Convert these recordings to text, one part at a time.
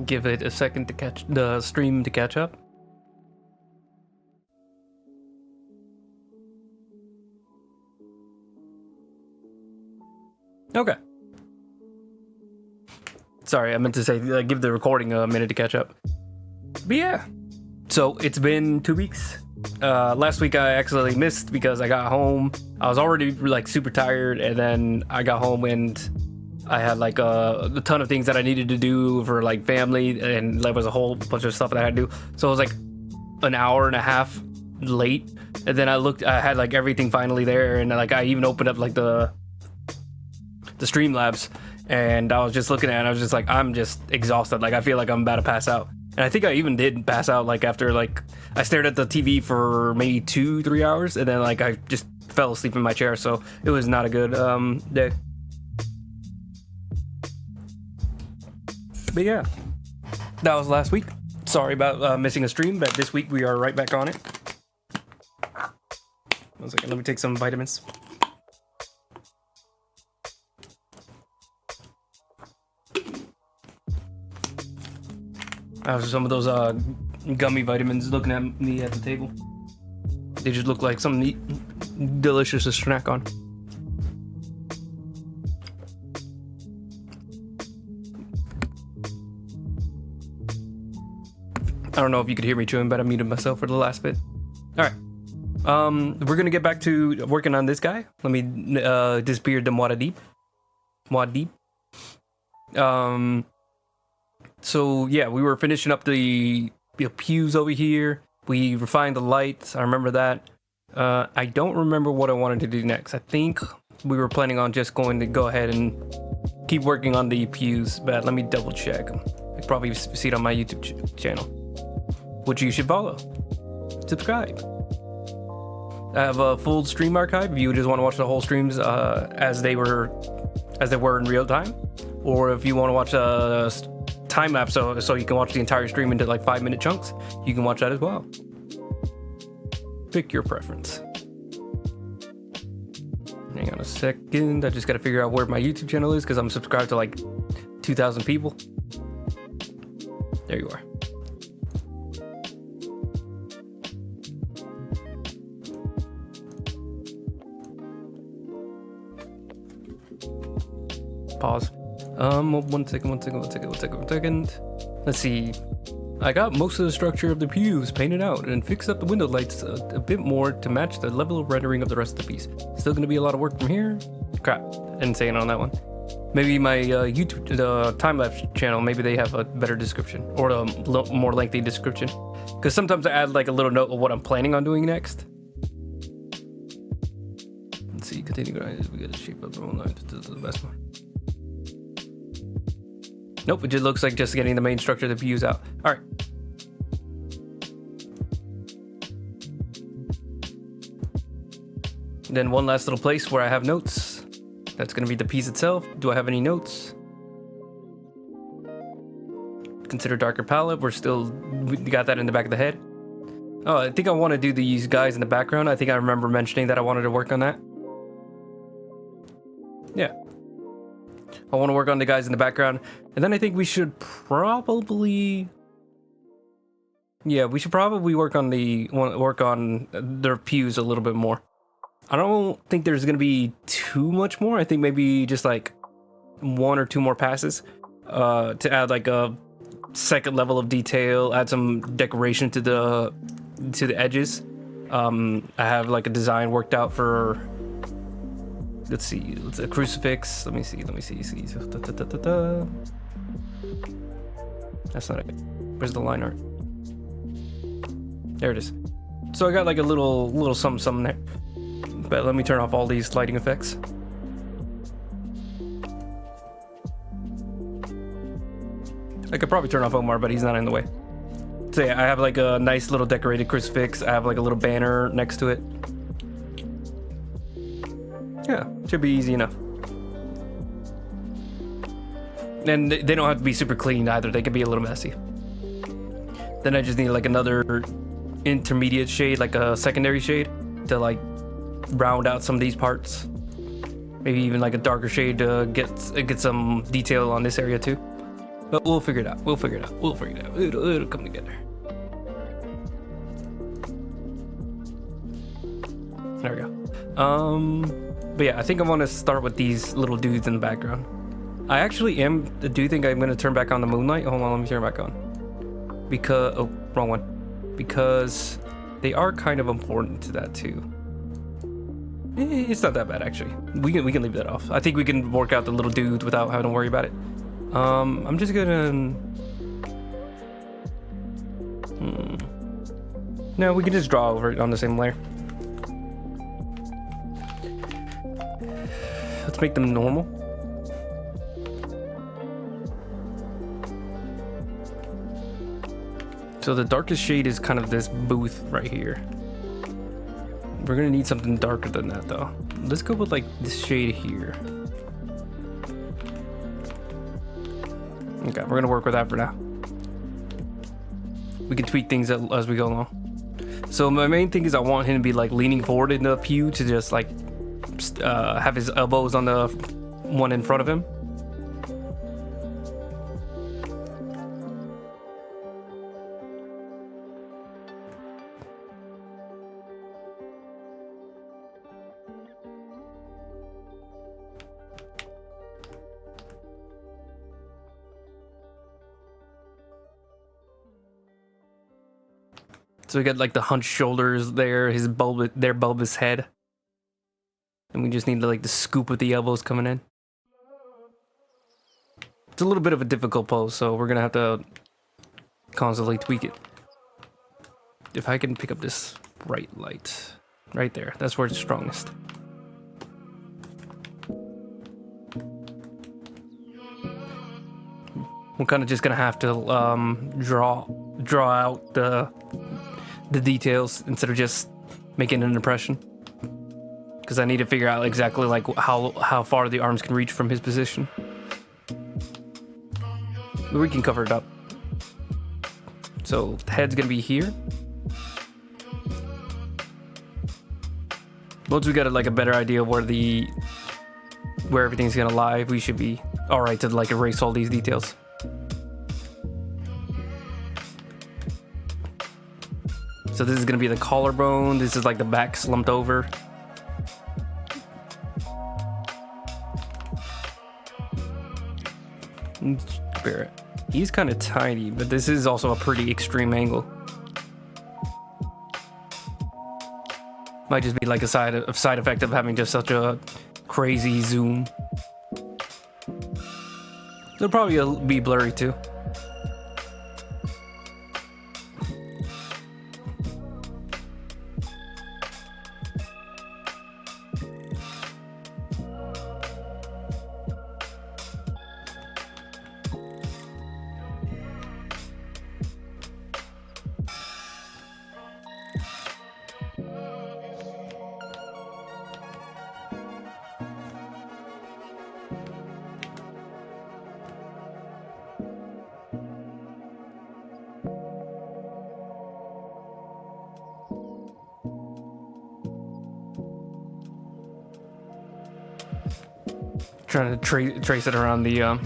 Give it a second to catch the stream to catch up. Okay. Sorry, I meant to say give the recording a minute to catch up. But yeah. So it's been 2 weeks. Last week I accidentally missed because I got home. I was already like super tired, and then I got home and I had like a ton of things that I needed to do for like family, and there was a whole bunch of stuff that I had to do. So it was like an hour and a half late, and then I had like everything finally there, and like I even opened up like the Streamlabs, and I was just looking at it, and I was just like, I'm just exhausted. Like I feel like I'm about to pass out. And I think I even did pass out, like after like I stared at the TV for maybe 2-3 hours, and then like I just fell asleep in my chair. So it was not a good day. But yeah, that was last week. Sorry about missing a stream, but this week we are right back on it. 1 second, let me take some vitamins. I have some of those gummy vitamins looking at me at the table. They just look like something neat, delicious to snack on. I don't know if you could hear me chewing, but I muted myself for the last bit. All right. We're gonna get back to working on this guy. Let me disappear the Muad'Dib. So yeah, we were finishing up the pews over here. We refined the lights. I remember that. I don't remember what I wanted to do next. I think we were planning on just going to go ahead and keep working on the pews, but let me double check. I probably see it on my YouTube channel, which you should follow. Subscribe. I have a full stream archive if you just want to watch the whole streams as they were in real time, or if you want to watch a time lapse so you can watch the entire stream into like 5-minute chunks, you can watch that as well. Pick your preference. Hang on a second, I just gotta figure out where my YouTube channel is because I'm subscribed to like 2,000 people. There you are. Pause. One second. Let's see. I got most of the structure of the pews painted out and fixed up the window lights a bit more to match the level of rendering of the rest of the piece. Still gonna be a lot of work from here. Crap, didn't say it on that one. Maybe my YouTube, the time-lapse channel, maybe they have a better description or a more lengthy description. Because sometimes I add like a little note of what I'm planning on doing next. Let's see, continue grinding. We gotta shape up the whole line to the best one. Nope, it just looks like just getting the main structure of the pews out. All right. Then one last little place where I have notes. That's going to be the piece itself. Do I have any notes? Consider darker palette. We got that in the back of the head. Oh, I think I want to do these guys in the background. I think I remember mentioning that I wanted to work on that. Yeah. I want to work on the guys in the background. And then I think we should probably... Yeah, we should probably work on their pews a little bit more. I don't think there's going to be too much more. I think maybe just like 1 or 2 more passes to add like a second level of detail, add some decoration to the edges. I have like a design worked out for... Let's see, it's a crucifix. Let me see. That's not it. Where's the line art? There it is. So I got like a little something there. But let me turn off all these lighting effects. I could probably turn off Omar, but he's not in the way. So yeah, I have like a nice little decorated crucifix. I have like a little banner next to it. Yeah, should be easy enough. And they don't have to be super clean either. They can be a little messy. Then I just need like another intermediate shade, like a secondary shade, to like round out some of these parts. Maybe even like a darker shade to get some detail on this area too. But we'll figure it out. We'll figure it out. We'll figure it out. It'll come together. There we go. But yeah, I think I want to start with these little dudes in the background. I actually do think I'm going to turn back on the moonlight. Hold on, let me turn it back on. Because, oh, wrong one. Because they are kind of important to that too. It's not that bad actually. We can leave that off. I think we can work out the little dudes without having to worry about it. I'm just gonna... No, we can just draw over it on the same layer. Let's make them normal. So the darkest shade is kind of this booth right here. We're gonna need something darker than that though. Let's go with like this shade here. Okay, we're gonna work with that for now. We can tweak things as we go along. So my main thing is I want him to be like leaning forward in the pew to just like have his elbows on the one in front of him. So we got like the hunched shoulders there, their bulbous head. And we just need to like the scoop with the elbows coming in. It's a little bit of a difficult pose, so we're gonna have to constantly tweak it. If I can pick up this bright light right there, that's where it's strongest. We're kind of just gonna have to draw out the details instead of just making an impression, because I need to figure out exactly like how far the arms can reach from his position. But we can cover it up. So the head's gonna be here. Once we got like a better idea of where everything's gonna lie, we should be all right to like erase all these details. So this is gonna be the collarbone. This is like the back slumped over. Compare it. He's kind of tiny, but this is also a pretty extreme angle. Might just be like a side effect of having just such a crazy zoom. It'll probably be blurry too. Trying to trace it around the I'm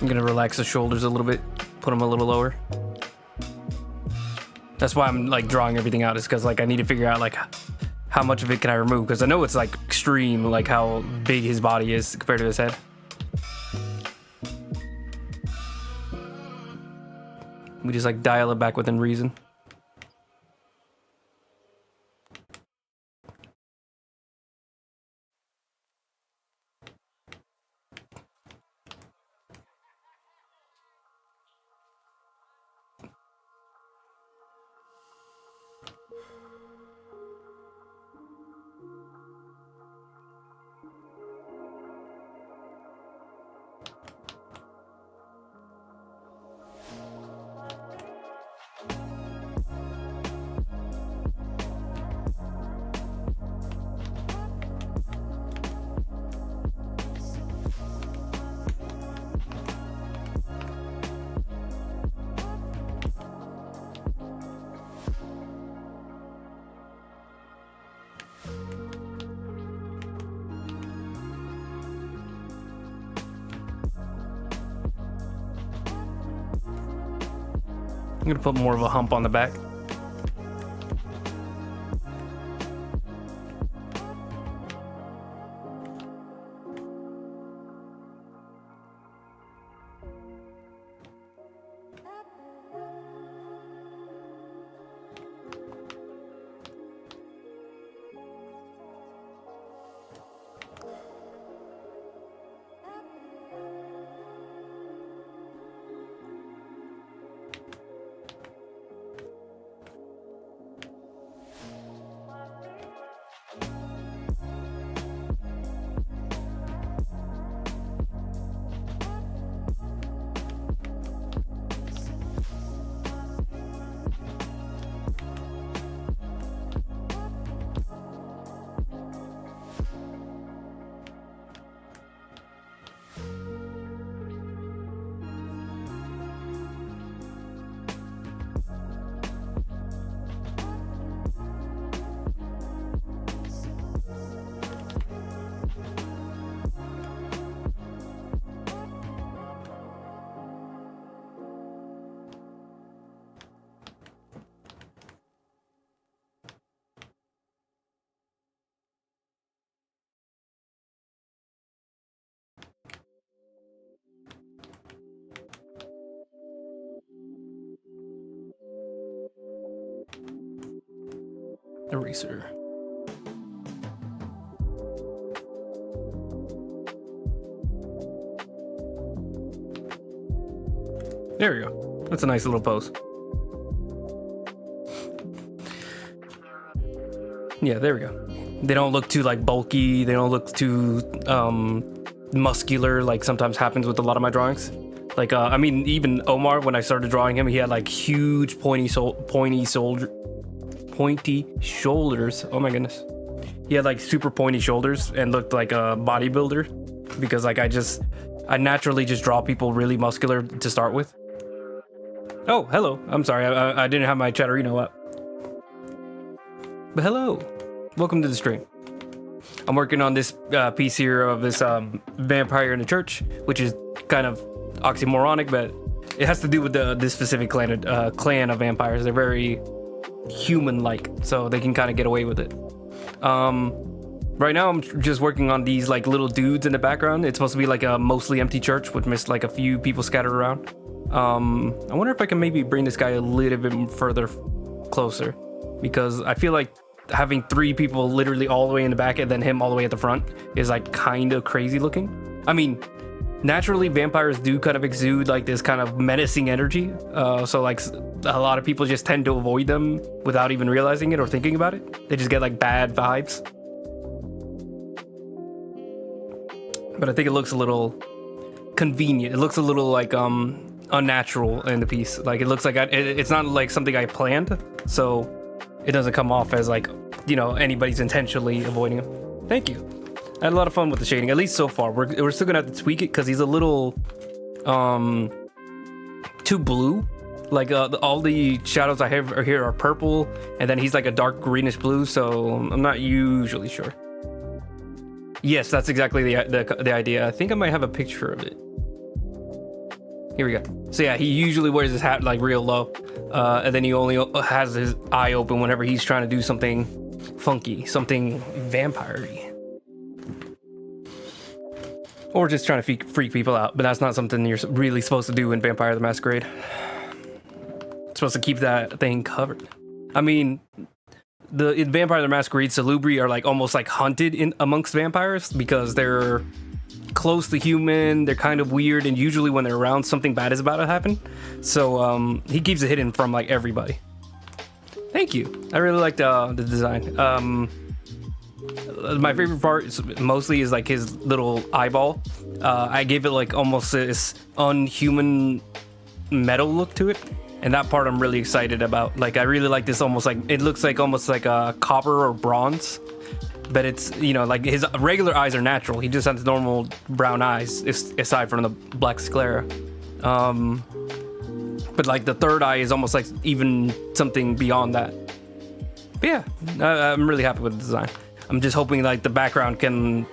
gonna relax the shoulders a little bit, put them a little lower. That's why I'm like drawing everything out, is because like I need to figure out like how much of it can I remove, because I know it's like extreme, like how big his body is compared to his head. We just like dial it back within reason. I'm gonna put more of a hump on the back. Eraser. There we go. That's a nice little pose. Yeah, there we go. They don't look too like bulky. They don't look too muscular, like sometimes happens with a lot of my drawings. Like I mean, even Omar, when I started drawing him, he had like huge pointy shoulders. Oh my goodness. He had like super pointy shoulders and looked like a bodybuilder because like I naturally just draw people really muscular to start with. Oh, hello. I'm sorry. I didn't have my Chatterino up. But hello. Welcome to the stream. I'm working on this piece here of this vampire in the church, which is kind of oxymoronic, but it has to do with this specific clan of vampires. They're very human-like, so they can kind of get away with it. Right now I'm just working on these like little dudes in the background. It's supposed to be like a mostly empty church with just like a few people scattered around. I wonder if I can maybe bring this guy a little bit further closer, because I feel like having 3 people literally all the way in the back and then him all the way at the front is like kind of crazy looking. I mean, naturally vampires do kind of exude like this kind of menacing energy, so like a lot of people just tend to avoid them without even realizing it or thinking about it. They just get like bad vibes. But I think it looks a little convenient. It looks a little like unnatural in the piece. Like it looks like it's not like something I planned, so it doesn't come off as like, you know, anybody's intentionally avoiding him. Thank you. I had a lot of fun with the shading, at least so far. We're still gonna have to tweak it because he's a little too blue. Like all the shadows I have here are purple, and then he's like a dark greenish blue, so I'm not usually sure. Yes, that's exactly the idea. I think I might have a picture of it. Here we go. So yeah, he usually wears his hat like real low, and then he only has his eye open whenever he's trying to do something funky, something vampire-y. Or just trying to freak people out, but that's not something you're really supposed to do in Vampire the Masquerade. It's supposed to keep that thing covered. I mean, in Vampire the Masquerade, Salubri are like almost like hunted in amongst vampires because they're close to human, they're kind of weird, and usually when they're around, something bad is about to happen. So he keeps it hidden from like everybody. Thank you. I really liked the design. My favorite part mostly is like his little eyeball. I gave it like almost this unhuman metal look to it, and that part I'm really excited about. Like I really like this, almost like it looks like almost like a copper or bronze, but it's, you know, like his regular eyes are natural. He just has normal brown eyes aside from the black sclera. But like the third eye is almost like even something beyond that. But yeah, I'm really happy with the design. I'm just hoping like the background can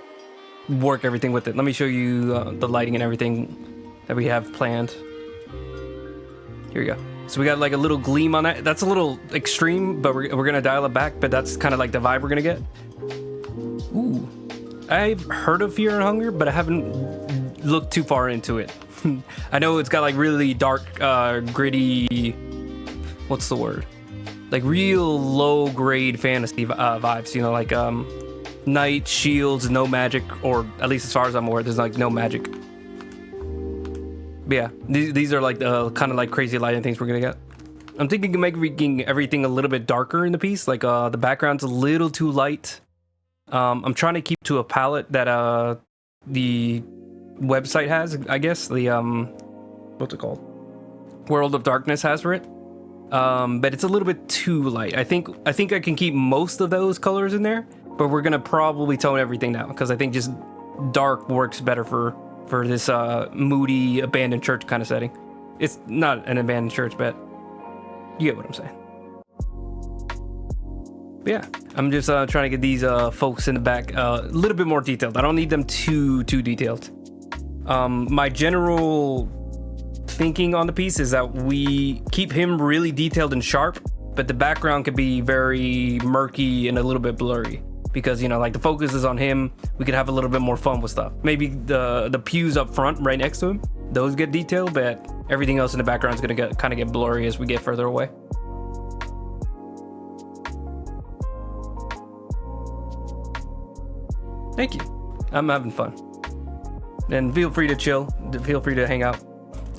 work everything with it. Let me show you the lighting and everything that we have planned. Here we go. So we got like a little gleam on that. That's a little extreme, but we're gonna dial it back. But that's kind of like the vibe we're gonna get. Ooh, I've heard of Fear and Hunger, but I haven't looked too far into it. I know it's got like really dark, gritty. What's the word? Like real low grade fantasy vibes. You know, like knight, shields, no magic, or at least as far as I'm aware, there's like no magic. But yeah, these are like the kind of like crazy lighting things we're gonna get. I'm thinking of making everything a little bit darker in the piece. Like the background's a little too light. I'm trying to keep to a palette that the website has, I guess. The what's it called? World of Darkness has for it. But it's a little bit too light. I think I can keep most of those colors in there, but we're gonna probably tone everything down because I think just dark works better for this moody abandoned church kind of setting. It's not an abandoned church, but you get what I'm saying. But yeah, I'm just trying to get these folks in the back a little bit more detailed. I don't need them too detailed. My general thinking on the piece is that we keep him really detailed and sharp, but the background could be very murky and a little bit blurry because, you know, like the focus is on him. We could have a little bit more fun with stuff. Maybe the pews up front right next to him, those get detailed, but everything else in the background is going to kind of get blurry as we get further away. Thank you. I'm having fun. And feel free to chill. Feel free to hang out.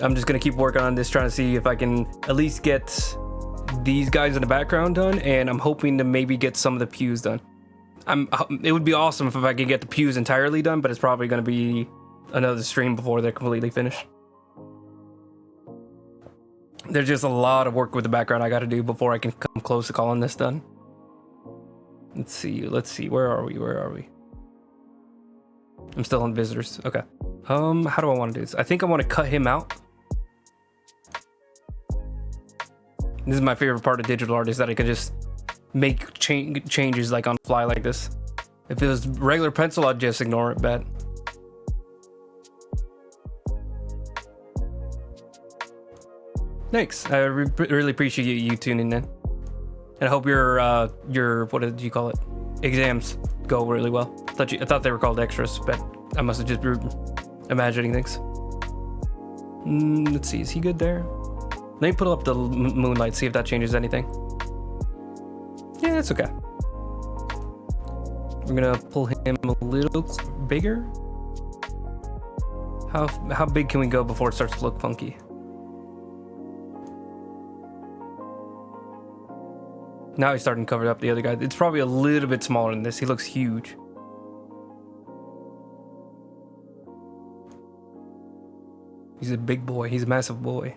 I'm just going to keep working on this, trying to see if I can at least get these guys in the background done, and I'm hoping to maybe get some of the pews done. It would be awesome if I could get the pews entirely done, but it's probably going to be another stream before they're completely finished. There's just a lot of work with the background I got to do before I can come close to calling this done. Let's see. Where are we? I'm still on visitors. Okay. How do I want to do this? I think I want to cut him out. This is my favorite part of digital art, is that I can just make changes like on the fly like this. If it was regular pencil, I'd just ignore it, but thanks. I really appreciate you tuning in, and I hope your what did you call it? Exams go really well. I thought they were called extras, but I must have just been imagining things. Let's see, is he good there? Let me put up the moonlight, see if that changes anything. Yeah, that's okay. We're gonna pull him a little bigger. How big can we go before it starts to look funky? Now he's starting to cover up the other guy. It's probably a little bit smaller than this. He looks huge. He's a big boy. He's a massive boy.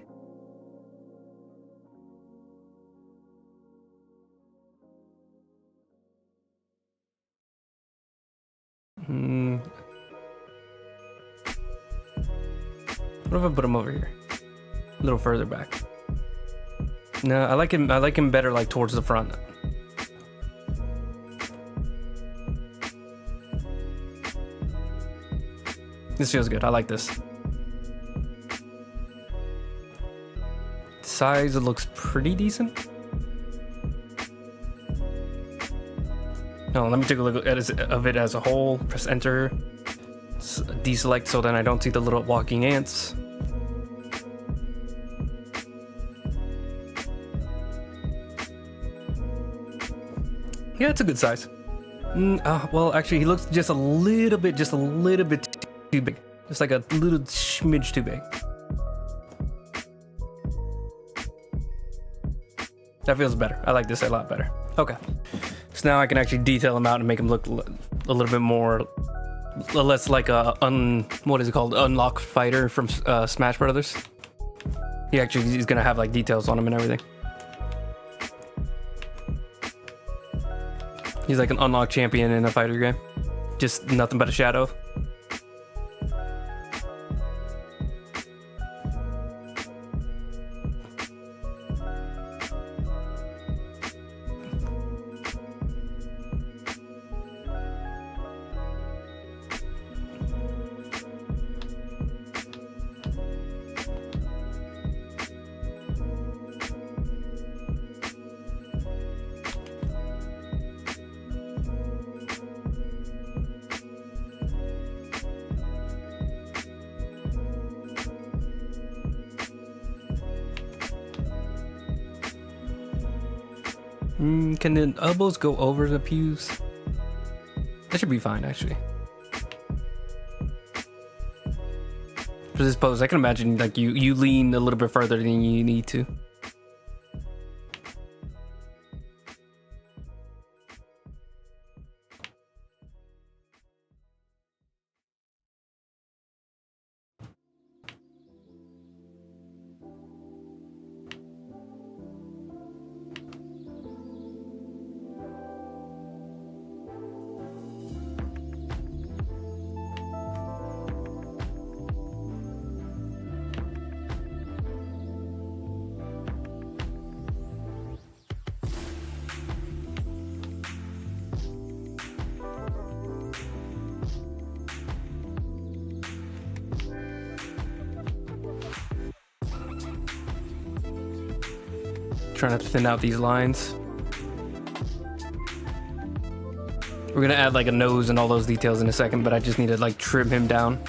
What if I put him over here? A little further back. No, I like him better like towards the front. This feels good. I like this. Size, it looks pretty decent. No, let me take a look at it as a whole. Press enter. Deselect so then I don't see the little walking ants. Yeah, it's a good size. Well, actually, he looks just a little bit too big. Just like a little smidge too big. That feels better. I like this a lot better. Okay. So now I can actually detail him out and make him look a little bit more, less like a what is it called? Unlocked fighter from Smash Brothers. He's gonna have like details on him and everything. He's like an unlocked champion in a fighter game. Just nothing but a shadow. Can the elbows go over the pews? That should be fine, actually. For this pose, I can imagine like you lean a little bit further than you need to. Trying to thin out these lines. We're gonna add like a nose and all those details in a second, but I just need to like trim him down.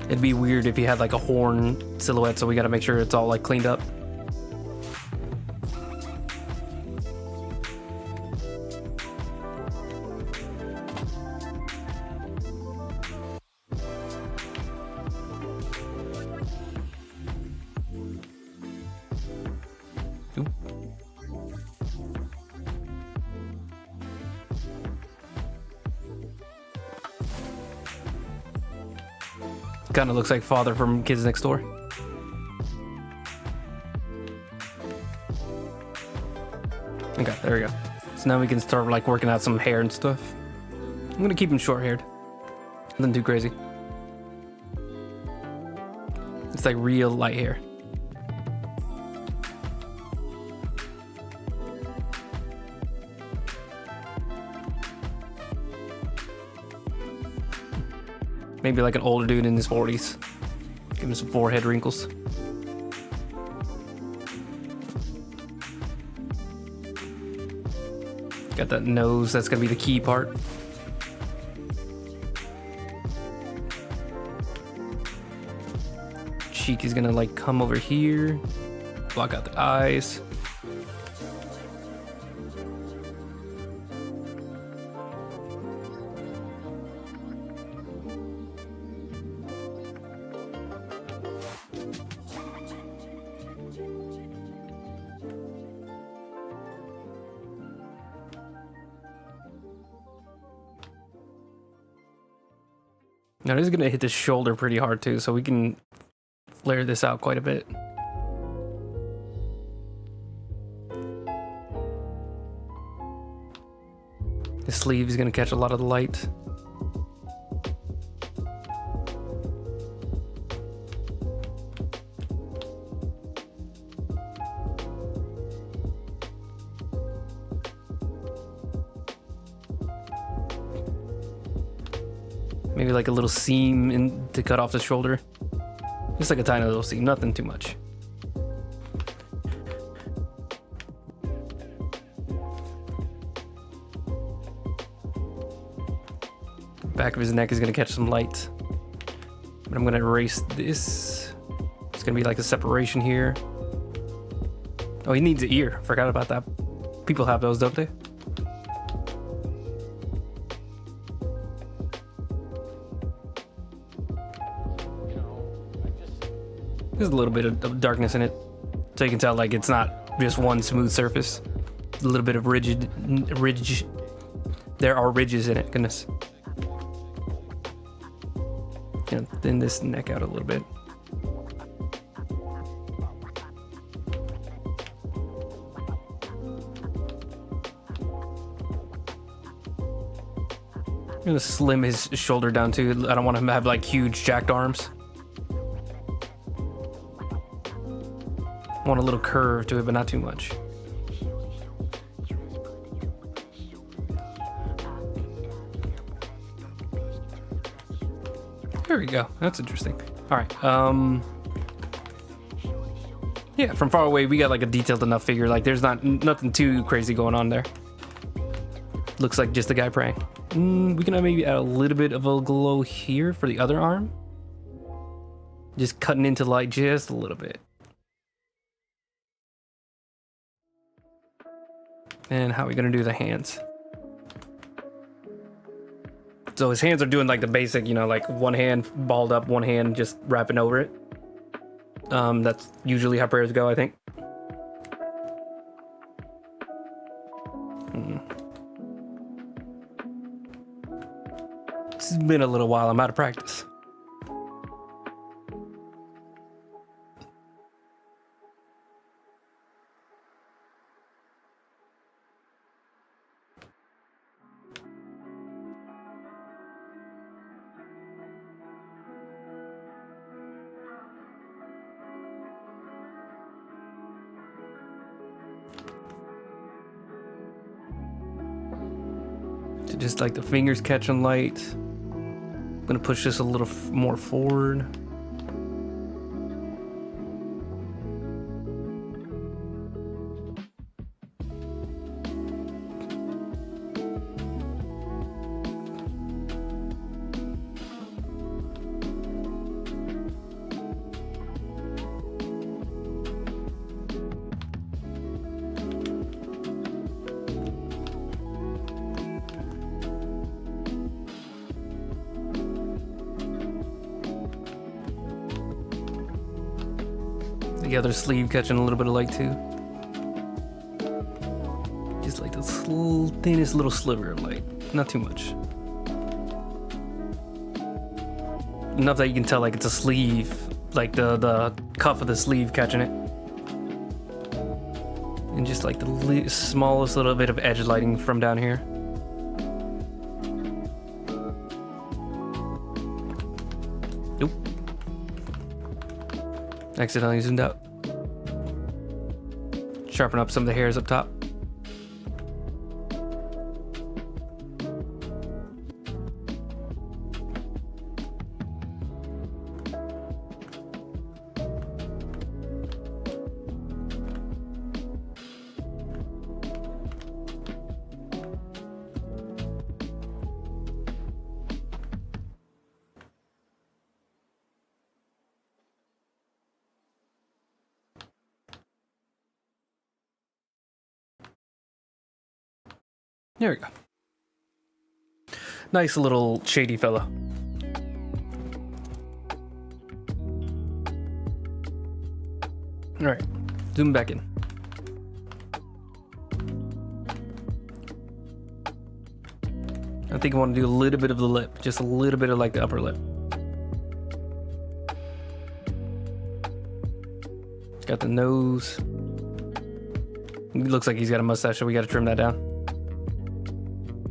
It'd be weird if he had like a horn silhouette, so we gotta make sure it's all like cleaned up. Kind of looks like Father from Kids Next Door. Okay, there we go. So now we can start like working out some hair and stuff. I'm gonna keep him short-haired. Nothing too crazy. It's like real light hair. Maybe like an older dude in his 40s. Give him some forehead wrinkles. Got that nose, that's gonna be the key part. Cheek is gonna like come over here. Block out the eyes. Now this is gonna hit the shoulder pretty hard too, so we can flare this out quite a bit. The sleeve is gonna catch a lot of the light. Maybe like a little seam in to cut off the shoulder. Just like a tiny little seam, nothing too much. Back of his neck is gonna catch some light. But I'm gonna erase this. It's gonna be like a separation here. Oh, he needs an ear. Forgot about that. People have those, don't they? There's a little bit of darkness in it, so you can tell like it's not just one smooth surface. A little bit of ridge. There are ridges in it. Goodness. Yeah, thin this neck out a little bit. I'm gonna slim his shoulder down too. I don't want him to have like huge jacked arms. Want a little curve to it, but not too much. There we go. That's interesting. All right. Yeah, from far away, we got like a detailed enough figure. Like, there's nothing too crazy going on there. Looks like just a guy praying. We can maybe add a little bit of a glow here for the other arm. Just cutting into light just a little bit. And how are we gonna do the hands? So his hands are doing like the basic, you know, like one hand balled up, one hand just wrapping over it. That's usually how prayers go, I think. This has been a little while. I'm out of practice. So just like the fingers catching light. I'm gonna push this a little more forward. The other sleeve catching a little bit of light too. Just like the thinnest little sliver of light. Not too much. Enough that you can tell like it's a sleeve, like the cuff of the sleeve catching it. And just like the smallest little bit of edge lighting from down here. Nope. Accidentally zoomed out. Sharpen up some of the hairs up top. There we go. Nice little shady fella. All right, zoom back in. I think I want to do a little bit of the lip, just a little bit of like the upper lip. Got the nose. It looks like he's got a mustache, so we got to trim that down.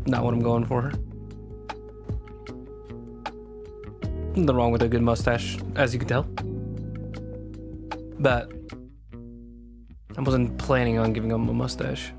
Not what I'm going for. Nothing wrong with a good mustache, as you can tell. But I wasn't planning on giving him a mustache.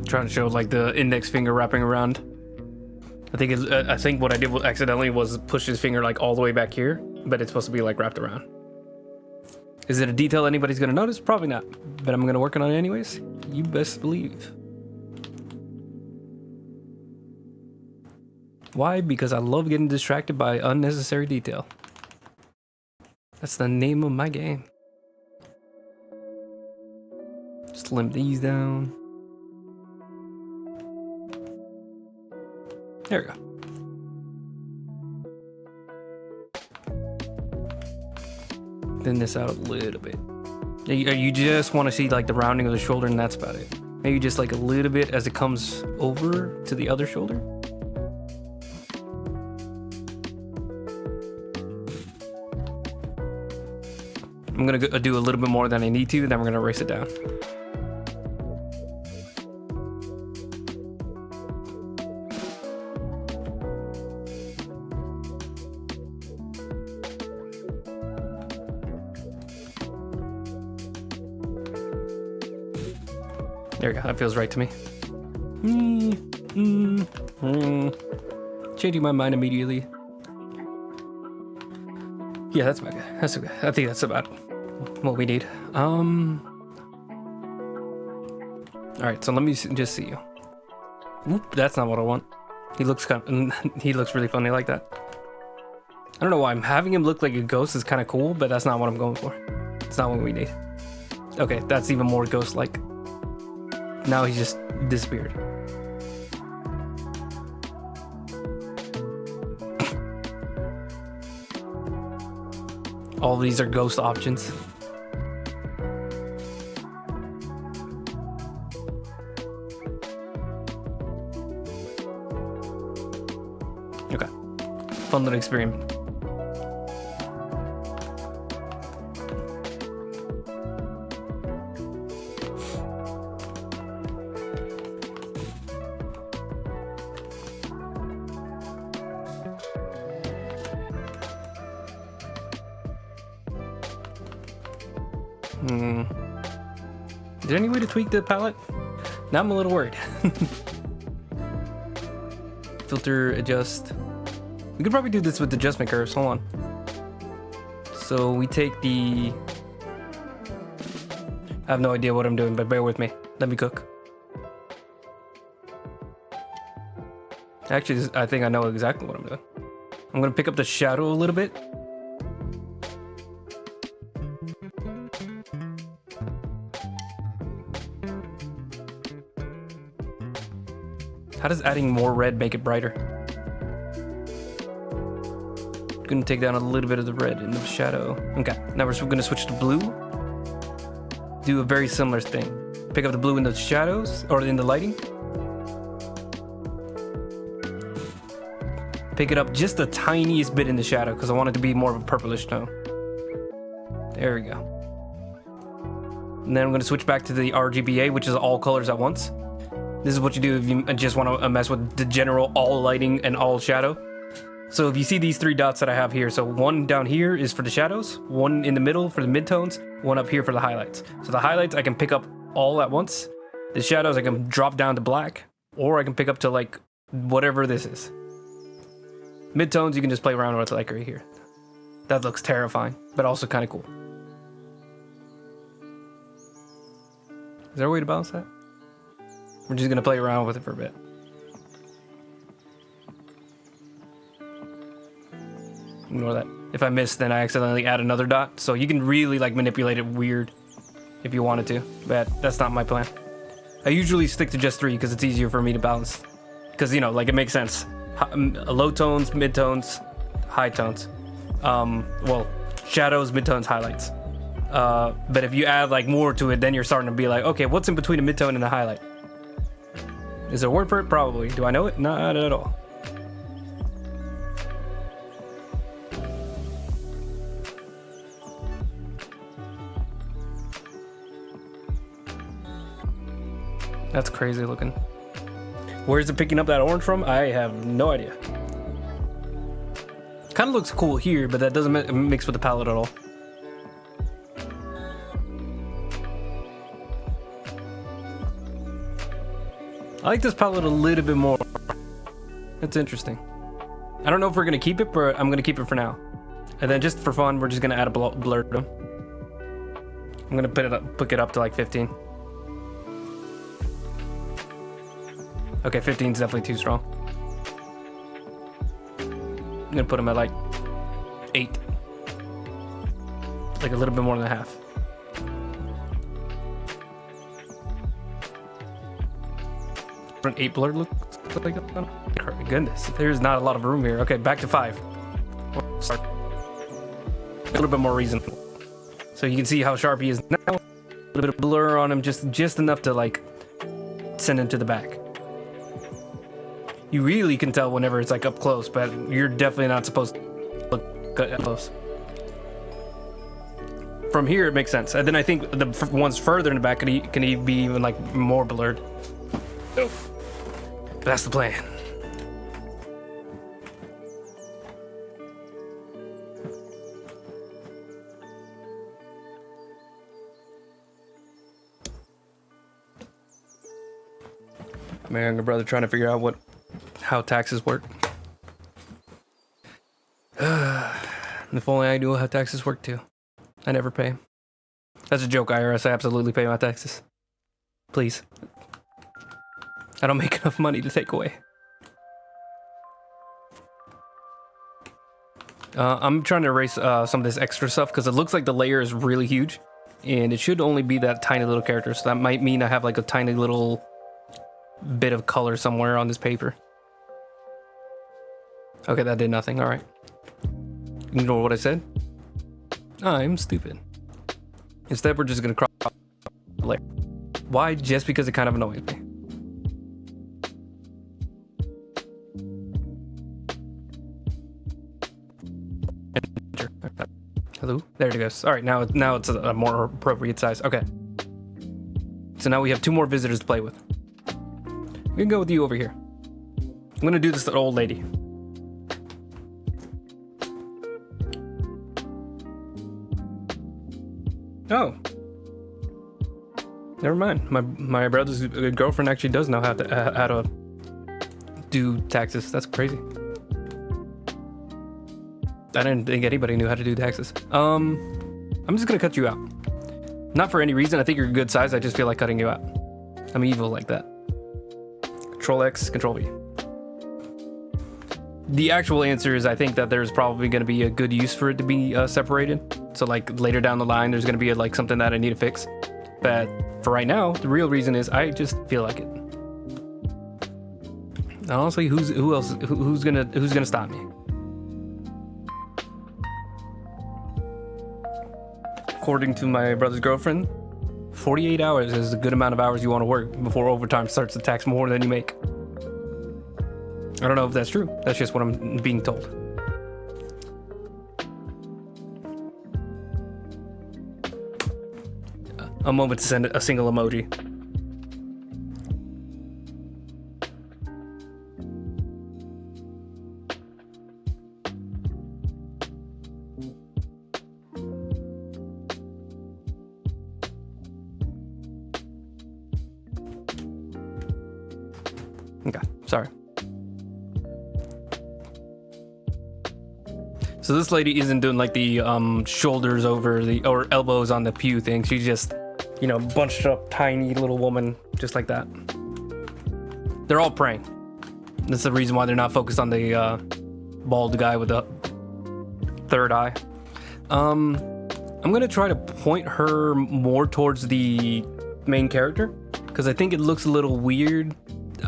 Trying to show like the index finger wrapping around. I think what I did accidentally was push his finger like all the way back here, but it's supposed to be like wrapped around. Is it a detail anybody's gonna notice? Probably not, but I'm gonna work on it anyways. You best believe. Why? Because I love getting distracted by unnecessary detail. That's the name of my game. Slim these down. There we go. Thin this out a little bit. You just want to see like the rounding of the shoulder, and that's about it. Maybe just like a little bit as it comes over to the other shoulder. I'm gonna do a little bit more than I need to, then we're gonna erase it down. There we go. That feels right to me. Changing my mind immediately. Yeah, that's about good. That's okay. I think that's about what we need. All right, so let me just see you. Oop, that's not what I want. He looks he looks really funny like that. I don't know why I'm having him look like a ghost is kind of cool, but that's not what I'm going for. It's not what we need. Okay, that's even more ghost-like. Now he's just disappeared. All these are ghost options. Okay. Fun little experiment. Is there any way to tweak the palette? Now I'm a little worried. Filter, adjust. We could probably do this with adjustment curves. Hold on. So we take the... I have no idea what I'm doing, but bear with me. Let me cook. Actually, I think I know exactly what I'm doing. I'm gonna pick up the shadow a little bit. How does adding more red make it brighter? Gonna take down a little bit of the red in the shadow. Okay, now we're gonna switch to blue. Do a very similar thing. Pick up the blue in the shadows, or in the lighting. Pick it up just the tiniest bit in the shadow, because I want it to be more of a purplish tone. There we go. And then I'm gonna switch back to the RGBA, which is all colors at once. This is what you do if you just want to mess with the general all lighting and all shadow. So if you see these three dots that I have here, so one down here is for the shadows, one in the middle for the midtones, one up here for the highlights. So the highlights I can pick up all at once. The shadows I can drop down to black, or I can pick up to like whatever this is. Midtones you can just play around with like right here. That looks terrifying, but also kind of cool. Is there a way to balance that? We're just gonna play around with it for a bit. Ignore that. If I miss, then I accidentally add another dot. So you can really like manipulate it weird if you wanted to, but that's not my plan. I usually stick to just 3 because it's easier for me to balance. Because, you know, like it makes sense. Low tones, mid-tones, high tones. Well, shadows, mid-tones, highlights. But if you add like more to it, then you're starting to be like, okay, what's in between a mid-tone and a highlight? Is there a word for it? Probably. Do I know it? Not at all. That's crazy looking. Where's it picking up that orange from? I have no idea. Kind of looks cool here, but that doesn't mix with the palette at all. I like this palette a little bit more. That's interesting. I don't know if we're gonna keep it, but I'm gonna keep it for now. And then just for fun, we're just gonna add a blur to them. I'm gonna pick it up to like 15. Okay, 15 is definitely too strong. I'm gonna put him at like 8. Like a little bit more than half. An 8 blur looks like that. Oh my goodness, there's not a lot of room here. Okay, back to 5. Start. A little bit more reasonable. So you can see how sharp he is now. A little bit of blur on him, just enough to like send him to the back. You really can tell whenever it's like up close, but you're definitely not supposed to look up close. From here, it makes sense. And then I think the ones further in the back can be even like more blurred. Oh. That's the plan. My younger brother trying to figure out how taxes work. If only I knew how taxes work too. I never pay. That's a joke, IRS. I absolutely pay my taxes. Please. I don't make enough money to take away. I'm trying to erase some of this extra stuff because it looks like the layer is really huge. And it should only be that tiny little character. So that might mean I have like a tiny little bit of color somewhere on this paper. Okay, that did nothing. All right. Ignore what I said. I'm stupid. Instead, we're just going to crop the layer. Why? Just because it kind of annoys me. Hello? There it goes. All right, now it's a more appropriate size. Okay. So now we have 2 more visitors to play with. We can go with you over here. I'm going to do this to the old lady. Oh. Never mind. My brother's girlfriend actually does know how to do taxes. That's crazy. I didn't think anybody knew how to do taxes. I'm just gonna cut you out. Not for any reason. I think you're a good size. I just feel like cutting you out. I'm evil like that. Control X, Control V. The actual answer is I think that there's probably going to be a good use for it to be separated. So like later down the line, there's going to be like something that I need to fix. But for right now, the real reason is I just feel like it. Honestly, who's gonna stop me? According to my brother's girlfriend, 48 hours is a good amount of hours you want to work before overtime starts to tax more than you make. I don't know if that's true. That's just what I'm being told. A moment to send a single emoji. Okay, sorry. So this lady isn't doing like the shoulders over or elbows on the pew thing. She's just, bunched up tiny little woman just like that. They're all praying. That's the reason why they're not focused on the bald guy with the third eye. I'm gonna try to point her more towards the main character because I think it looks a little weird.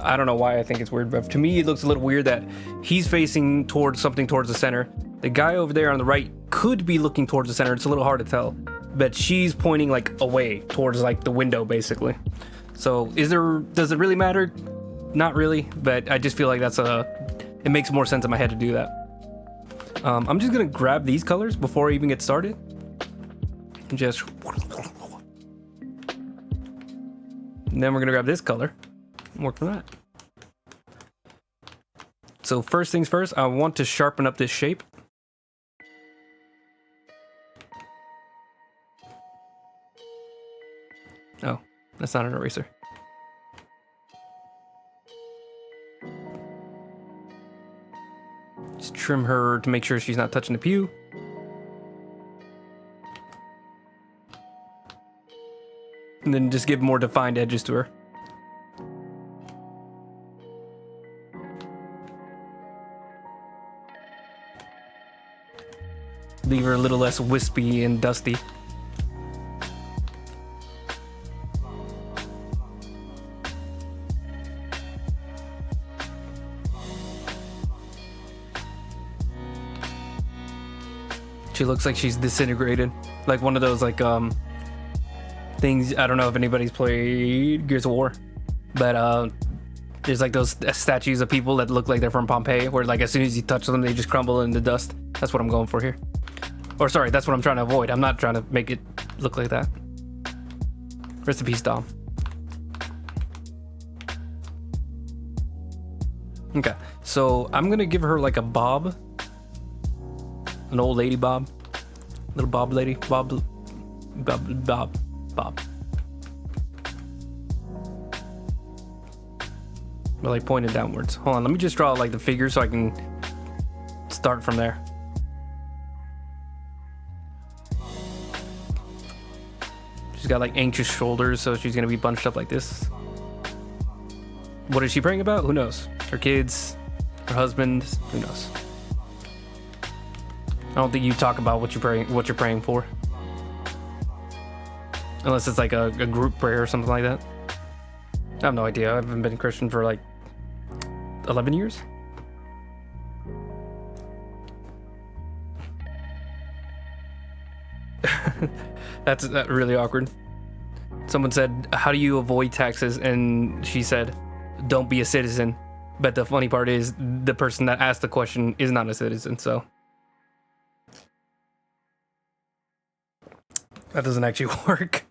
I don't know why I think it's weird, but to me it looks a little weird that he's facing towards the center. The guy over there on the right could be looking towards the center. It's a little hard to tell, but she's pointing like away towards like the window basically. So does it really matter? Not really, but I just feel like it makes more sense in my head to do that. I'm just gonna grab these colors before I even get started. And then we're gonna grab this color and work from that. So first things first, I want to sharpen up this shape. Oh, that's not an eraser. Just trim her to make sure she's not touching the pew. And then just give more defined edges to her. Leave her a little less wispy and dusty. She looks like she's disintegrated. Like one of those things. I don't know if anybody's played Gears of War, but there's like those statues of people that look like they're from Pompeii, where like as soon as you touch them, they just crumble into dust. That's what I'm going for here. Or sorry, that's what I'm trying to avoid. I'm not trying to make it look like that. Rest in peace, Dom. Okay, so I'm gonna give her like a bob. An old lady bob. Little bob lady. Bob. But like pointed downwards. Hold on, let me just draw like the figure so I can start from there. She's got like anxious shoulders, so she's gonna be bunched up like this. What is she praying about? Who knows? Her kids, her husband, who knows? I don't think you talk about what you're praying for. Unless it's like a group prayer or something like that. I have no idea. I haven't been Christian for like 11 years. That's really awkward. Someone said, how do you avoid taxes? And she said, don't be a citizen. But the funny part is the person that asked the question is not a citizen, so that doesn't actually work.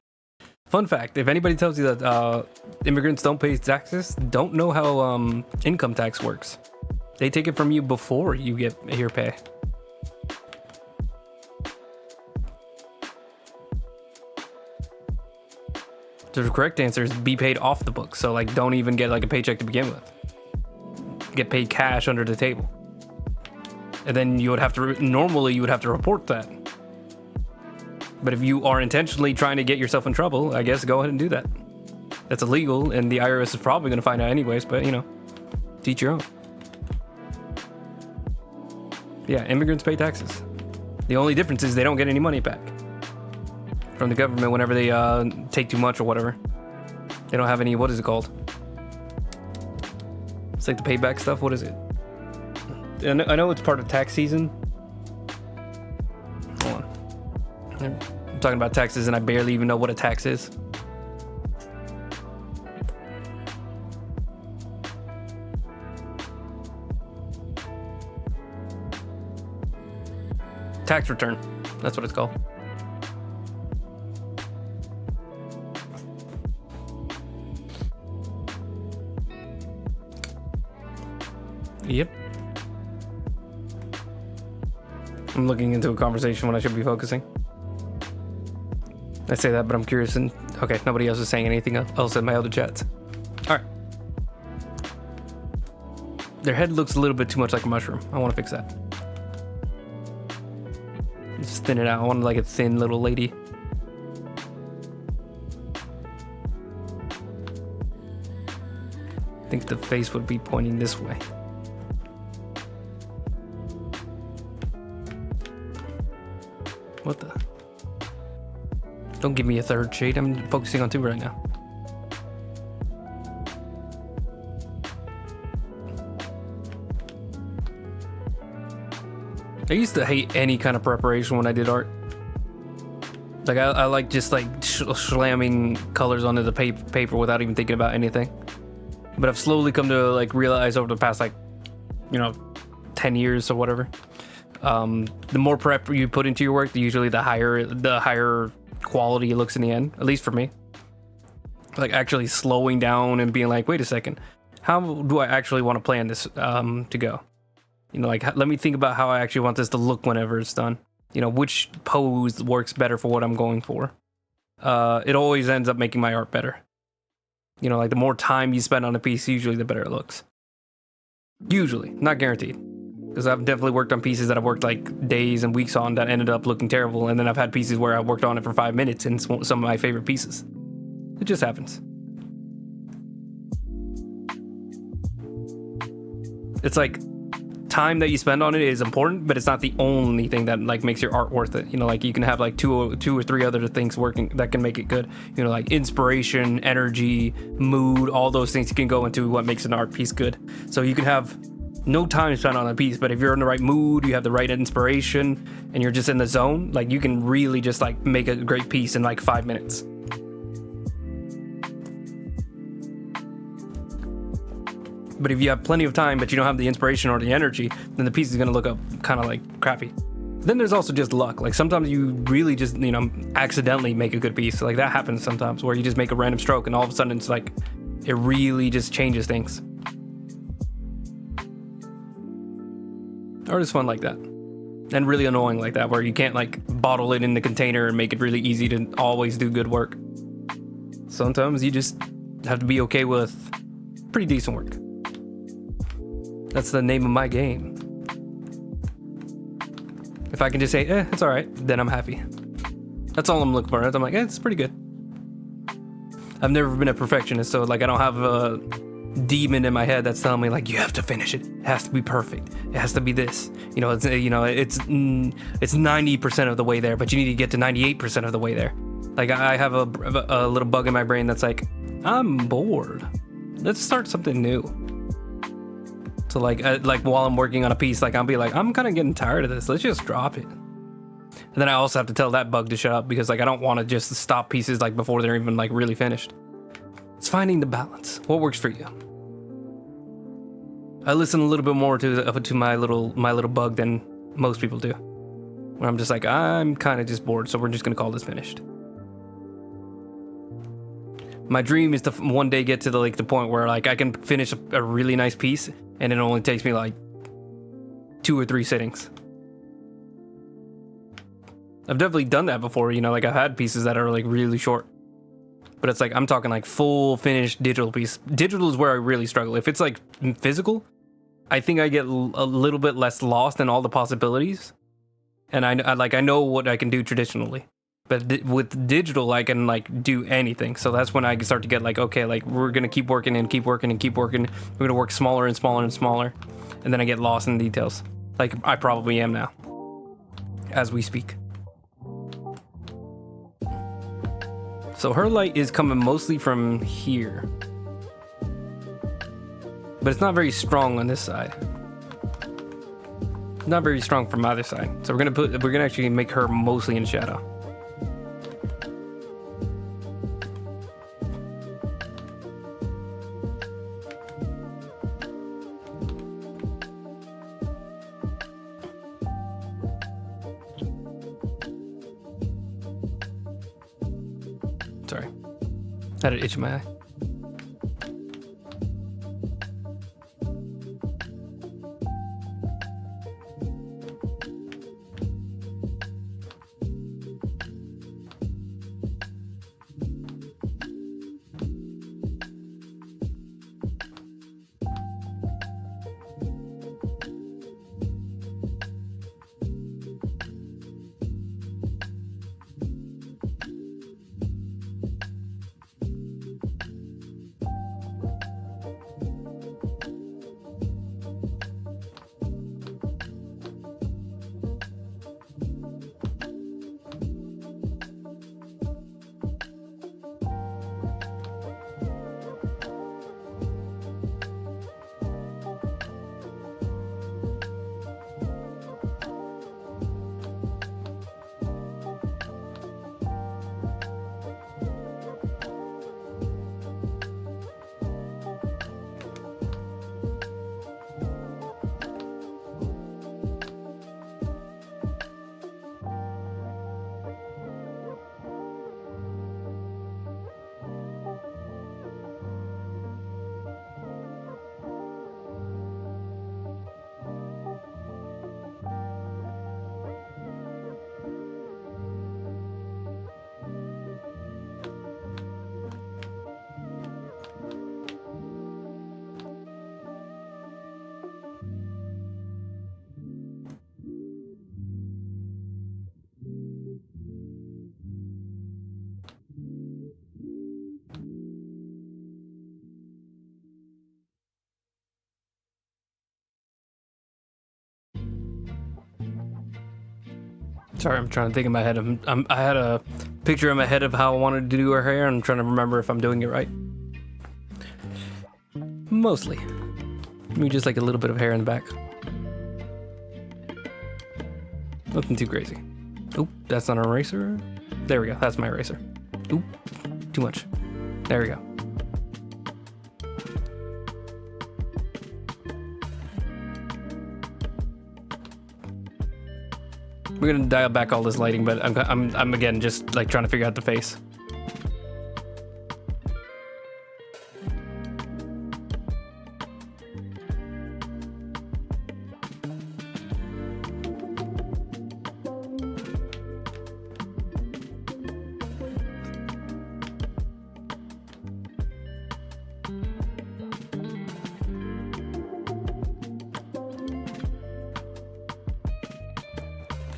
Fun fact, if anybody tells you that immigrants don't pay taxes, don't know how income tax works. They take it from you before you get your pay. So the correct answer is be paid off the books. So like don't even get like a paycheck to begin with. Get paid cash under the table. And then you would have to, normally you would have to report that. But if you are intentionally trying to get yourself in trouble, I guess go ahead and do that. That's illegal, and the IRS is probably going to find out anyways, but you know, teach your own. Yeah, immigrants pay taxes. The only difference is they don't get any money back from the government whenever they take too much or whatever. They don't have any, what is it called? It's like the payback stuff, what is it? I know it's part of tax season. Hold on. I'm talking about taxes and I barely even know what a tax is. Tax return. That's what it's called. Yep. I'm looking into a conversation when I should be focusing. I say that, but I'm curious, and okay, nobody else is saying anything else in my other chats. All right. Their head looks a little bit too much like a mushroom. I want to fix that. Just thin it out. I want like a thin little lady. I think the face would be pointing this way. What the? Don't give me a third shade. I'm focusing on two right now. I used to hate any kind of preparation when I did art. Like I like just like slamming colors onto the paper without even thinking about anything. But I've slowly come to like realize over the past like, 10 years or whatever. The more prep you put into your work, usually the higher quality it looks in the end, at least for me. Like actually slowing down and being like, wait a second, how do I actually want to plan this to go? Like let me think about how I actually want this to look whenever it's done. Which pose works better for what I'm going for. It always ends up making my art better. Like the more time you spend on a piece, usually the better it looks. Usually, not guaranteed. Because I've definitely worked on pieces that I've worked like days and weeks on that ended up looking terrible. And then I've had pieces where I worked on it for 5 minutes and it's some of my favorite pieces. It just happens. It's like time that you spend on it is important, but it's not the only thing that like makes your art worth it. Like you can have like two or three other things working that can make it good. Like inspiration, energy, mood, all those things can go into what makes an art piece good. So you can have no time spent on a piece, but if you're in the right mood, you have the right inspiration, and you're just in the zone, like you can really just like make a great piece in like 5 minutes. But if you have plenty of time, but you don't have the inspiration or the energy, then the piece is going to look up kind of like crappy. Then there's also just luck. Like sometimes you really just, accidentally make a good piece. Like that happens sometimes where you just make a random stroke and all of a sudden it's like, it really just changes things. Art is fun like that. And really annoying like that, where you can't like bottle it in the container and make it really easy to always do good work. Sometimes you just have to be okay with pretty decent work. That's the name of my game. If I can just say, it's all right, then I'm happy. That's all I'm looking for. I'm like, it's pretty good. I've never been a perfectionist, so like I don't have a demon in my head that's telling me like you have to finish it. It has to be perfect. It has to be this. It's 90% of the way there, but you need to get to 98% of the way there. Like I have a little bug in my brain that's like, I'm bored. Let's start something new. So like while I'm working on a piece, like I'll be like, I'm kind of getting tired of this. Let's just drop it. And then I also have to tell that bug to shut up because like I don't want to just stop pieces like before they're even like really finished. It's finding the balance. What works for you? I listen a little bit more to my little bug than most people do. Where I'm just like, I'm kind of just bored, so we're just gonna call this finished. My dream is to one day get to the point where like I can finish a really nice piece and it only takes me like 2 or 3 sittings. I've definitely done that before, like I've had pieces that are like really short. But it's like, I'm talking like full finished digital piece. Digital is where I really struggle. If it's like physical, I think I get a little bit less lost in all the possibilities. And I know what I can do traditionally. But with digital, I can like do anything. So that's when I start to get like, okay, like we're going to keep working and keep working and keep working. We're going to work smaller and smaller and smaller. And then I get lost in the details. Like I probably am now, as we speak. So her light is coming mostly from here. But it's not very strong on this side. Not very strong from either side. So we're gonna actually make her mostly in shadow. Sorry. Had an itch in my eye. Sorry, I'm trying to think in my head. I had a picture in my head of how I wanted to do her hair, and I'm trying to remember if I'm doing it right. Mostly. Maybe just like a little bit of hair in the back. Nothing too crazy. Oop, that's not an eraser. There we go, that's my eraser. Oop, too much. There we go. We're gonna dial back all this lighting, but I'm again just like trying to figure out the face.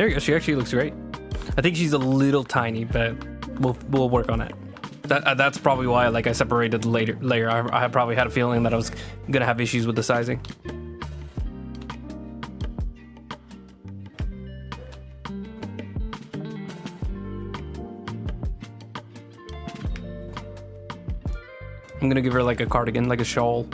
There you go. She actually looks great. I think she's a little tiny, but we'll work on it. That's probably why like I separated the layer. I probably had a feeling that I was gonna have issues with the sizing. I'm gonna give her like a cardigan, like a shawl.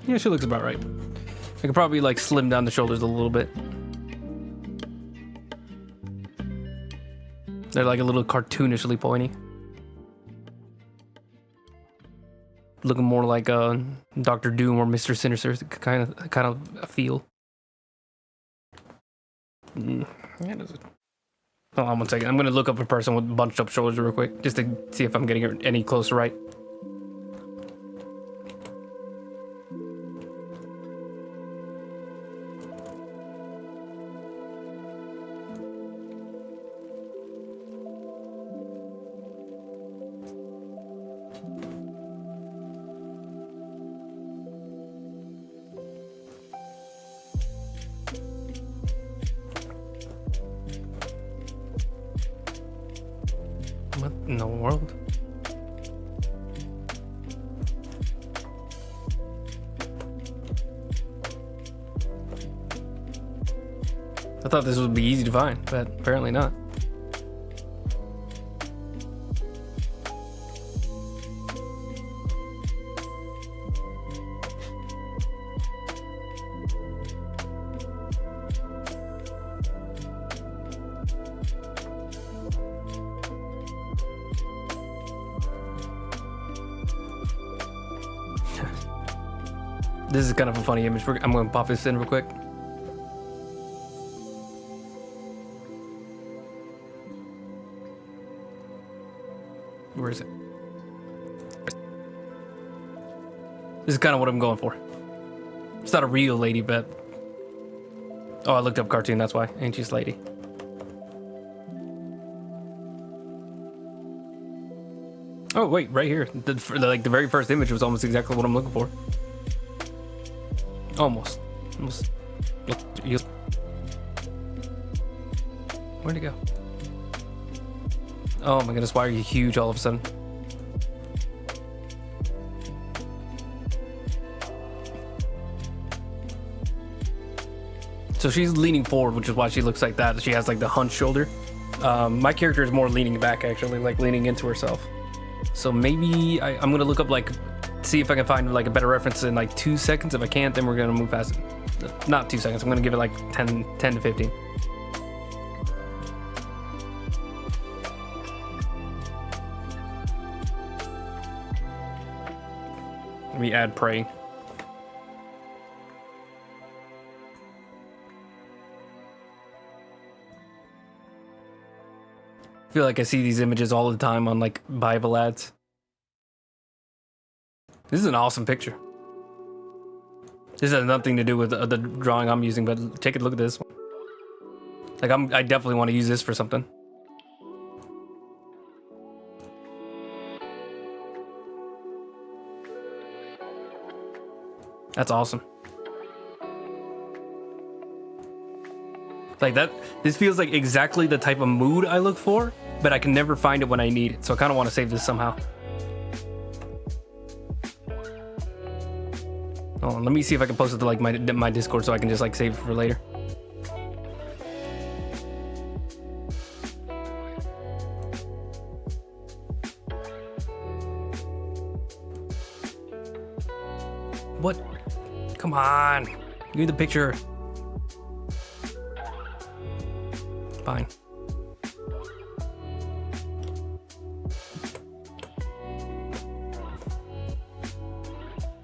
Yeah, she looks about right. I could probably like slim down the shoulders a little bit. They're like a little cartoonishly pointy. Looking more like Dr. Doom or Mr. Sinister kind of a feel. Yeah, does it? Hold on 1 second. I'm gonna look up a person with bunched up shoulders real quick, just to see if I'm getting her any closer right. What in the world? I thought this would be easy to find, but apparently not. This is kind of a funny image. I'm going to pop this in real quick. Where is it? This is kind of what I'm going for. It's not a real lady, but... Oh, I looked up cartoon, that's why. Ain't she lady? Oh, wait, right here. The very first image was almost exactly what I'm looking for. Almost. Where'd it go? Oh my goodness, why are you huge all of a sudden? So she's leaning forward, which is why she looks like that. She has like the hunched shoulder. My character is more leaning back, actually, like leaning into herself. So maybe I'm gonna look up like, see if I can find like a better reference in like 2 seconds. If I can't, then we're gonna move past it. Not 2 seconds. I'm gonna give it like 10 to 15. Let me add praying. I feel like I see these images all the time on like Bible ads. This is an awesome picture. This has nothing to do with the drawing I'm using, but take a look at this one. Like I definitely want to use this for something. That's awesome. Like that, this feels like exactly the type of mood I look for, but I can never find it when I need it. So I kind of want to save this somehow. Oh, let me see if I can post it to like my Discord so I can just like save it for later. What? Come on. Give me the picture. Fine.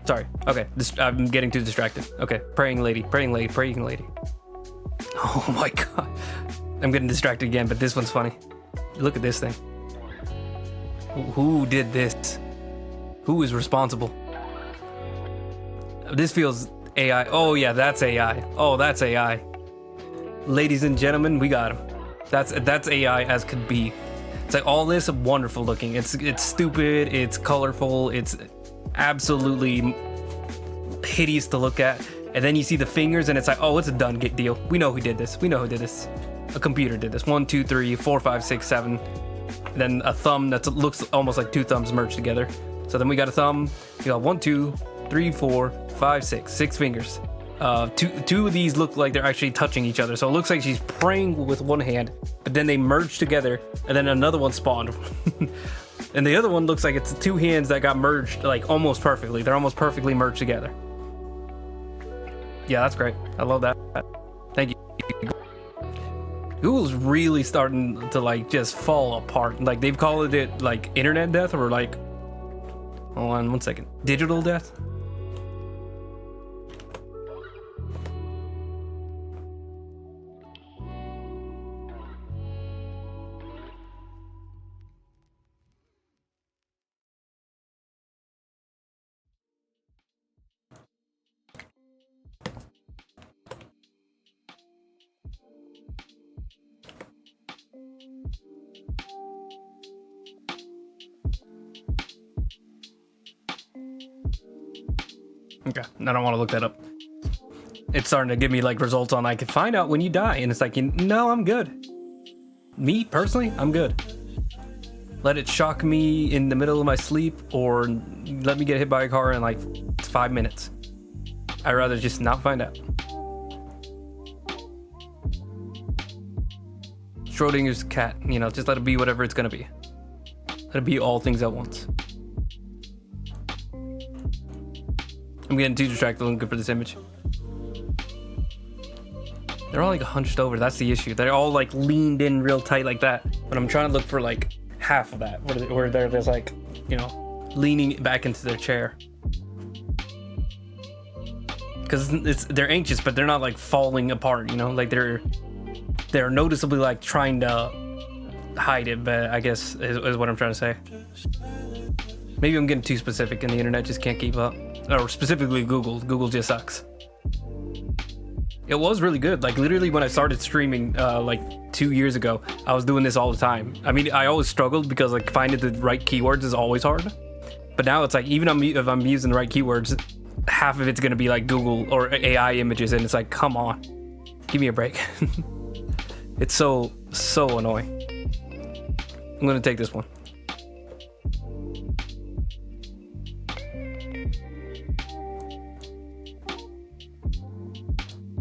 Sorry. Okay. I'm getting too distracted. Okay. Praying lady. Praying lady. Praying lady. Oh my god. I'm getting distracted again, but this one's funny. Look at this thing. Who did this? Who is responsible? This feels AI. Oh yeah, that's AI. Oh, that's AI. Ladies and gentlemen, we got him. That's AI as could be. It's like all this wonderful looking. It's stupid. It's colorful. It's absolutely hideous to look at. And then you see the fingers, and it's like, oh, it's a done deal. We know who did this. We know who did this. A computer did this. 1, 2, 3, 4, 5, 6, 7. And then a thumb that looks almost like two thumbs merged together. So then we got a thumb. You got 1, 2, 3, 4, 5, 6. 6 fingers. Two of these look like they're actually touching each other. So it looks like she's praying with one hand, but then they merge together, and then another one spawned. And the other one looks like it's 2 hands that got merged like almost perfectly. They're almost perfectly merged together. Yeah, that's great. I love that. Thank you. Google's really starting to like just fall apart. Like they've called it like internet death, or like, hold on one second, digital death. Okay, I don't want to look that up. It's starting to give me like results on I can find out when you die, and it's like, no, I'm good. Me personally, I'm good. Let it shock me in the middle of my sleep, or let me get hit by a car in like 5 minutes. I'd rather just not find out. Schrodinger's cat, you know, just let it be whatever it's gonna be. Let it be all things at once. I'm getting too distracted looking for this image. They're all like hunched over. That's the issue. They're all like leaned in real tight like that. But I'm trying to look for like half of that, where they're just like, you know, leaning back into their chair. Because they're anxious, but they're not like falling apart. You know, like they're noticeably like trying to hide it. But I guess is what I'm trying to say. Maybe I'm getting too specific, and the internet just can't keep up. Or specifically Google. Google just sucks. It was really good. Like literally when I started streaming like 2 years ago, I was doing this all the time. I mean, I always struggled because like finding the right keywords is always hard. But now it's like, even if I'm using the right keywords, half of it's gonna be like Google or AI images, and it's like, come on, give me a break. It's so annoying. I'm gonna take this one.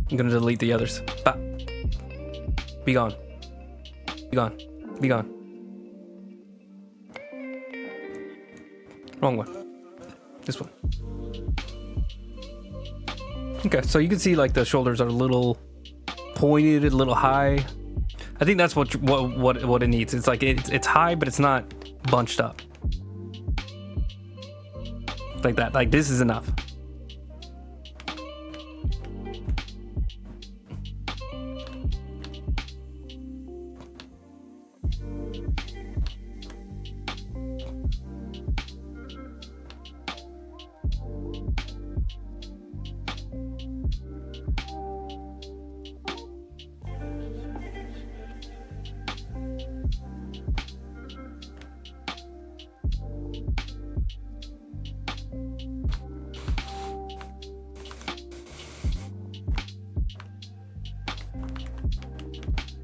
I'm gonna delete the others. Bah. Be gone. Be gone. Be gone. Wrong one. This one. Okay, so you can see like the shoulders are a little pointed, a little high. I think that's what it needs. It's like it's high, but it's not bunched up. Like that. Like this is enough.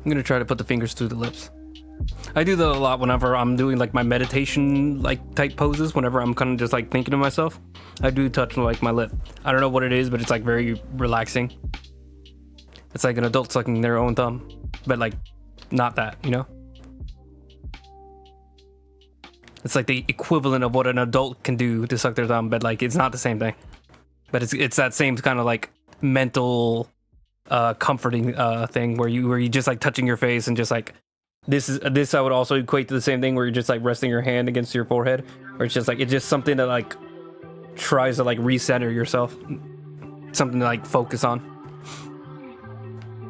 I'm gonna try to put the fingers through the lips. I do that a lot whenever I'm doing like my meditation like type poses. Whenever I'm kind of just like thinking to myself, I do touch like my lip. I don't know what it is, but it's like very relaxing. It's like an adult sucking their own thumb, but like not that, you know? It's like the equivalent of what an adult can do to suck their thumb, but like it's not the same thing. But it's that same kind of like mental comforting thing where you just like touching your face, and just like this I would also equate to the same thing where you're just like resting your hand against your forehead, or it's just something that like tries to like recenter yourself, something to like focus on.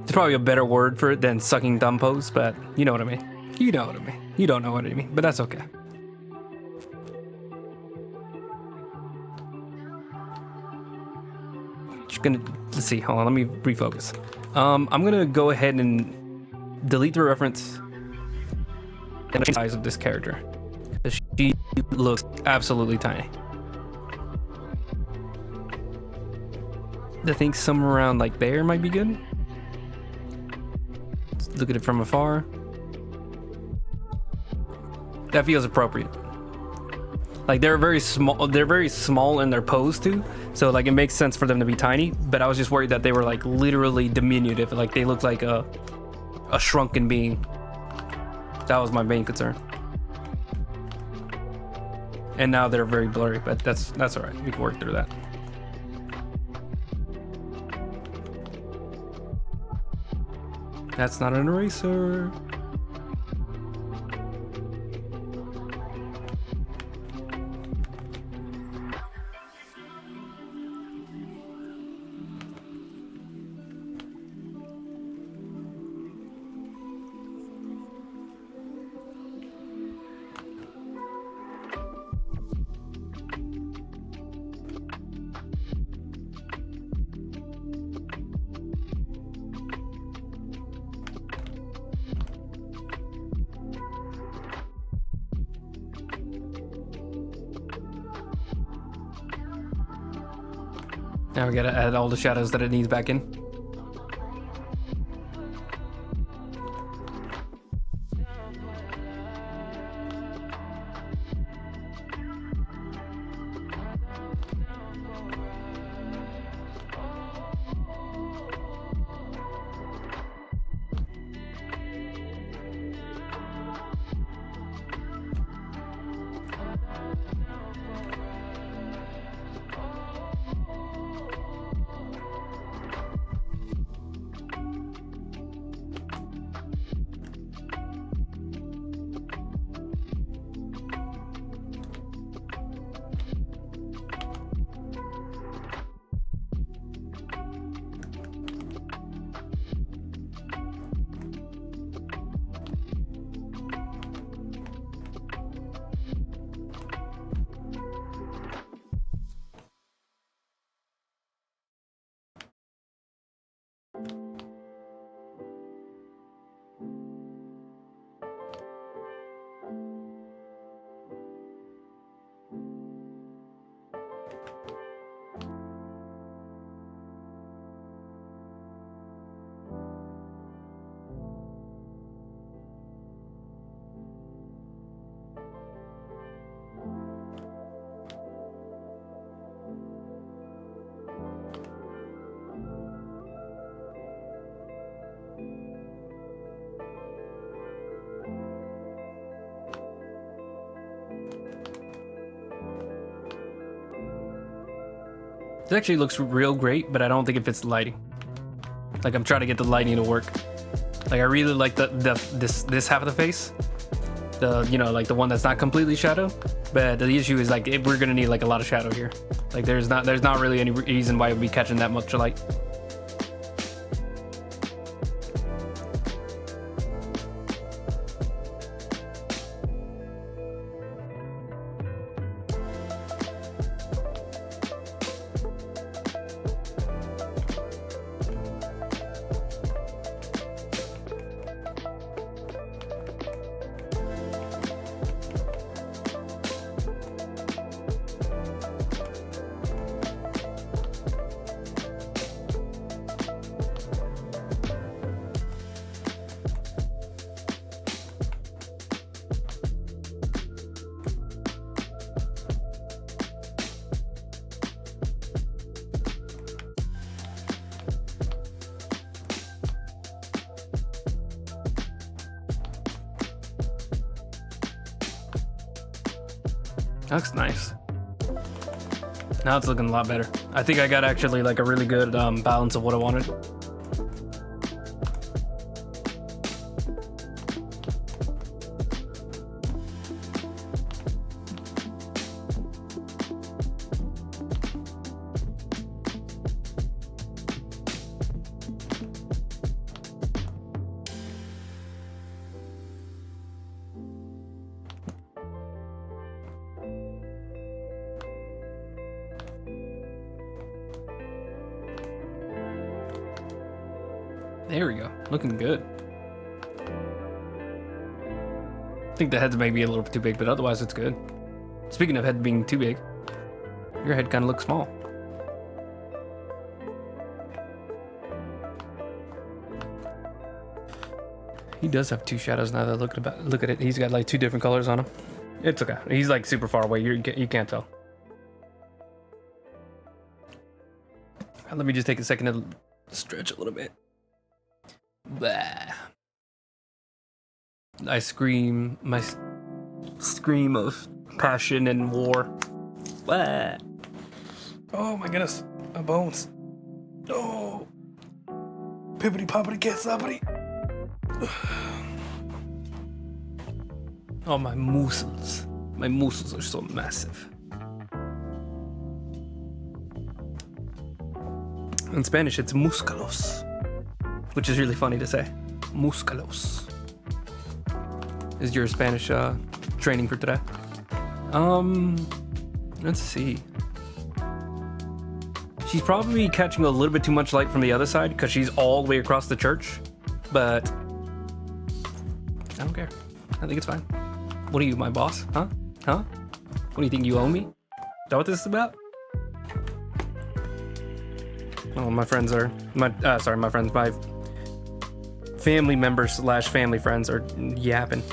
It's probably a better word for it than sucking thumb pose, but you know what I mean. You know what I mean. You don't know what I mean, but that's okay. Just gonna, let's see, hold on, let me refocus. I'm gonna go ahead and delete the reference and the size of this character. She looks absolutely tiny. I think somewhere around like there might be good. Let's look at it from afar. That feels appropriate. Like they're very small in their pose too. So like it makes sense for them to be tiny, but I was just worried that they were like literally diminutive. Like they looked like a shrunken being. That was my main concern. And now they're very blurry, but that's all right. We can work through that. That's not an eraser. Now we gotta add all the shadows that it needs back in. This actually looks real great, but I don't think it fits the lighting. Like I'm trying to get the lighting to work. Like I really like this half of the face. Like the one that's not completely shadow. But the issue is like we're gonna need like a lot of shadow here. Like there's not really any reason why we'd be catching that much light. That looks nice. Now it's looking a lot better. I think I got actually like a really good balance of what I wanted. There we go. Looking good. I think the head's maybe a little bit too big, but otherwise it's good. Speaking of head being too big, your head kind of looks small. He does have two shadows now that look at it. He's got like two different colors on him. It's okay. He's like super far away. You can't tell. Let me just take a second to stretch a little bit. Blah. I scream my scream of passion and war. Blah. Oh my goodness, my bones. Oh, pippity poppity cat sloppity. Oh, my muscles. My muscles are so massive. In Spanish, it's músculos, which is really funny to say. Músculos. Is your Spanish training for today? Let's see. She's probably catching a little bit too much light from the other side because she's all the way across the church, but I don't care. I think it's fine. What are you, my boss? Huh? What do you think, you owe me? Is that what this is about? Oh, my family members / family friends are yapping.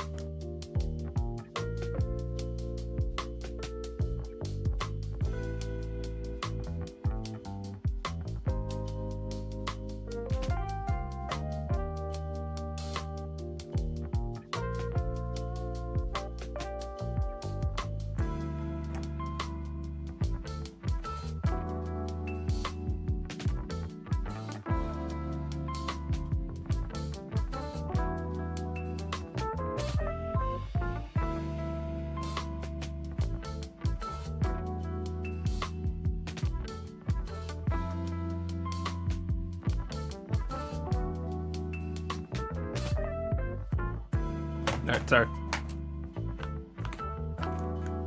Alright, sorry.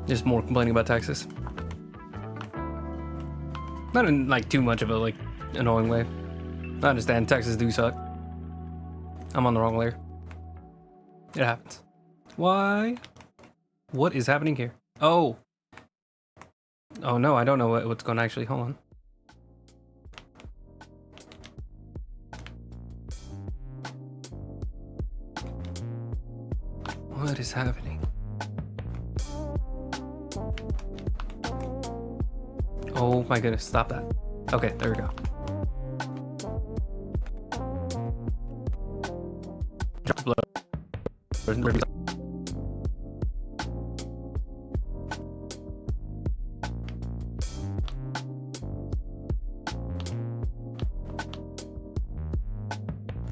Just more complaining about taxes. Not in like too much of a like annoying way. I understand taxes do suck. I'm on the wrong layer. It happens. Why? What is happening here? Oh. Oh no, I don't know what's going to actually. Hold on. What is happening? Oh my goodness, stop that. Okay, there we go.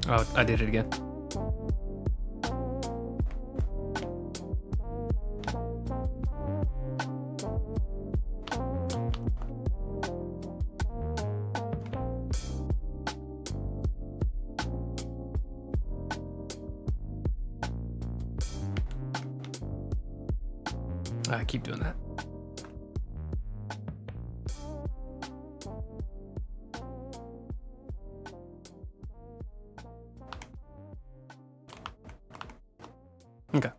Oh, I did it again. I keep doing that. Okay.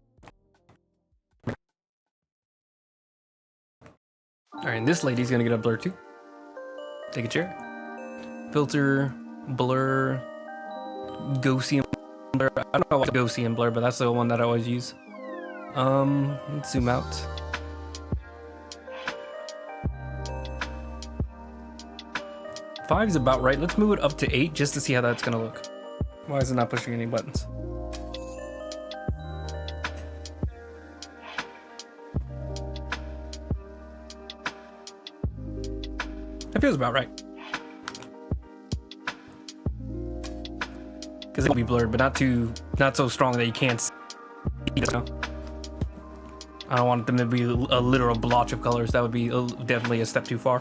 Alright, and this lady's gonna get a blur too. Take a chair. Filter, blur, Gaussian blur. I don't know what Gaussian blur, but that's the one that I always use. Let's zoom out. Five is about right. Let's move it up to 8 just to see how that's gonna look. Why is it not pushing any buttons? That feels about right. Because it'll be blurred, but not so strong that you can't see, you know? I don't want them to be a literal blotch of colors. That would be definitely a step too far.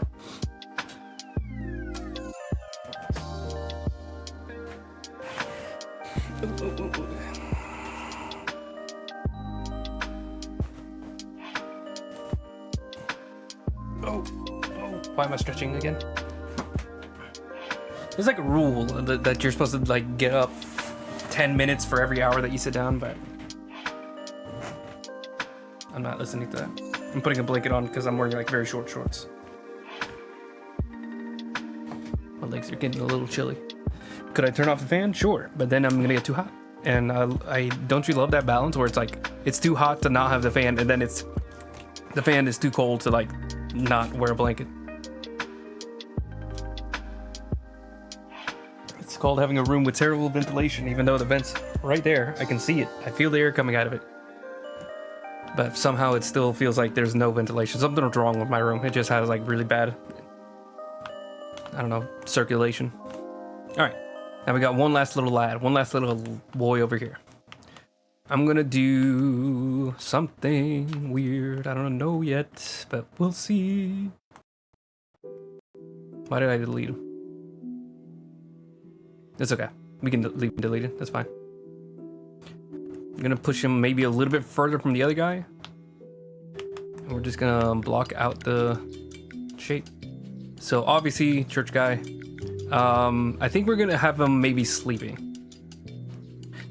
Oh, why am I stretching again? There's like a rule that you're supposed to like get up 10 minutes for every hour that you sit down, but I'm not listening to that. I'm putting a blanket on because I'm wearing like very short shorts. My legs are getting a little chilly. Could I turn off the fan? Sure, but then I'm gonna get too hot. And I don't you love that balance where it's like it's too hot to not have the fan, and then the fan is too cold to like not wear a blanket. It's called having a room with terrible ventilation, even though the vent's right there. I can see it. I feel the air coming out of it. But somehow it still feels like there's no ventilation. Something's wrong with my room. It just has like really bad, I don't know, circulation. All right, now we got one last little lad, one last little boy over here. I'm gonna do something weird. I don't know yet, but we'll see. Why did I delete him? It's okay. We can leave him deleted. That's fine. I'm gonna push him maybe a little bit further from the other guy. And we're just gonna block out the shape. So obviously, church guy. I think we're gonna have him maybe sleeping.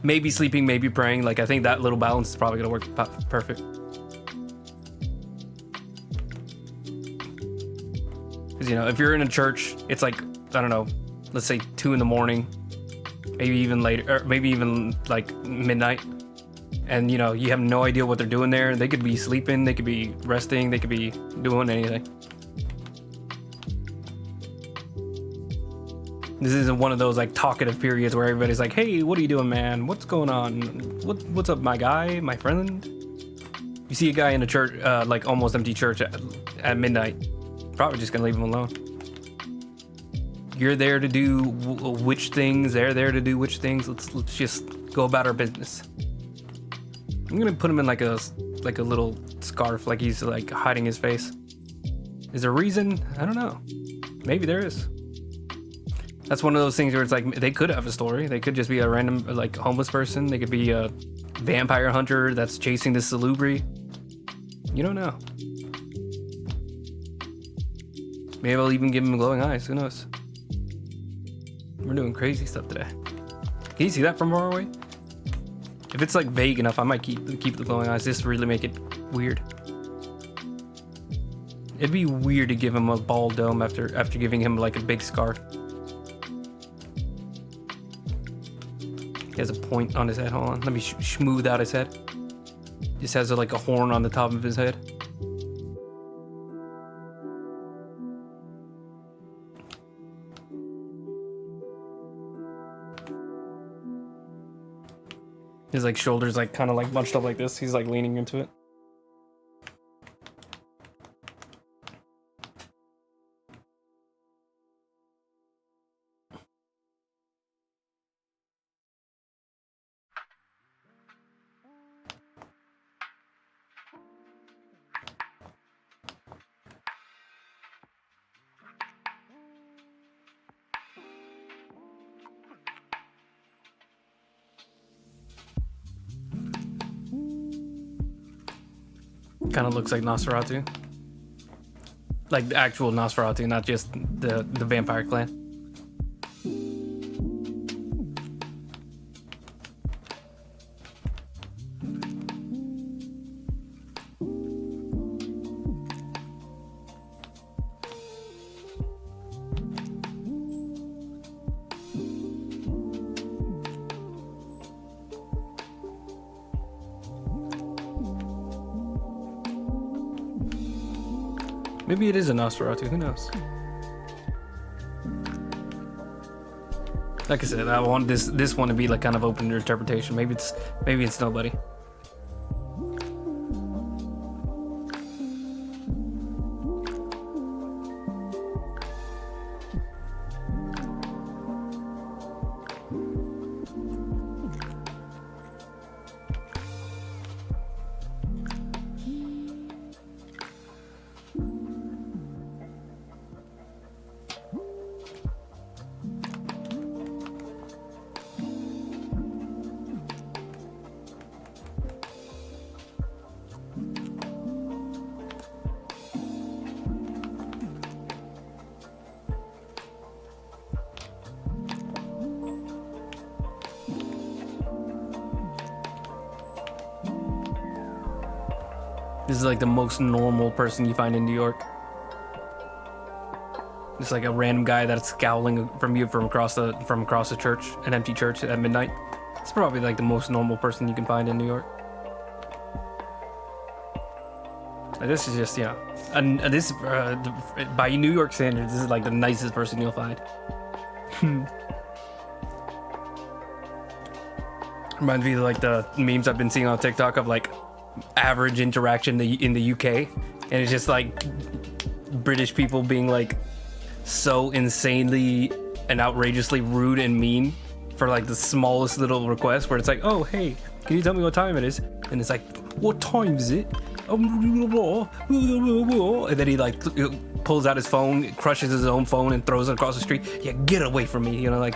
Maybe sleeping, maybe praying. Like, I think that little balance is probably gonna work perfect. Because, you know, if you're in a church, it's like, I don't know, let's say 2 a.m, maybe even later, or maybe even like midnight. And, you know, you have no idea what they're doing there. They could be sleeping, they could be resting, they could be doing anything. This isn't one of those like talkative periods where everybody's like, hey, what are you doing, man? What's going on? What's up, my guy, my friend? You see a guy in a church, like almost empty church at midnight, probably just gonna leave him alone. You're there to do which things, they're there to do which things. Let's just go about our business. I'm gonna put him in like a little scarf, like he's like hiding his face. Is there a reason? I don't know. Maybe there is. That's one of those things where it's like they could have a story. They could just be a random like homeless person. They could be a vampire hunter that's chasing this salubri. You don't know. Maybe I'll even give him glowing eyes. Who knows? We're doing crazy stuff today. Can you see that from far away? If it's like vague enough, I might keep the glowing eyes. Just really make it weird. It'd be weird to give him a bald dome after giving him like a big scarf. He has a point on his head. Hold on, let me smooth out his head. Just has like a horn on the top of his head. His like shoulders like kind of like bunched up like this. He's like leaning into it. Kind of looks like Nosferatu. Like the actual Nosferatu, not just the vampire clan. Maybe it is a Nosferatu, who knows? Like I said, I want this one to be like kind of open to interpretation. Maybe it's nobody. This is like the most normal person you find in New York. Just like a random guy that's scowling from you from across the church, an empty church at midnight. It's probably like the most normal person you can find in New York. Like, this is just, you know, and this by New York standards, this is like the nicest person you'll find. Reminds me of like the memes I've been seeing on TikTok of like average interaction in the UK, and it's just like British people being like so insanely and outrageously rude and mean for like the smallest little request, where it's like, oh hey, can you tell me what time it is? And it's like, what time is it? And then he like pulls out his phone, crushes his own phone, and throws it across the street. Yeah, get away from me, you know, like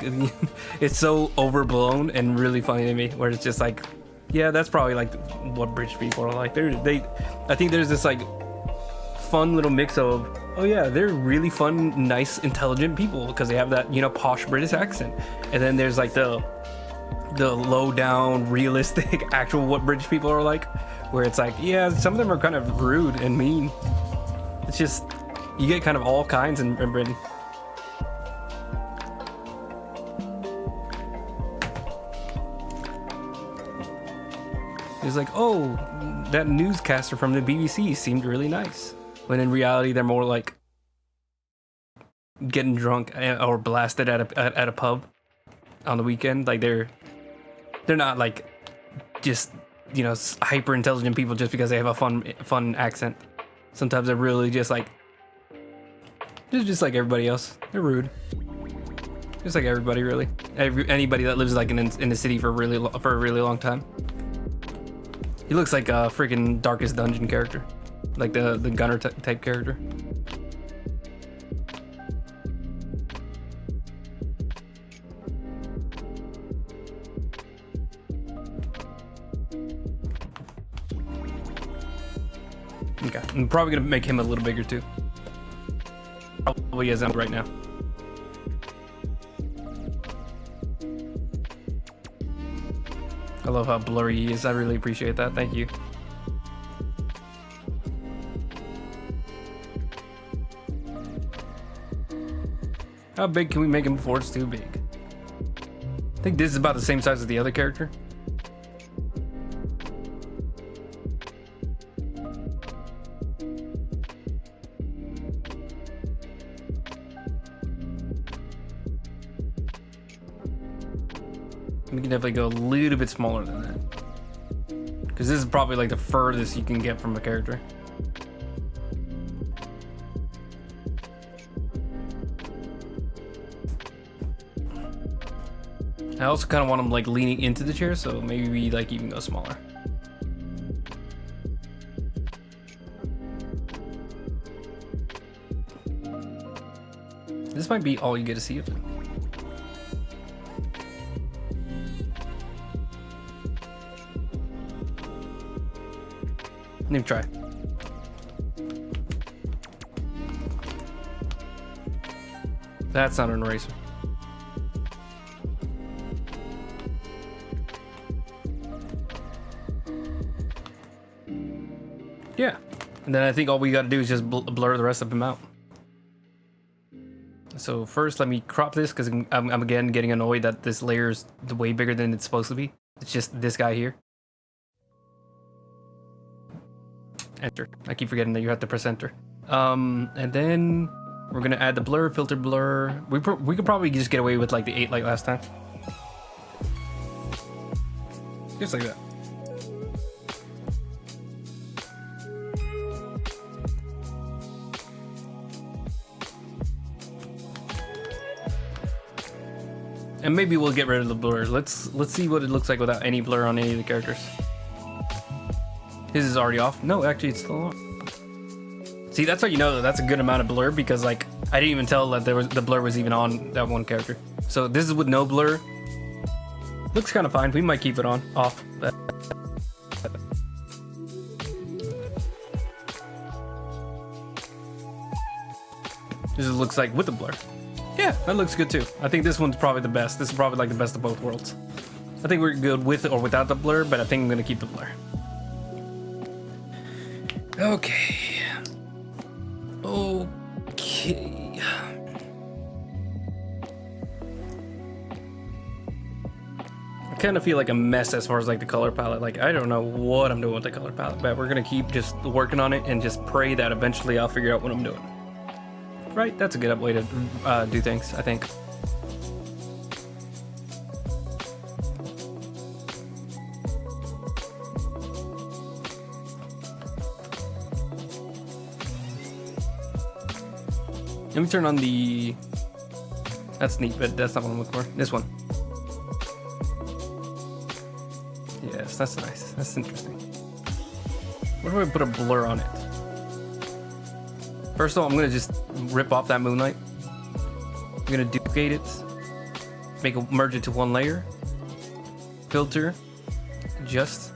it's so overblown and really funny to me, where it's just like, yeah, that's probably like what British people are like. I think there's this like fun little mix of, oh yeah, they're really fun, nice, intelligent people because they have that, you know, posh British accent. And then there's like the low down, realistic, actual what British people are like, where it's like, yeah, some of them are kind of rude and mean. It's just, you get kind of all kinds in Britain. It's like, oh, that newscaster from the BBC seemed really nice. When in reality, they're more like getting drunk or blasted at a pub on the weekend. Like they're not like just, you know, hyper intelligent people just because they have a fun accent. Sometimes they're really just like everybody else. They're rude, just like everybody really. Anybody that lives like in the city for a really long time. He looks like a freaking Darkest Dungeon character, like the gunner type character. Okay, I'm probably gonna make him a little bigger too. Probably as I'm right now. I love how blurry he is. I really appreciate that. Thank you. How big can we make him before it's too big? I think this is about the same size as the other character. We can definitely go a little bit smaller than that, because this is probably like the furthest you can get from a character. I also kind of want him like leaning into the chair, so maybe we like even go smaller. This might be all you get to see of it. Let me try. That's not an eraser. Yeah. And then I think all we got to do is just blur the rest of them out. So first, let me crop this because I'm again getting annoyed that this layer is way bigger than it's supposed to be. It's just this guy here. Enter. I keep forgetting that you have to press enter. And then we're gonna add the blur, filter blur. We could probably just get away with like the 8 like last time. Just like that. And maybe we'll get rid of the blur. Let's see what it looks like without any blur on any of the characters. His is already off. No, actually, it's still on. See, that's how you know that that's a good amount of blur, because like I didn't even tell that the blur was even on that one character. So this is with no blur. Looks kind of fine. We might keep it off. But this looks like with the blur. Yeah, that looks good too. I think this one's probably the best. This is probably like the best of both worlds. I think we're good with or without the blur, but I think I'm gonna keep the blur. Okay. Okay. I kind of feel like a mess as far as like the color palette. Like, I don't know what I'm doing with the color palette, but we're gonna keep just working on it and just pray that eventually I'll figure out what I'm doing. Right? That's a good way to do things, I think. Let me turn on the... That's neat, but that's not what I'm looking for. This one. Yes, that's nice. That's interesting. What do I put a blur on it? First of all, I'm gonna just rip off that moonlight. I'm gonna duplicate it. Merge it to one layer. Filter. Just.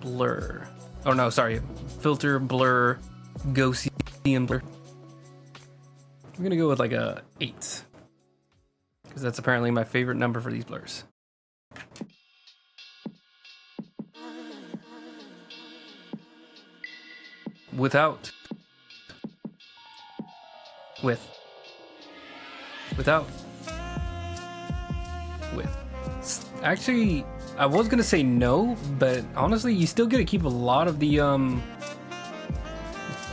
Blur. Oh no, sorry. Filter, blur, Gaussian blur. I'm gonna go with like a 8. Because that's apparently my favorite number for these blurs. Without. Actually, I was gonna say no, but honestly, you still get to keep a lot of the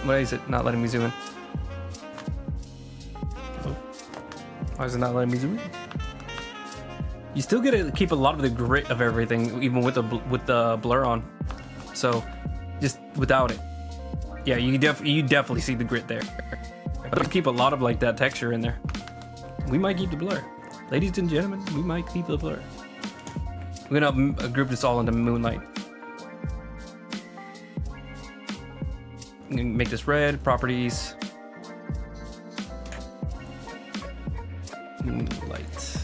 what is it? Not letting me zoom in. Why is it not letting me zoom in? You still get to keep a lot of the grit of everything, even with the blur on. So, just without it, yeah, you definitely see the grit there. But keep a lot of like that texture in there. We might keep the blur, ladies and gentlemen. We might keep the blur. We're gonna group this all into moonlight. I'm gonna make this red. Properties. Moonlight.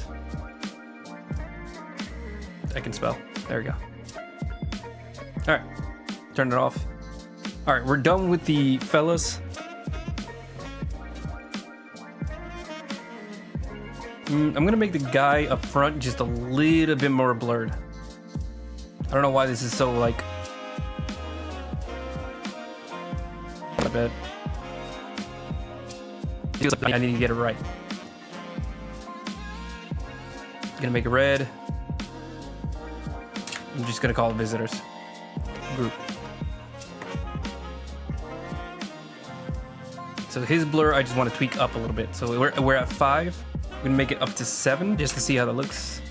I can spell. There we go. All right. Turn it off. All right, we're done with the fellas. I'm gonna make the guy up front just a little bit more blurred. I don't know why this is so like. I bet. I need to get it right. Gonna make it red. I'm just gonna call it visitors group. So his blur, I just want to tweak up a little bit. So we're at 5. We're gonna make it up to 7 just to see how that looks.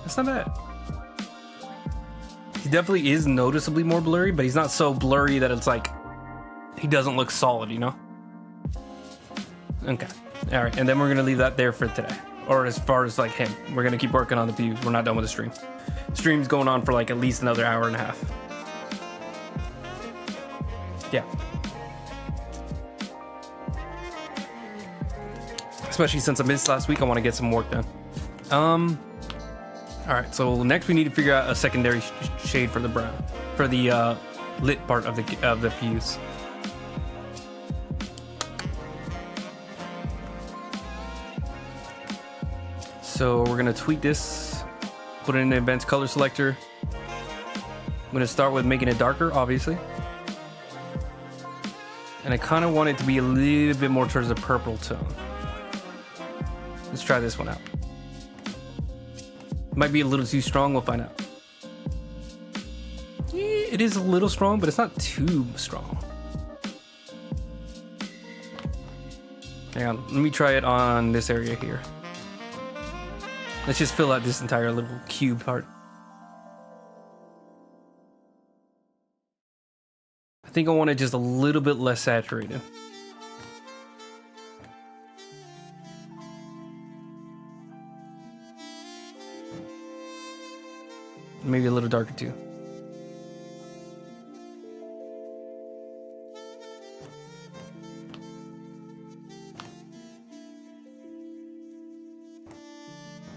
That's not bad. He definitely is noticeably more blurry, but he's not so blurry that it's like he doesn't look solid, you know? Okay. All right, and then we're gonna leave that there for today. Or as far as like him, we're gonna keep working on the views. We're not done with the stream. Stream's going on for like at least another hour and a half. Yeah. Especially since I missed last week, I want to get some work done. All right, so next we need to figure out a secondary shade for the brown, for the lit part of the pews. So we're gonna tweak this, put it in the advanced color selector. I'm gonna start with making it darker, obviously. And I kind of want it to be a little bit more towards the purple tone. Let's try this one out. Might be a little too strong, we'll find out. It is a little strong, but it's not too strong. Hang on, let me try it on this area here. Let's just fill out this entire little cube part. I think I want it just a little bit less saturated. Maybe a little darker too.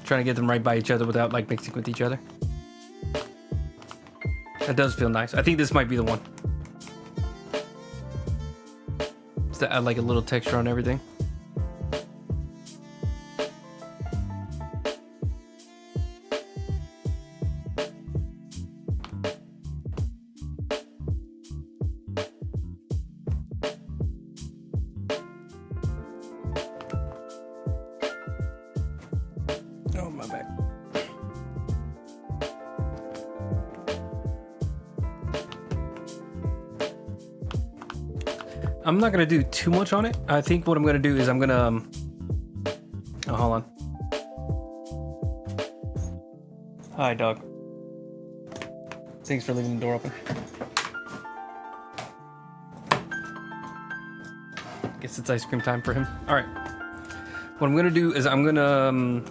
Trying to get them right by each other without like mixing with each other. That does feel nice. I think this might be the one. Just to add like a little texture on everything. I'm not gonna do too much on it. I think what I'm gonna do is I'm gonna oh, hold on. Hi, dog. Thanks for leaving the door open. Guess it's ice cream time for him. All right. What I'm gonna do is I'm gonna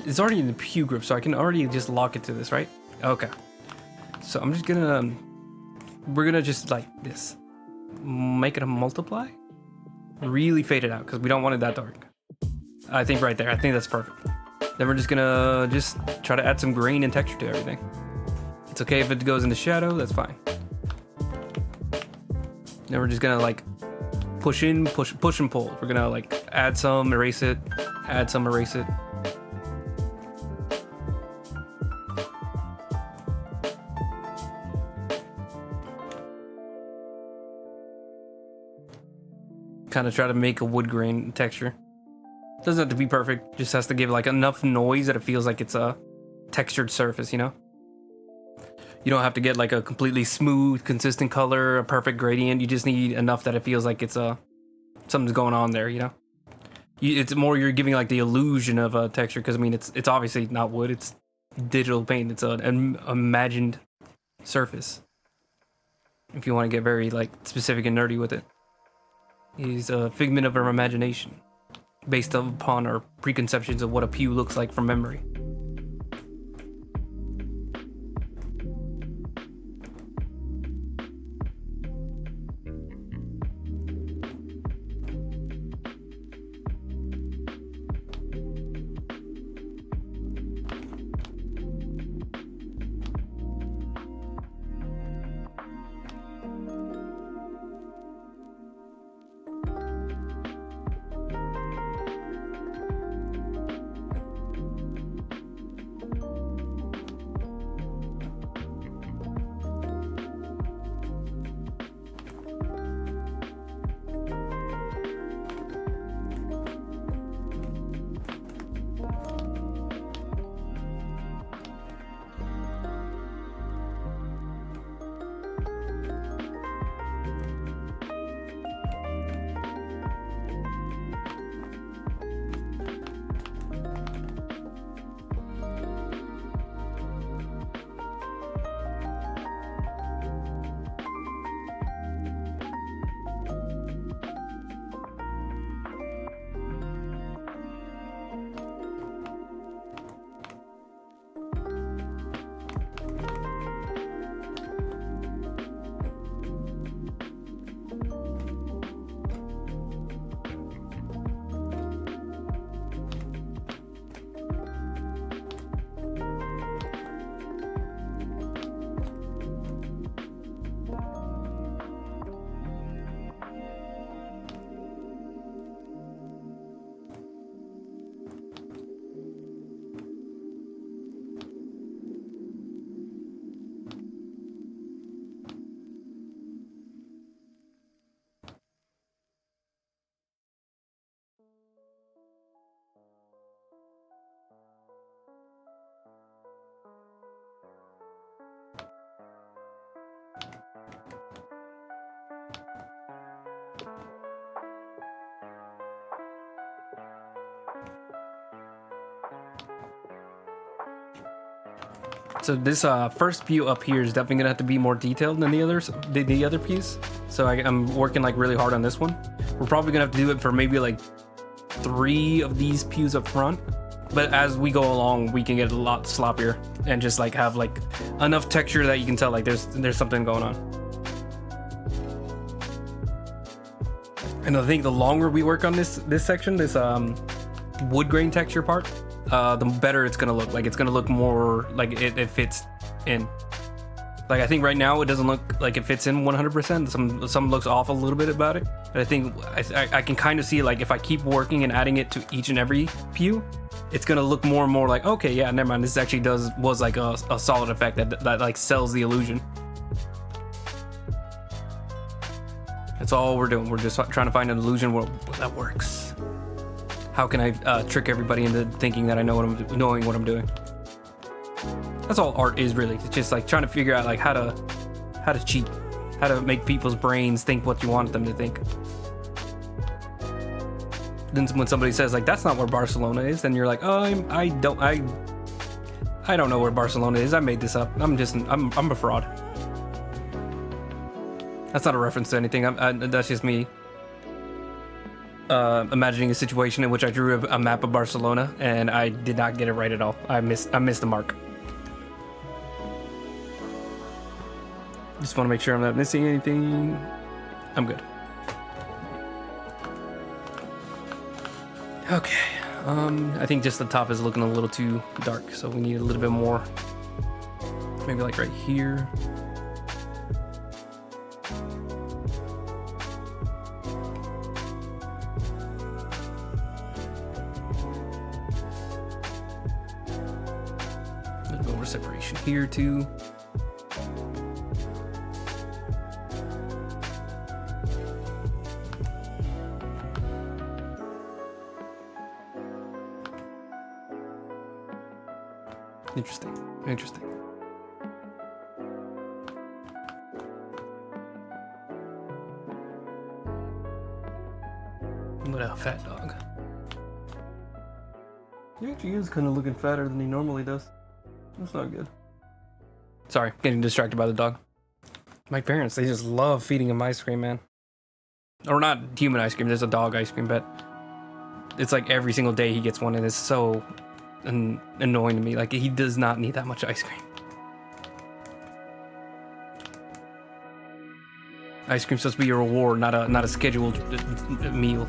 it's already in the pew group, so I can already just lock it to this, right? Okay. So I'm just gonna we're gonna just like this. Make it a multiply. Really fade it out because we don't want it that dark. I think right there. I think that's perfect. Then we're just gonna just try to add some grain and texture to everything. It's okay if it goes into shadow, that's fine. Then we're just gonna like push and pull. We're gonna like add some, erase it, add some, erase it. Kind of try to make a wood grain texture. Doesn't have to be perfect, just has to give like enough noise that it feels like it's a textured surface, you know? You don't have to get like a completely smooth, consistent color, a perfect gradient. You just need enough that it feels like it's something's going on there, you know? It's more you're giving like the illusion of a texture, because I mean it's obviously not wood, it's digital paint. It's an imagined surface. If you want to get very like specific and nerdy with it. Is a figment of our imagination, based upon our preconceptions of what a pew looks like from memory. So this first pew up here is definitely gonna have to be more detailed than the others, the other pews. So I'm working like really hard on this one. We're probably gonna have to do it for maybe like 3 of these pews up front. But as we go along, we can get a lot sloppier and just like have like enough texture that you can tell like there's something going on. And I think the longer we work on this section, this wood grain texture part, the better it's gonna look. Like it's gonna look more like it fits in. Like I think right now it doesn't look like it fits in 100%. Some looks off a little bit about it. But I think I can kind of see like if I keep working and adding it to each and every pew, it's gonna look more and more like, okay, yeah, never mind. This actually was like a solid effect that like sells the illusion. That's all we're doing. We're just trying to find an illusion that works. How can I trick everybody into thinking that I know knowing what I'm doing? That's all art is really. It's just like trying to figure out like how to cheat. how to make people's brains think what you want them to think. Then when somebody says like that's not where Barcelona is, then you're like, oh, I don't know where Barcelona is. I made this up. I'm a fraud. That's not a reference to anything. That's just me imagining a situation in which I drew a map of Barcelona and I did not get it right at all. I missed the mark. Just want to make sure I'm not missing anything. I'm good. Okay. I think just the top is looking a little too dark, so we need a little bit more. Maybe like right here. A little bit more separation here too. Interesting. What a fat dog. He actually is kind of looking fatter than he normally does. That's not good. Sorry, getting distracted by the dog. My parents, they just love feeding him ice cream, man. Or not human ice cream, there's a dog ice cream, but it's like every single day he gets one and it's so annoying to me. Like, he does not need that much ice cream. Ice cream's supposed to be a reward, not a scheduled meal.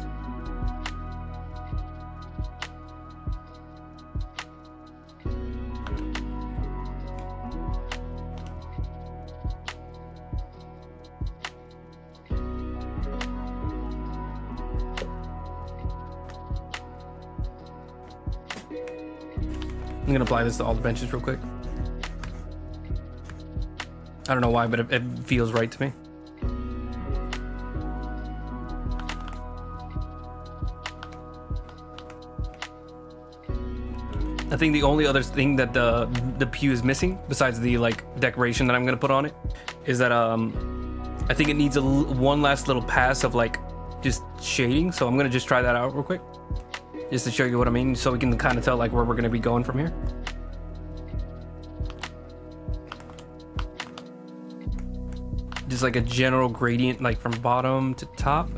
I'm gonna apply this to all the benches real quick. I don't know why, but it feels right to me. I think the only other thing that the pew is missing, besides the like decoration that I'm gonna put on it, is that I think it needs one last little pass of like just shading. So I'm gonna just try that out real quick, just to show you what I mean, so we can kind of tell like where we're gonna be going from here. Just like a general gradient, like from bottom to top.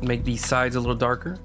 Make these sides a little darker.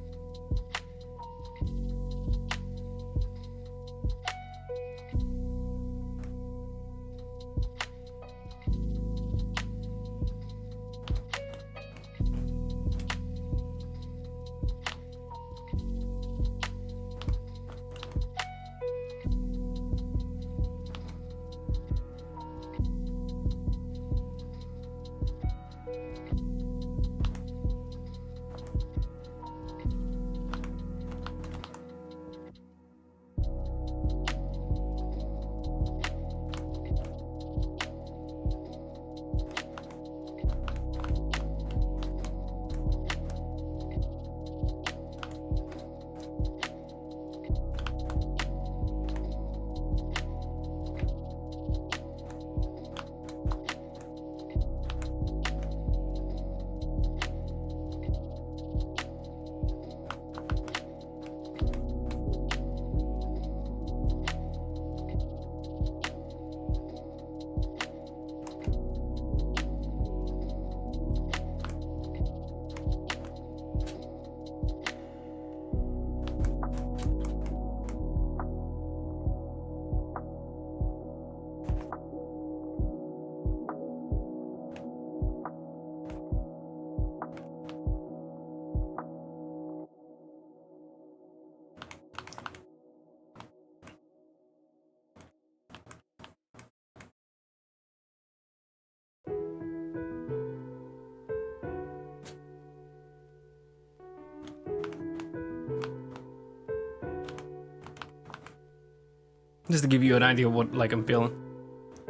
Just to give you an idea of what like I'm feeling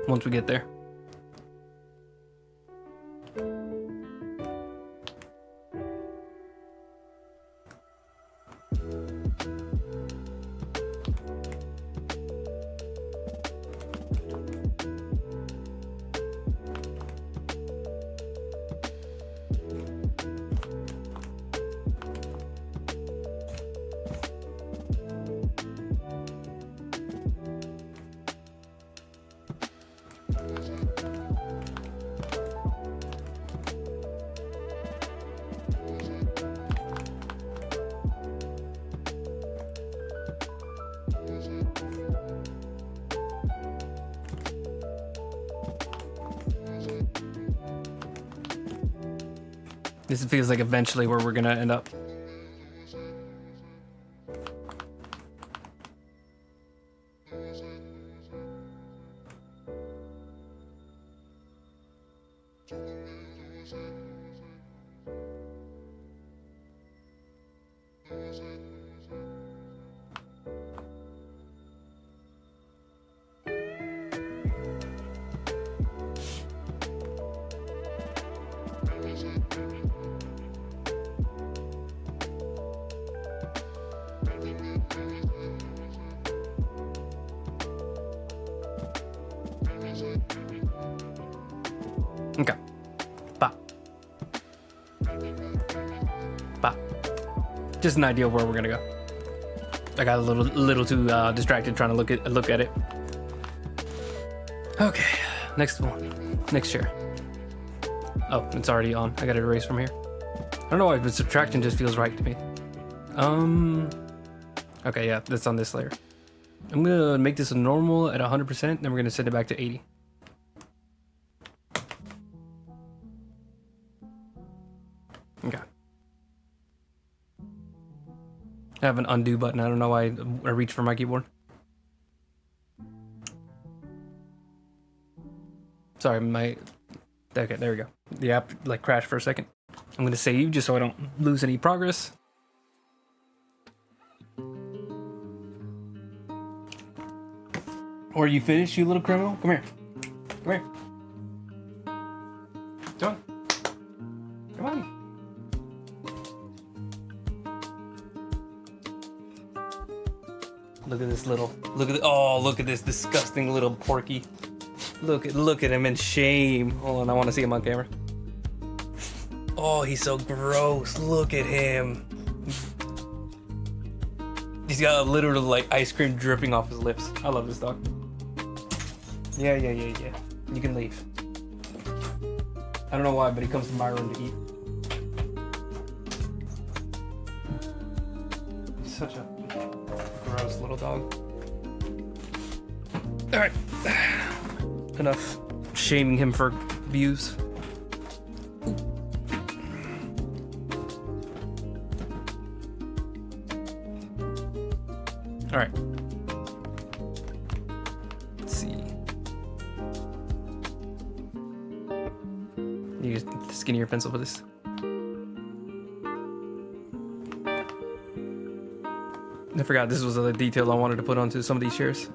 once we get there. This feels like eventually where we're gonna end up. Okay. Bop. Bop. Just an idea of where we're gonna go. I got a little too distracted trying to look at it. Okay. Next one. Next chair. Oh, it's already on. I got to erase from here. I don't know why, but subtraction just feels right to me. Okay, yeah, that's on this layer. I'm gonna make this a normal at 100%, then we're gonna send it back to 80. Okay. I have an undo button. I don't know why I reach for my keyboard. Sorry, okay, there we go. The app like crashed for a second. I'm gonna save just so I don't lose any progress. Or you finished, you little criminal? Come here. Come here. Come on. Come on. Look at this look at this disgusting little porky. Look at him in shame. Hold on, I want to see him on camera. Oh, he's so gross. Look at him. He's got a literal like ice cream dripping off his lips. I love this dog. Yeah. You can leave. I don't know why, but he comes to my room to eat. He's such a gross little dog. All right. Enough shaming him for views. All right. Let's see. Use the skinnier pencil for this. I forgot this was a detail I wanted to put onto some of these chairs.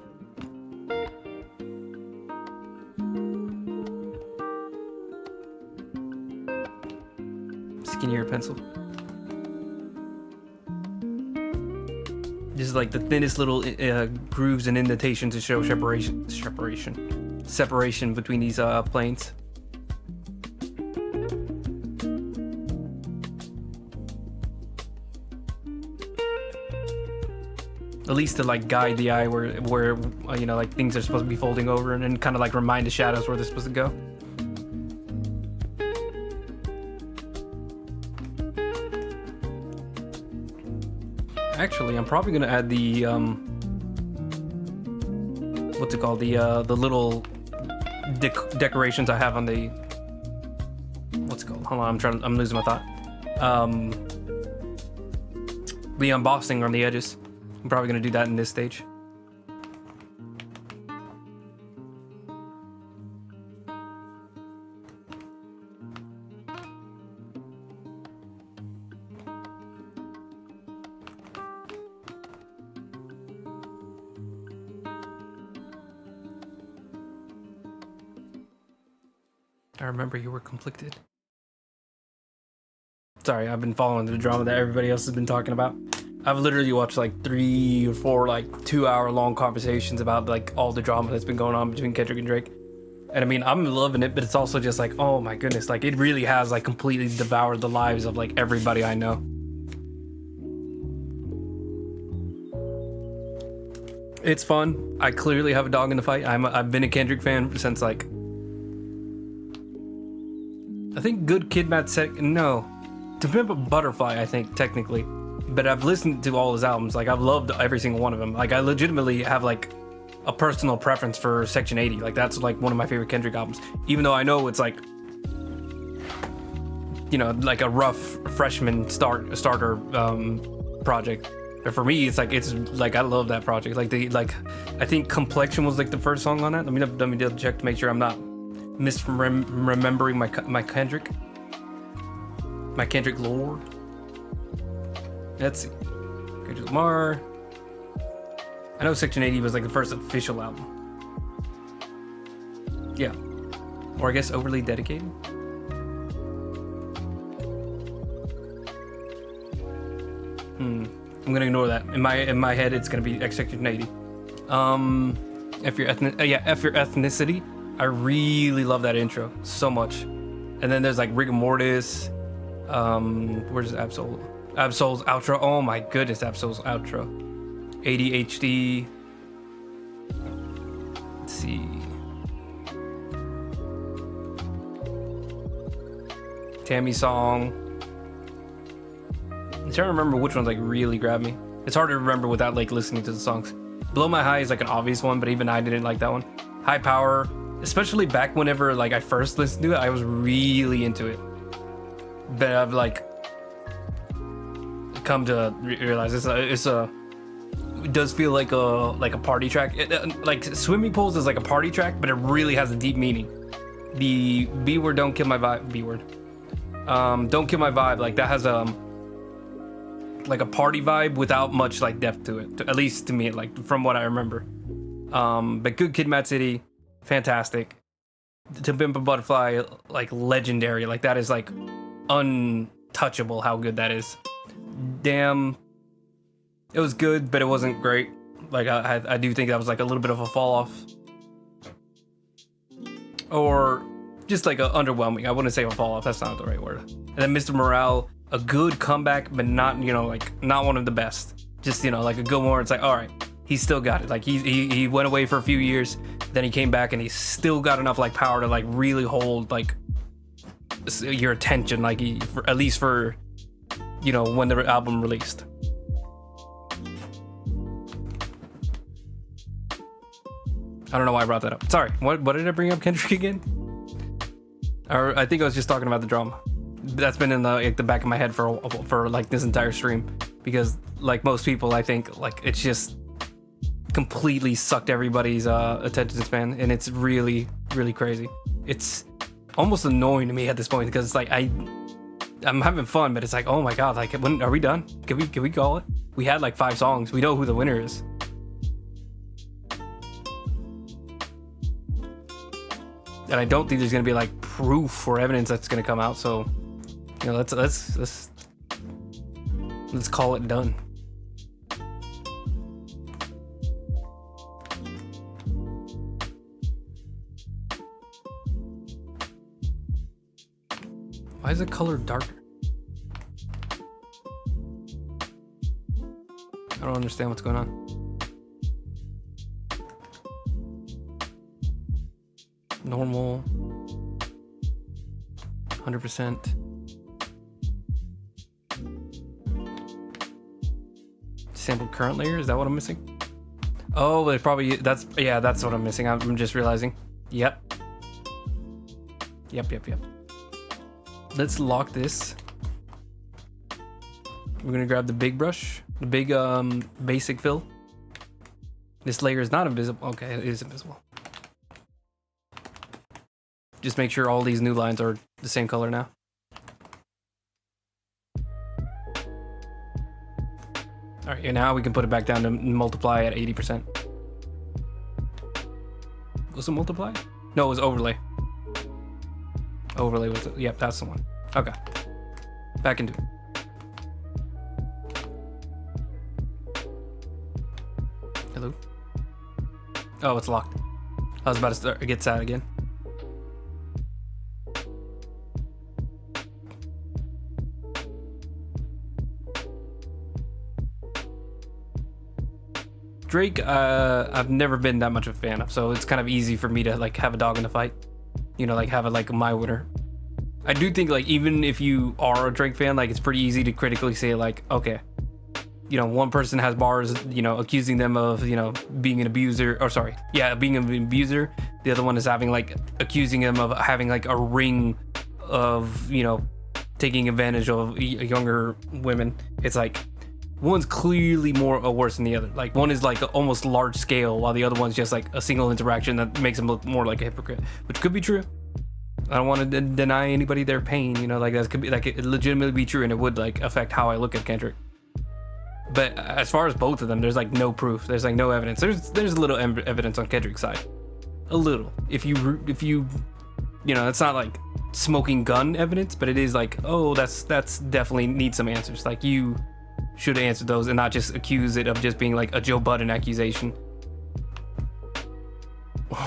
Skinnier pencil. This is like the thinnest little grooves and indentations to show separation between these planes. At least to like guide the eye where you know, like things are supposed to be folding over, and then kind of like remind the shadows where they're supposed to go. Actually, I'm probably gonna add the what's it called? The little decorations I have on the, what's it called? Hold on, I'm losing my thought. The embossing on the edges. I'm probably gonna do that in this stage. I remember you were conflicted. Sorry, I've been following the drama that everybody else has been talking about. I've literally watched like 3 or 4 like 2-hour long conversations about like all the drama that's been going on between Kendrick and Drake. And I mean, I'm loving it, but it's also just like, oh my goodness, like it really has like completely devoured the lives of like everybody I know. It's fun. I clearly have a dog in the fight. I've been a Kendrick fan since like, I think Good Kid, Mad City, no, To Pimp a Butterfly, I think technically, but I've listened to all his albums. Like I've loved every single one of them. Like I legitimately have like a personal preference for Section 80. Like that's like one of my favorite Kendrick albums, even though I know it's like like a rough freshman starter project. But for me, it's like I love that project. I think Complexion was like the first song on it. Let me double check to make sure I'm not misremembering my Kendrick lore. Let's see. Kendrick Lamar. I know Section 80 was like the first official album. Yeah. Or I guess Overly Dedicated. I'm gonna ignore that. In my head, it's gonna be Section 80. F your ethnicity. I really love that intro so much. And then there's like Rigor Mortis. Where's Absol's outro? Oh my goodness, Absol's outro. ADHD. Let's see. Tammy song. I'm trying to remember which ones like really grabbed me. It's hard to remember without like listening to the songs. Blow My High is like an obvious one, but even I didn't like that one. High Power, especially back whenever like I first listened to it, I was really into it. But I've like come to realize it does feel like a party track. Like Swimming Pools is like a party track, but it really has a deep meaning. The B word, don't kill my vibe. B word. Don't kill my vibe. Like that has like a party vibe without much like depth to it, at least to me, like from what I remember. But Good Kid, Mad City, fantastic. To Pimp a Butterfly, like legendary. Like that is like untouchable how good that is. Damn, it was good, but it wasn't great. Like I do think that was like a little bit of a fall off, or just like a underwhelming. I wouldn't say a fall off. That's not the right word. And then Mr. Morale, a good comeback, but not like not one of the best. Just like a good one. It's like, all right, he still got it. Like he went away for a few years, then he came back and he still got enough like power to like really hold like your attention, like at least for when the album released. I don't know why I brought that up. Sorry. What did I bring up Kendrick again? Or I think I was just talking about the drama. That's been in the back of my head for like this entire stream, because like most people, I think like it's just completely sucked everybody's attention span, and it's really, really crazy. It's almost annoying to me at this point, because it's like I'm having fun, but it's like, oh my god, like when are we done? Can we call it? We had like 5 songs. We know who the winner is. And I don't think there's gonna be like proof or evidence that's gonna come out. So, let's call it done. Why is the color darker? I don't understand what's going on. Normal, 100%. Sampled current layer, is that what I'm missing? Oh, it probably, that's what I'm missing. I'm just realizing. Yep. Let's lock this. We're gonna grab the big brush, the big basic fill. This layer is not invisible. Okay, it is invisible. Just make sure all these new lines are the same color now. All right, and now we can put it back down to multiply at 80%. Was it multiply? No, it was overlay. Overlay was it? Yep, that's the one. Okay. Back into it. Hello? Oh, it's locked. I was about to get sad again. Drake, I've never been that much of a fan of, so it's kind of easy for me to like have a dog in the fight, like have it like my winner. I do think like even if you are a Drake fan, like it's pretty easy to critically say like, okay, one person has bars, accusing them of being an abuser, or sorry, yeah, being an abuser. The other one is having like accusing him of having like a ring of taking advantage of younger women. It's like one's clearly more worse than the other. Like one is like almost large scale, while the other one's just like a single interaction that makes him look more like a hypocrite, which could be true. I don't want to deny anybody their pain, you know, like that could be like it legitimately be true, and it would like affect how I look at Kendrick. But as far as both of them, there's like no proof. There's like no evidence. There's a little evidence on Kendrick's side, a little. If you you know, it's not like smoking gun evidence, but it is like, oh, that's definitely needs some answers. Like you should answer those and not just accuse it of just being like a Joe Budden accusation,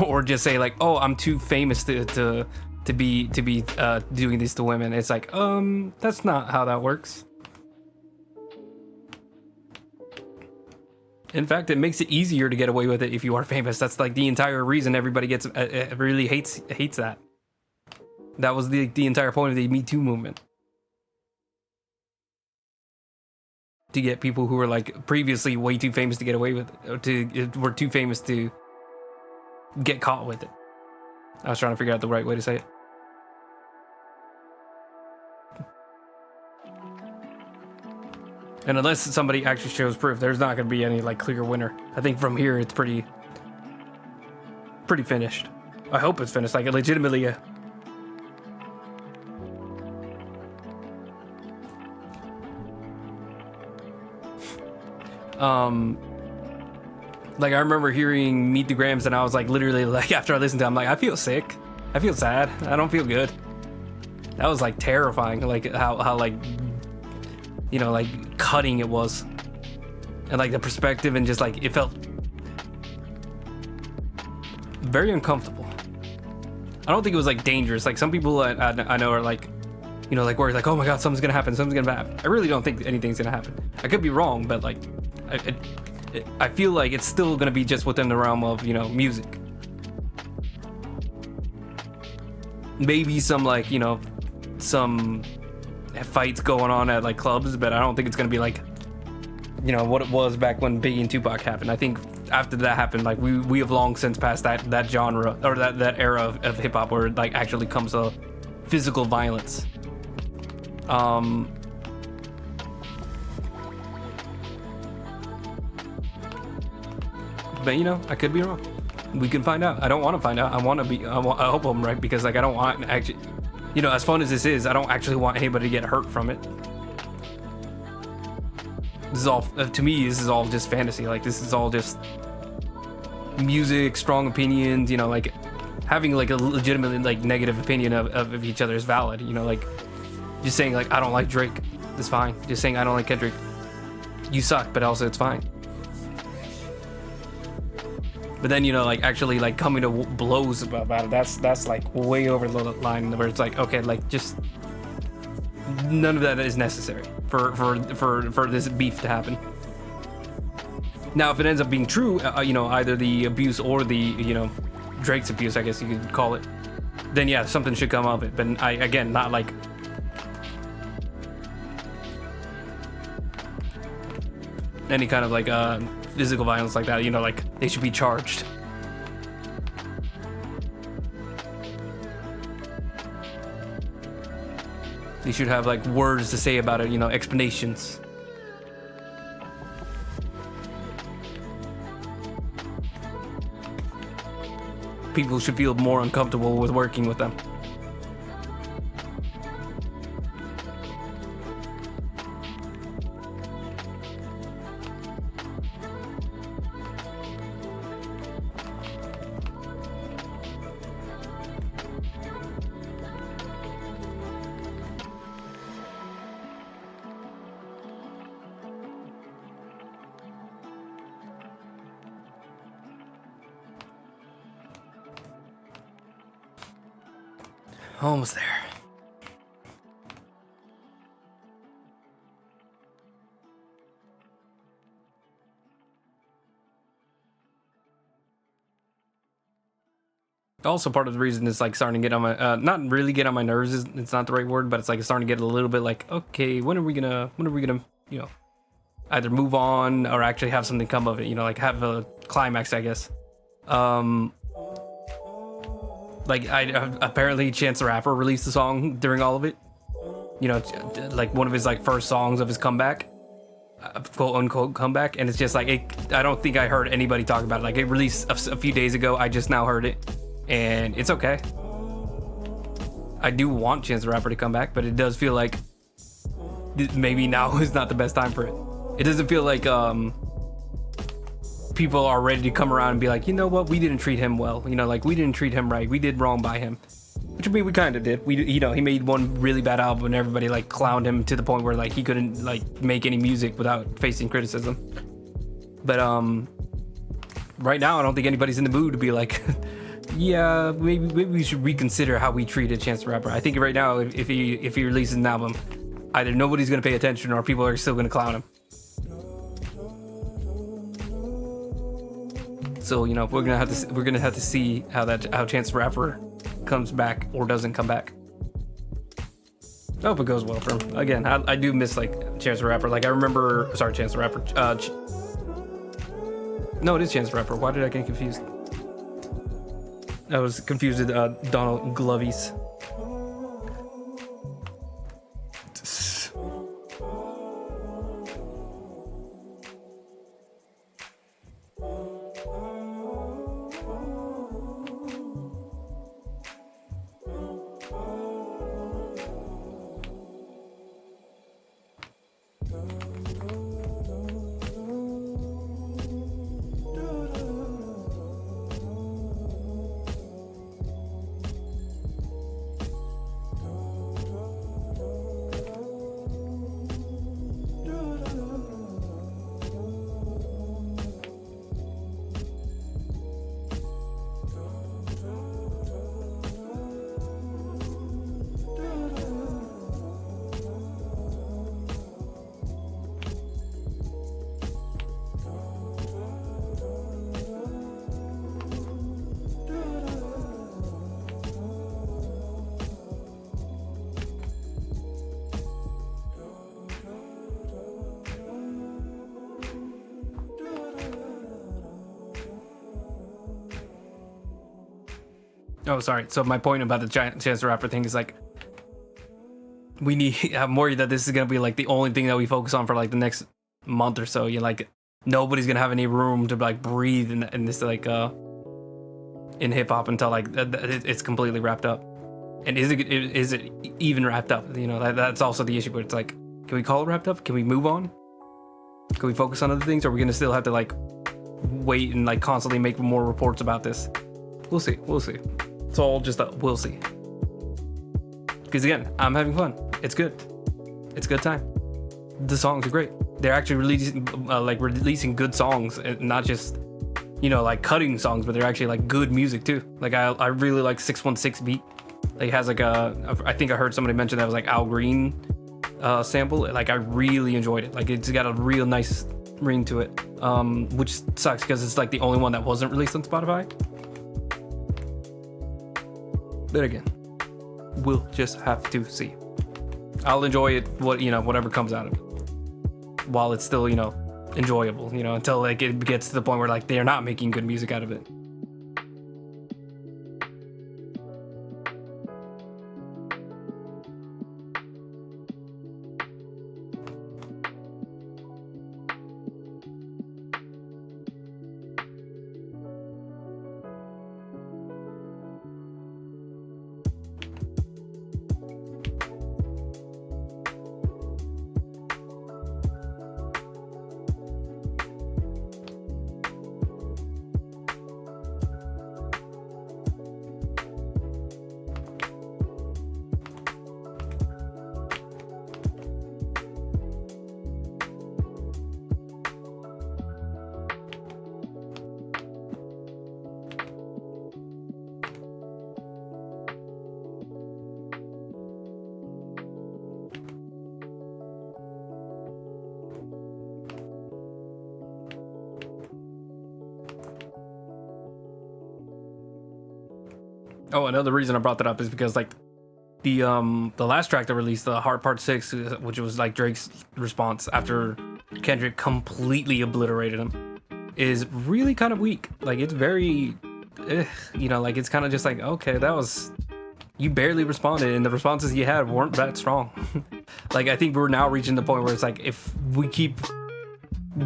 or just say like, oh, I'm too famous to be doing this to women. It's like, that's not how that works. In fact, it makes it easier to get away with it if you are famous. That's like the entire reason everybody gets really hates that. That was the entire point of the Me Too movement. To get people who were like previously way too famous to get away with it, or were too famous to get caught with it. I was trying to figure out the right way to say it. And unless somebody actually shows proof, there's not going to be any like clear winner. I think from here it's pretty finished. I hope it's finished, like legitimately. Like I remember hearing Meet the Grams, and I was like, literally, like after I listened to it, I'm like, I feel sick. I feel sad. I don't feel good. That was like terrifying. Like how like, you know, like cutting it was, and like the perspective, and just like it felt very uncomfortable. I don't think it was like dangerous. Like some people I know are like, you know, like worried, like, oh my god, something's gonna happen. I really don't think anything's gonna happen. I could be wrong, but like I feel like it's still gonna be just within the realm of, you know, music. Maybe some like, you know, some fights going on at like clubs, but I don't think it's gonna be like, you know, what it was back when Biggie and Tupac happened. I think after that happened, like we have long since passed that genre, or that era of hip hop where it like actually comes to physical violence. But you know, I could be wrong. We can find out. I don't want to find out. I hope I'm right, because like I don't want actually, you know, as fun as this is, I don't actually want anybody to get hurt from it. This is all, to me, this is all just fantasy. Like this is all just music, strong opinions, you know, like having like a legitimately like negative opinion of each other is valid, you know, like just saying like I don't like Drake is fine. Just saying I don't like Kendrick, you suck, but also it's fine. But then, you know, like actually like coming to blows about it, that's like way over the line, where it's like, okay, like just none of that is necessary for this beef to happen. Now, if it ends up being true, you know, either the abuse or the, you know, Drake's abuse, I guess you could call it, then yeah, something should come of it. But again, not like any kind of like physical violence like that, you know, like they should be charged. They should have like words to say about it, you know, explanations. People should feel more uncomfortable with working with them. Almost there. Also, part of the reason it's like starting to get on my not really get on my nerves, it's not the right word, but it's like it's starting to get a little bit like, okay, when are we gonna you know, either move on or actually have something come of it, you know, like have a climax, I guess. Like I apparently Chance the Rapper released the song during all of it, you know, like one of his like first songs of his comeback, quote unquote comeback, and it's just like I don't think I heard anybody talk about it. Like it released a few days ago. I just now heard it, and it's okay. I do want Chance the Rapper to come back, but it does feel like maybe now is not the best time for it. It doesn't feel like people are ready to come around and be like, you know what, we didn't treat him well. You know, like we didn't treat him right. We did wrong by him. Which I mean, we kind of did. We, you know, he made one really bad album and everybody like clowned him to the point where like he couldn't like make any music without facing criticism. But right now, I don't think anybody's in the mood to be like, yeah, maybe we should reconsider how we treated Chance the Rapper. I think right now, if he releases an album, either nobody's gonna pay attention or people are still gonna clown him. So you know, we're gonna have to see how Chance the Rapper comes back or doesn't come back. I hope it goes well for him. Again, I do miss like Chance the Rapper. Like I remember, sorry, Chance the Rapper. No, it is Chance the Rapper. Why did I get confused? I was confused with Donald Glovies. Oh, sorry. So my point about the Chance the Rapper thing is like, we need. I'm worried that this is gonna be like the only thing that we focus on for like the next month or so. You're like, nobody's gonna have any room to like breathe in this like in hip hop until like it's completely wrapped up. And is it even wrapped up? You know, that's also the issue. But it's like, can we call it wrapped up? Can we move on? Can we focus on other things? Or are we gonna still have to like wait and like constantly make more reports about this? We'll see. We'll see. It's all just a we'll see. Because again, I'm having fun. It's good. It's a good time. The songs are great. They're actually releasing good songs, and not just, you know, like cutting songs, but they're actually like good music too. Like I really like 616 beat. Like it has like I think I heard somebody mention that was like Al Green sample. Like I really enjoyed it. Like it's got a real nice ring to it. Which sucks because it's like the only one that wasn't released on Spotify. But again, we'll just have to see. I'll enjoy it, whatever comes out of it, while it's still, enjoyable, until like it gets to the point where like they are not making good music out of it. Oh, another reason I brought that up is because like the last track that released, the Heart Part 6, which was like Drake's response after Kendrick completely obliterated him, is really kind of weak. Like it's very, like it's kind of just like, okay, that was, you barely responded, and the responses you had weren't that strong. Like, I think we're now reaching the point where it's like, if we keep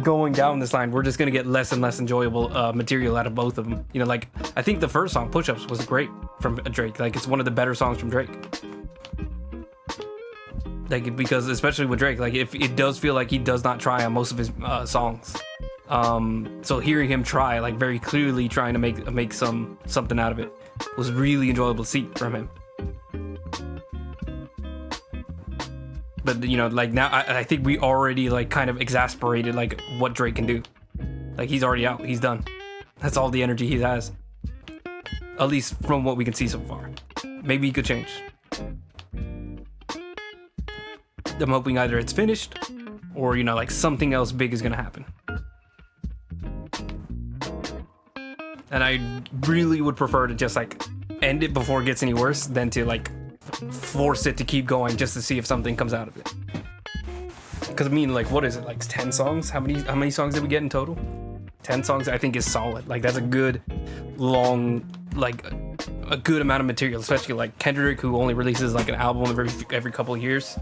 going down this line, we're just gonna get less and less enjoyable material out of both of them. You know, like, I think the first song, Push Ups, was great from Drake. Like, it's one of the better songs from Drake. Like, because especially with Drake, like, if it does feel like he does not try on most of his songs. So hearing him try, like, very clearly trying to make something out of it, was really enjoyable to see from him. But, you know, like, now I think we already, like, kind of exasperated, like, what Drake can do. Like, he's already out. He's done. That's all the energy he has. At least from what we can see so far. Maybe he could change. I'm hoping either it's finished or, you know, like, something else big is gonna happen. And I really would prefer to just, like, end it before it gets any worse than to, like, force it to keep going just to see if something comes out of it. Because, I mean, like, what is it, like 10 songs? How many songs did we get in total? 10 songs, I think, is solid. Like, that's a good, long, like, a good amount of material, especially, like, Kendrick, who only releases, like, an album every couple of years.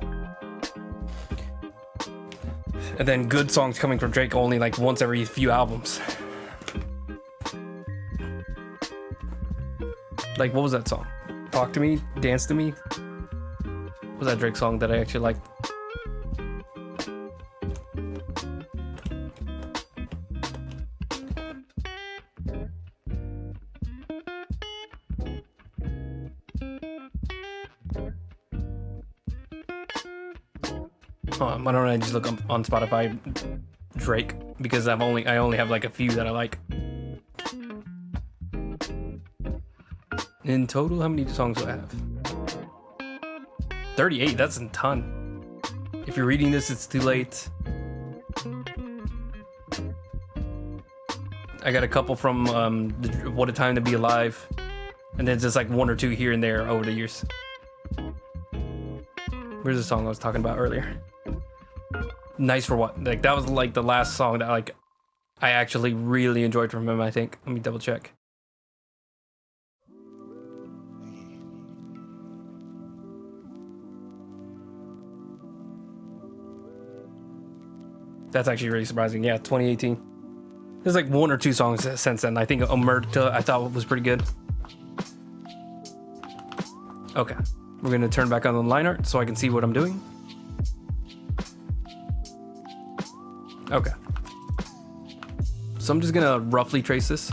And then good songs coming from Drake only, like, once every few albums. Like, what was that song? Talk to Me? Dance to Me? What was that Drake song that I actually liked? Why don't I just look on Spotify Drake, because I only have like a few that I like. In total, how many songs do I have? 38, that's a ton. If you're reading this, it's too late. I got a couple from What a Time to Be Alive, and then just like one or two here and there over the years. Where's the song I was talking about earlier? Nice for What? Like, that was like the last song that, like, I actually really enjoyed from him, I think. Let me double check. That's actually really surprising. Yeah, 2018. There's like one or two songs since then. I think Omar I thought was pretty good. Okay, we're gonna turn back on the line art so I can see what I'm doing. Okay. So I'm just gonna roughly trace this.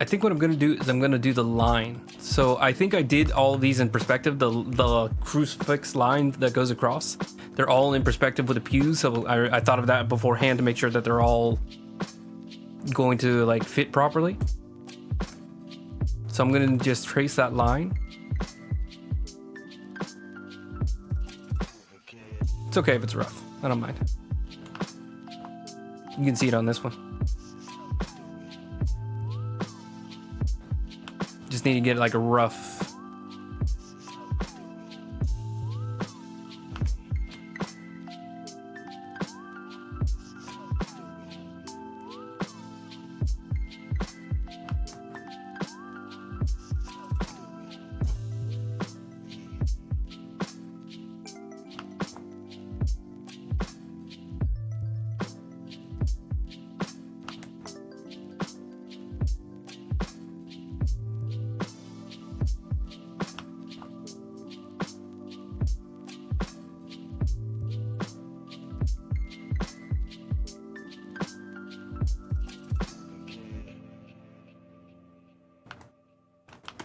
I think what I'm gonna do is I'm gonna do the line. So I think I did all of these in perspective. The crucifix line that goes across, they're all in perspective with the pews. So I thought of that beforehand to make sure that they're all going to like fit properly. So I'm gonna just trace that line. It's okay if it's rough. I don't mind. You can see it on this one. Just need to get like a rough.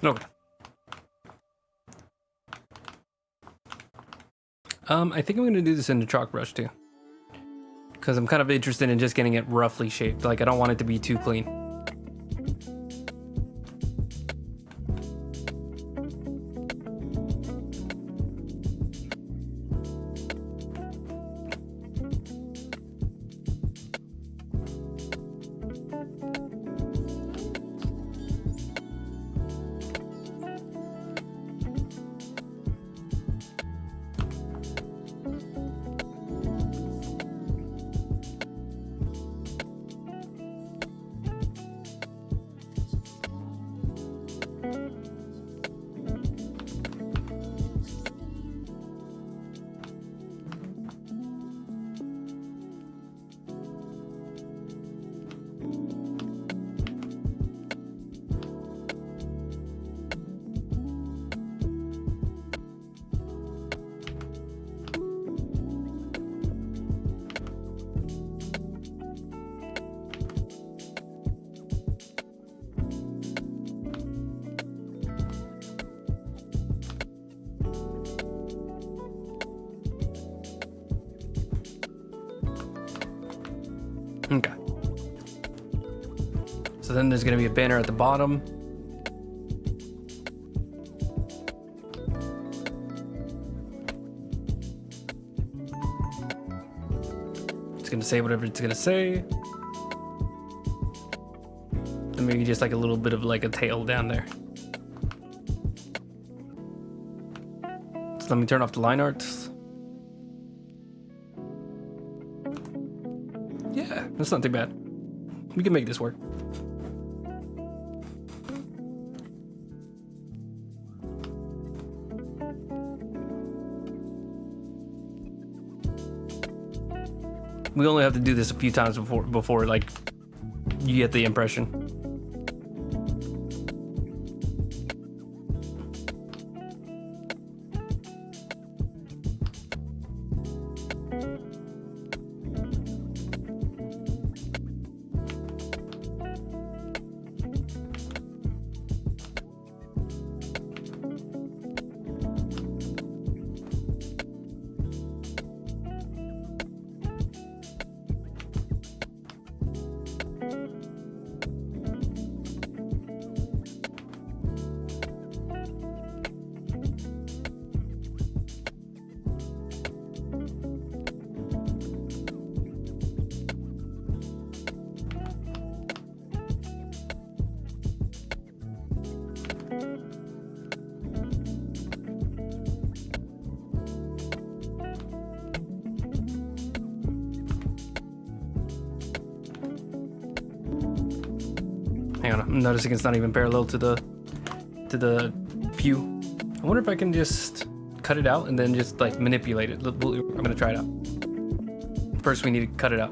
Okay. I think I'm gonna do this in the chalk brush too, because I'm kind of interested in just getting it roughly shaped. Like, I don't want it to be too clean. Okay. So then there's going to be a banner at the bottom. It's going to say whatever it's going to say. And maybe just like a little bit of like a tail down there. So let me turn off the line arts. Yeah, that's not too bad. We can make this work. We only have to do this a few times before like you get the impression. Hang on, I'm noticing it's not even parallel to the pew. I wonder if I can just cut it out and then just like manipulate it. I'm gonna try it out. First, we need to cut it out.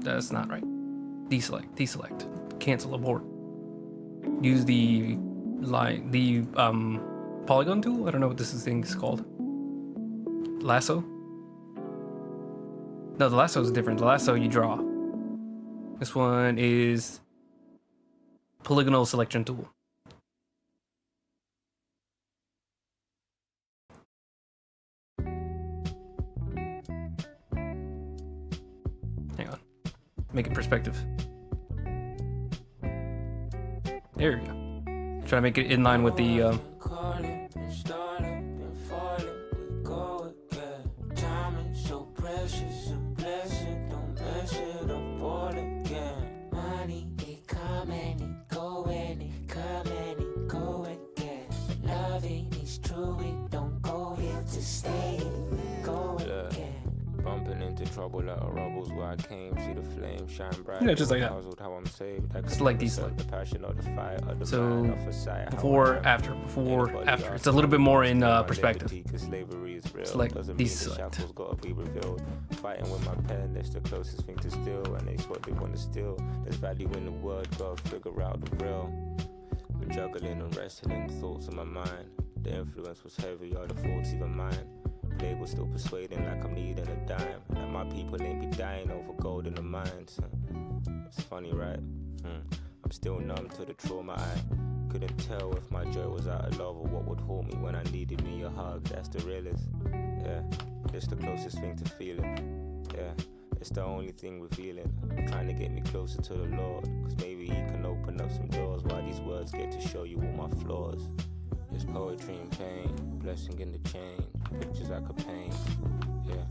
That's not right. Deselect. Cancel, abort. Use the polygon tool. I don't know what this thing's called. Lasso. No, the lasso is different. The lasso you draw. This one is polygonal selection tool. Hang on. Make it perspective. There we go. Try to make it in line with the trouble like a rubbles where I came, see the flame shine bright. yeah, just like that. How I'm saved. Select deselect. The passion of the fight, of the so mind, of sight, before, after. It's a little bit more in perspective. Select deselect. Gotta be revealed. Fighting with my pen, that's the closest thing to steal, and it's what they want to steal. There's value in the word, gotta figure out the real. I'm juggling and wrestling thoughts in my mind. The influence was heavy, all the thoughts even mine. Label still persuading like I'm needing a dime. And my people ain't be dying over gold in the mines. It's funny, right? I'm still numb to the trauma. I couldn't tell if my joy was out of love or what would haunt me when I needed me a hug. That's the realest. Yeah, it's the closest thing to feeling. Yeah, it's the only thing revealing. Trying to get me closer to the Lord, cause maybe he can open up some doors while these words get to show you all my flaws. There's poetry in pain, blessing in the chain, pictures I could paint. Yeah,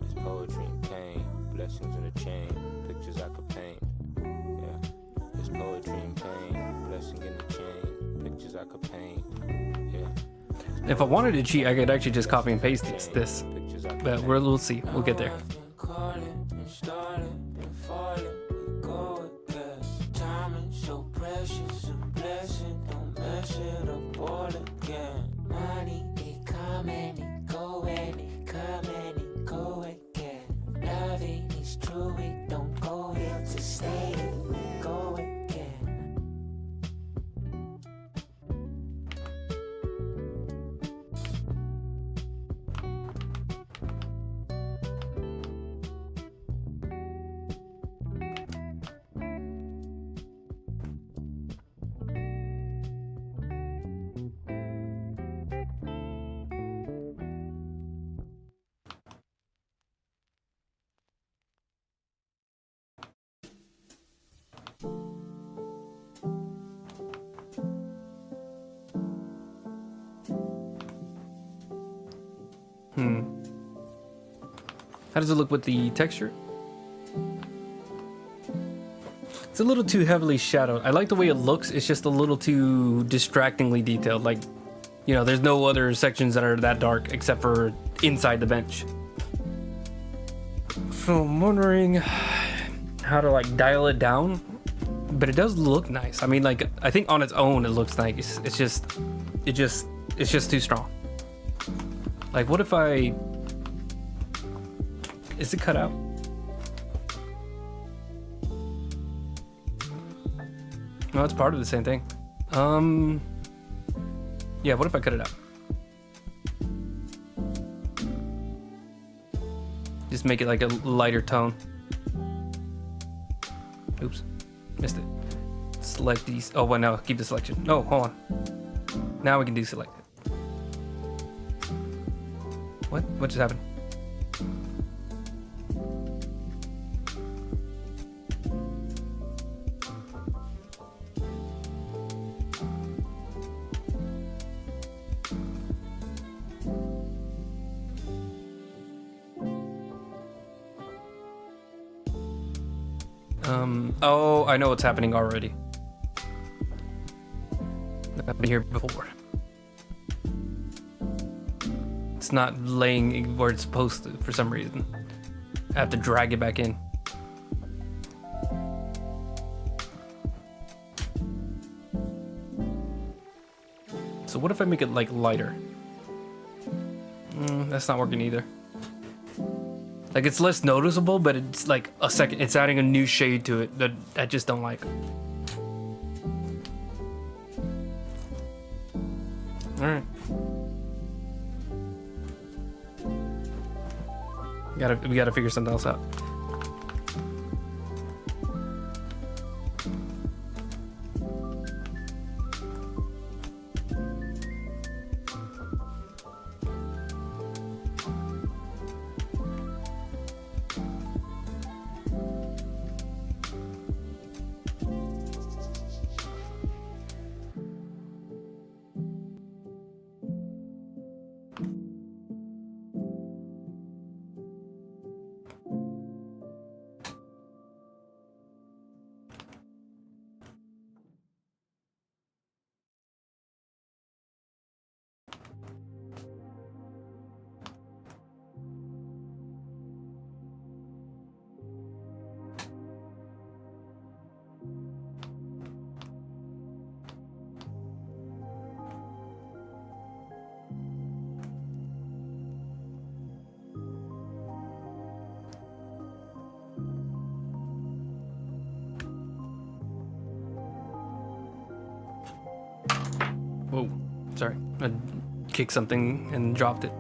there's poetry in pain, blessings in the chain, pictures I could paint. Yeah, there's poetry in pain, blessing in the chain, pictures I could paint. Yeah. If I wanted to cheat, I could actually just copy and paste this. But we'll see. We'll get there. How does it look with the texture? It's a little too heavily shadowed. I like the way it looks. It's just a little too distractingly detailed. Like, you know, there's no other sections that are that dark except for inside the bench. So I'm wondering how to like dial it down, but it does look nice. I mean, like, I think on its own it looks nice. It's just too strong. Like, what if I... Is it cut out? No, it's part of the same thing. Yeah, what if I cut it out? Just make it like a lighter tone. Oops, missed it. Select these. Oh, well, no, keep the selection. No, hold on. Now we can deselect it. What just happened? Oh, I know what's happening already. I've been here before. It's not laying where it's supposed to for some reason. I have to drag it back in. So what if I make it like lighter? That's not working either. Like, it's less noticeable, but it's like a second. It's adding a new shade to it that I just don't like. All right. We gotta figure something else out. Whoa, sorry. I kicked something and dropped it.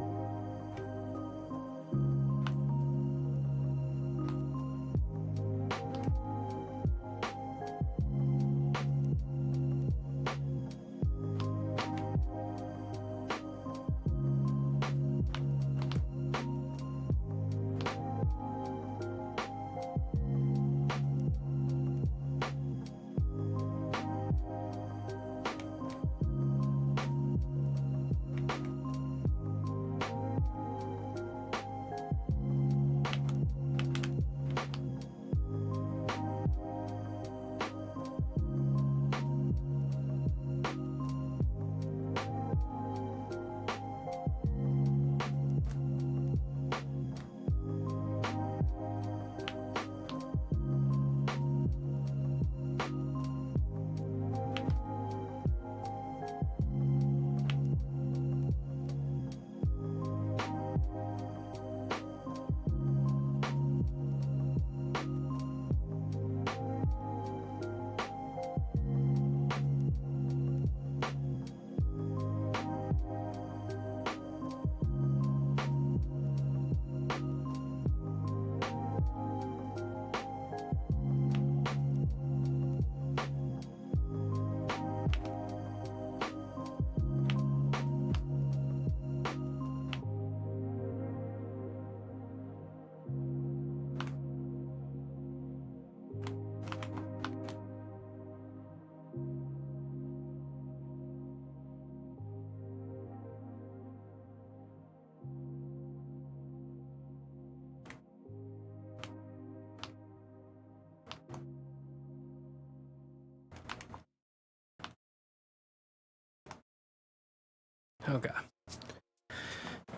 Okay.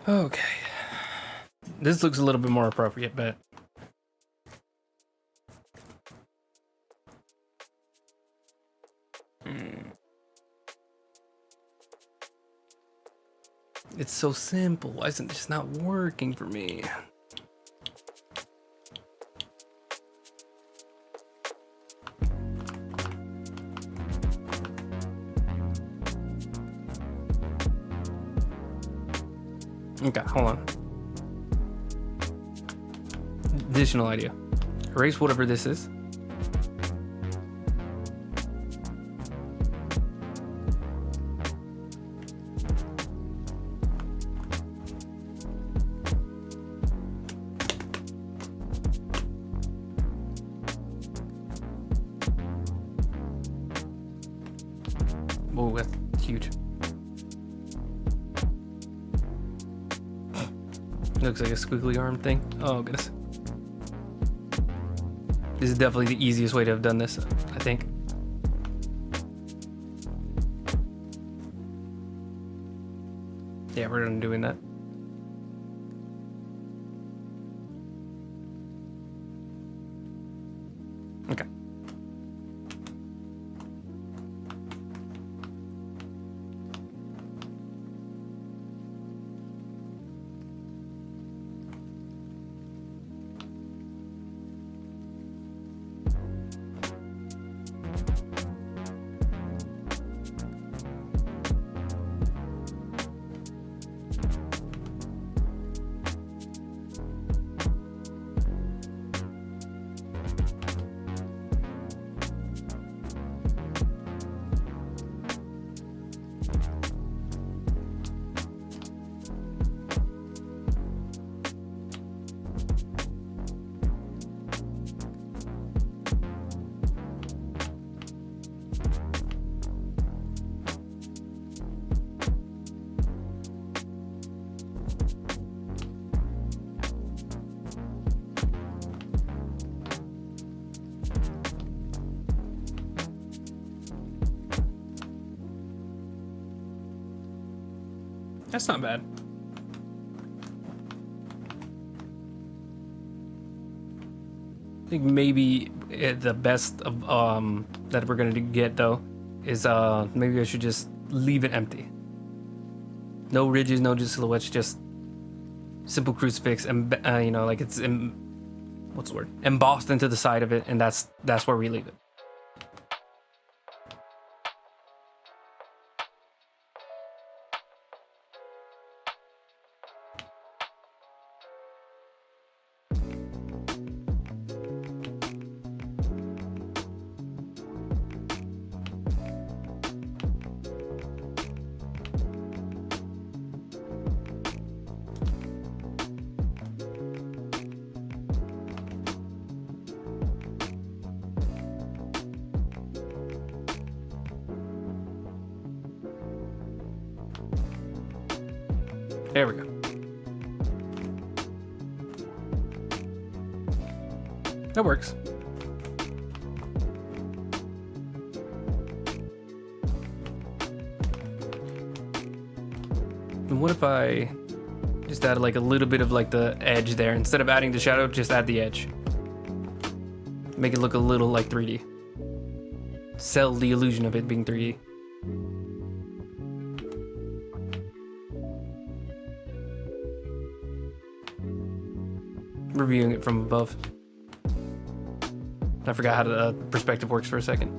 Okay. This looks a little bit more appropriate, but... It's so simple. Why isn't this not working for me? Okay, hold on. Additional idea. Erase whatever this is. Whoa, that's huge. Looks like a squiggly arm thing. Oh, goodness. This is definitely the easiest way to have done this, I think. Yeah, we're done doing that. Okay. That's not bad. I think maybe the best of that we're gonna get though is maybe I should just leave it empty. No ridges, no just silhouettes, just simple crucifix, and you know, like it's what's the word? Embossed into the side of it, and that's where we leave it. There we go. That works. And what if I just add like a little bit of like the edge there? Instead of adding the shadow, just add the edge. Make it look a little like 3D. Sell the illusion of it being 3D. Reviewing it from above. I forgot how the perspective works for a second.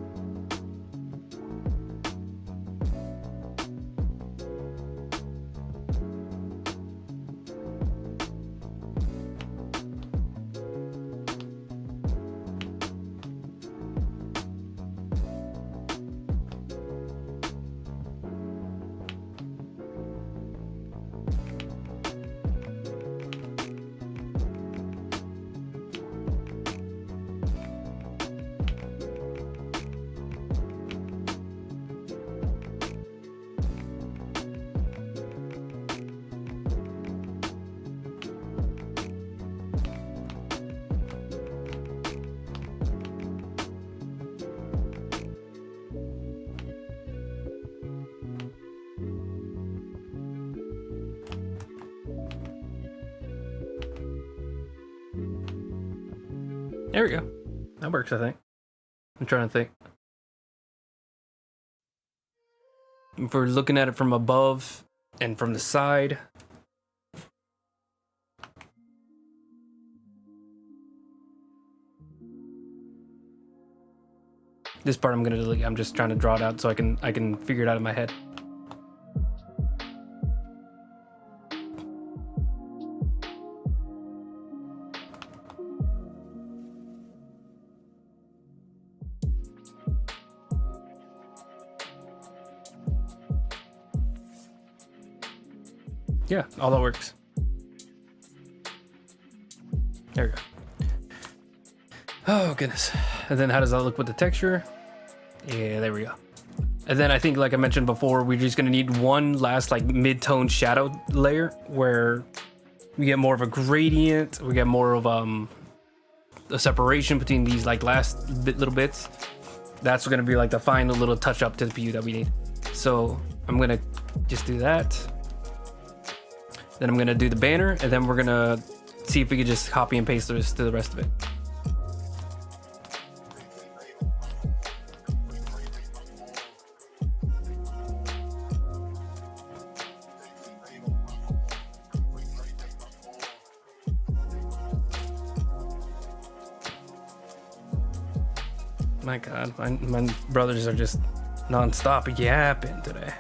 There we go. That works, I think. I'm trying to think. If we're looking at it from above and from the side. This part I'm gonna delete. I'm just trying to draw it out so I can figure it out in my head. Yeah, all that works. There we go. Oh, goodness. And then how does that look with the texture? Yeah, there we go. And then I think, like I mentioned before, we're just going to need one last like mid-tone shadow layer where we get more of a gradient. We get more of a separation between these like last little bits. That's going to be like the final little touch up to the PU that we need. So I'm going to just do that. Then I'm going to do the banner, and then we're going to see if we can just copy and paste this to the rest of it. My God, my brothers are just non-stop yapping today.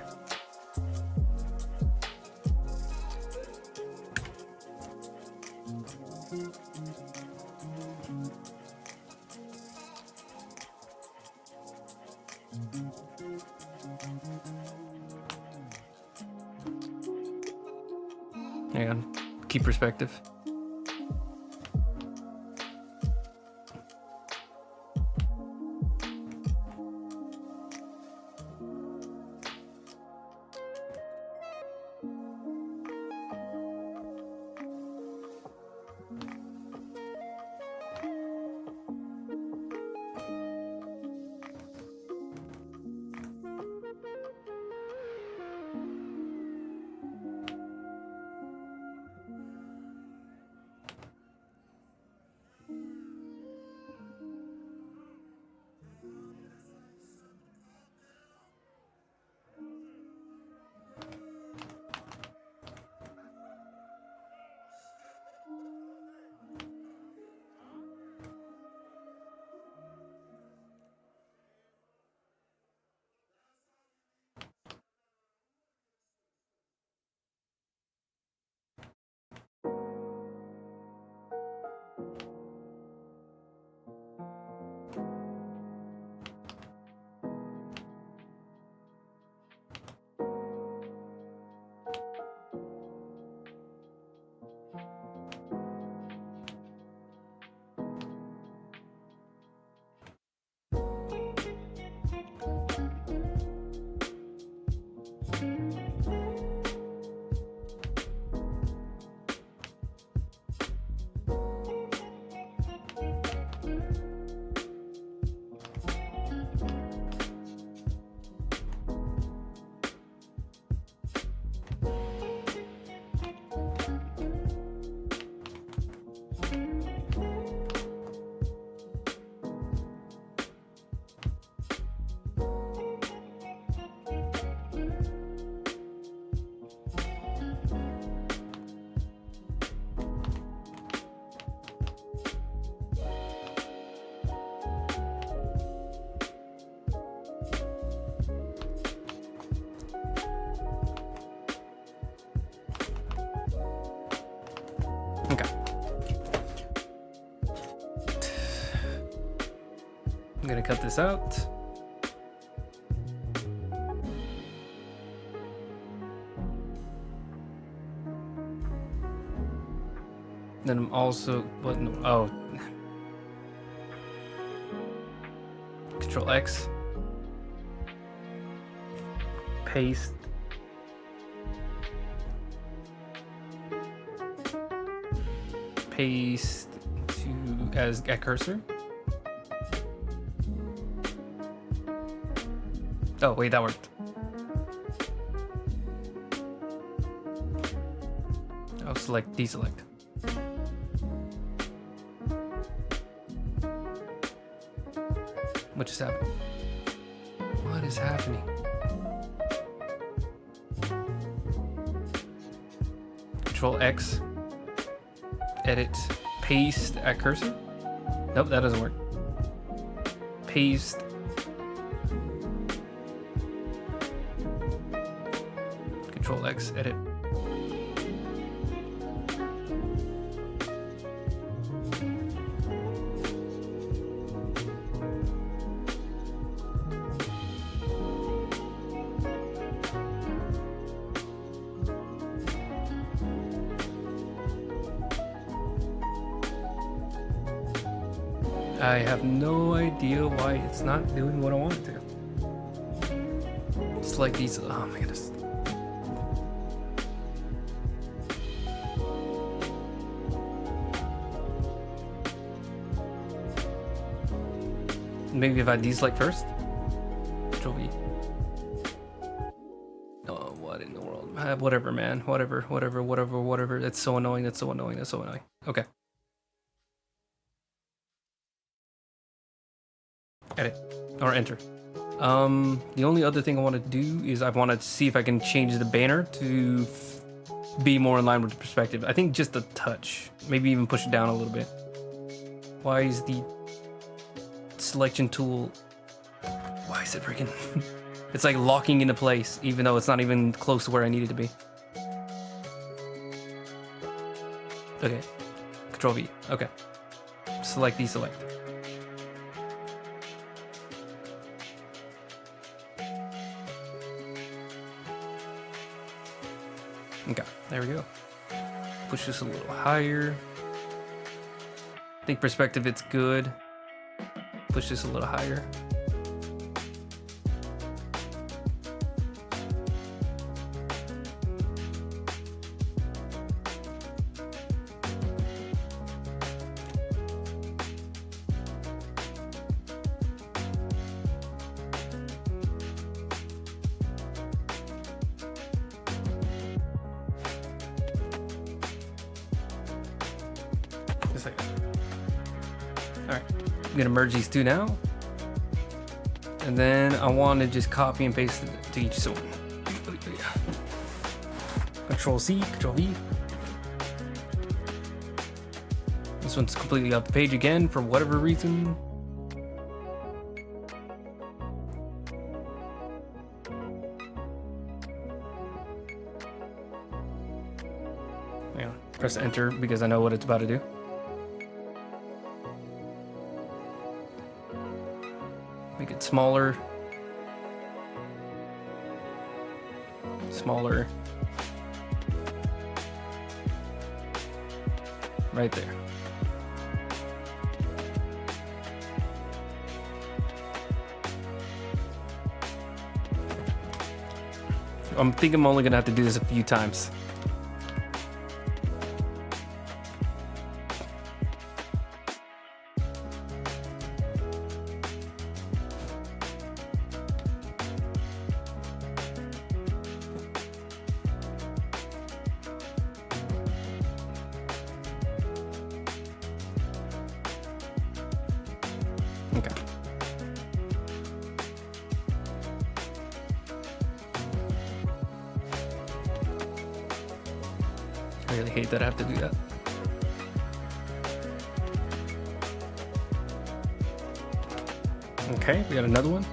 Hang on, keep perspective. I'm gonna cut this out. Then I'm also, what, no, oh. Control X. Paste. Paste to, as a cursor. Oh, wait, that worked. I'll select, deselect. What just happened? What is happening? Control X. Edit. Paste at cursor? Nope, that doesn't work. Paste. Control X. Edit. I have no idea why it's not doing what I want it to. It's like these. Oh my goodness. Maybe if I deselect first. Control V. Oh, what in the world? Whatever, man. Whatever. That's so annoying. That's so annoying. Okay. Edit or enter. The only other thing I want to do is I want to see if I can change the banner to be more in line with the perspective. I think just a touch, maybe even push it down a little bit. Why is the selection tool? Why is it freaking? It's like locking into place, even though it's not even close to where I need it to be. Okay, Control V. Okay, select deselect. Okay, there we go. Push this a little higher. I think perspective, it's good. Push this a little higher. Alright, I'm gonna merge these two now. And then I want to just copy and paste it to each one. Control C, Control V. This one's completely off the page again for whatever reason. Hang on, press enter because I know what it's about to do. Make it smaller. Smaller. Right there. I think I'm only gonna have to do this a few times. Okay. I really hate that I have to do that. Okay, we got another one.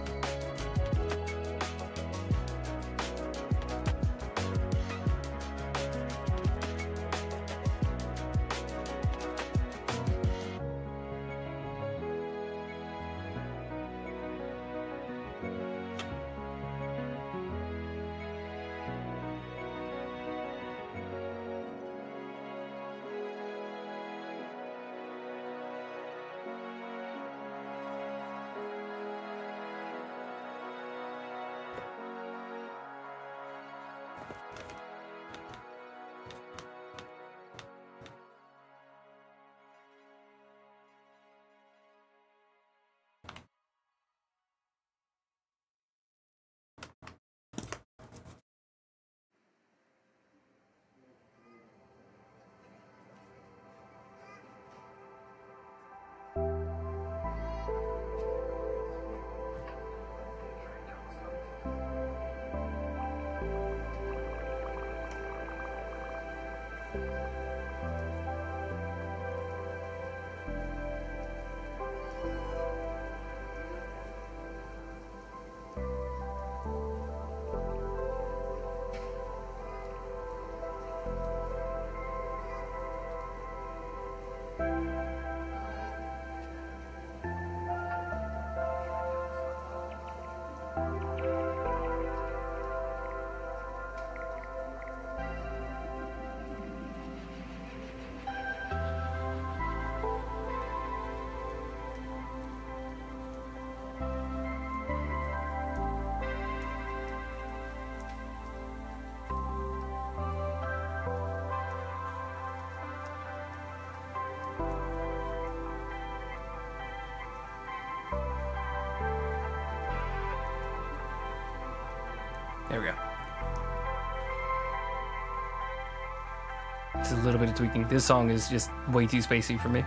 It's a little bit of tweaking. This song is just way too spacey for me.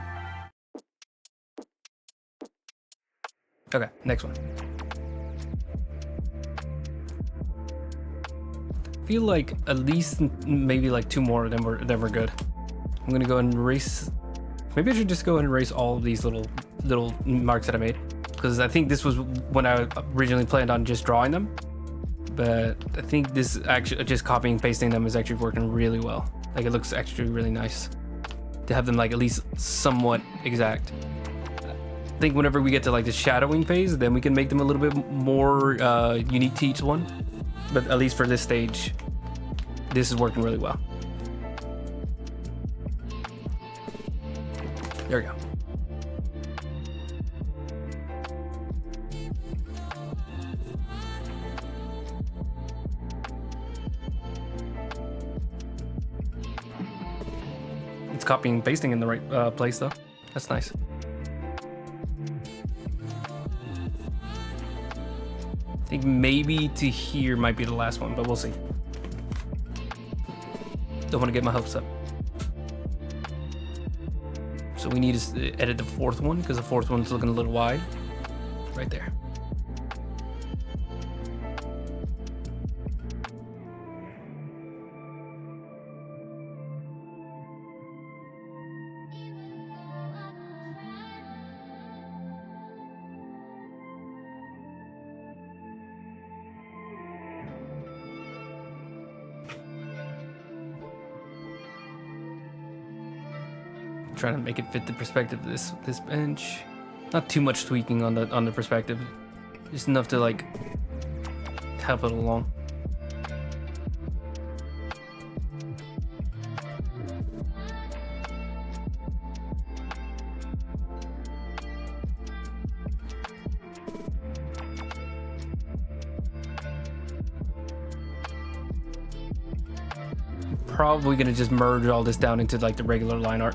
Okay, next one. I feel like at least maybe like 2 more, then we're good. I'm gonna go and erase. Maybe I should just go ahead and erase all of these little marks that I made, because I think this was when I originally planned on just drawing them. But I think this actually just copying and pasting them is actually working really well. Like it looks actually really nice to have them like at least somewhat exact. I think whenever we get to like the shadowing phase, then we can make them a little bit more unique to each one. But at least for this stage, this is working really well. There we go. It's copying and pasting in the right place though. That's nice. I think maybe to here might be the last one, but we'll see. Don't want to get my hopes up. So we need to edit the 4th one, because the 4th one's looking a little wide. Right there. Trying to make it fit the perspective of this bench. Not too much tweaking on the perspective, just enough to like help it along. Probably gonna just merge all this down into like the regular line art.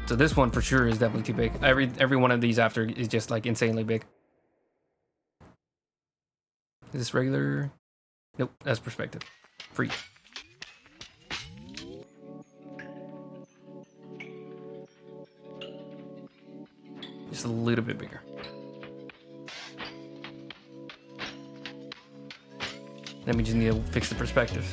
So this one for sure is definitely too big. Every one of these after is just like insanely big. Is this regular? Nope, that's perspective. Free. Just a little bit bigger. Then we just need to fix the perspective.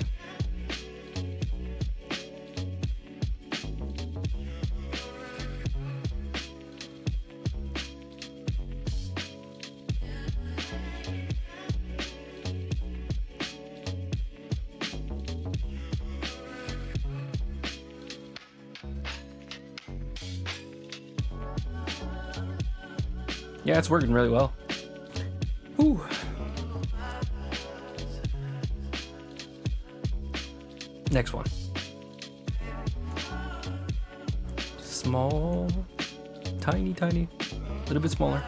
Yeah, it's working really well. Ooh. Next one. Small, tiny, a little bit smaller.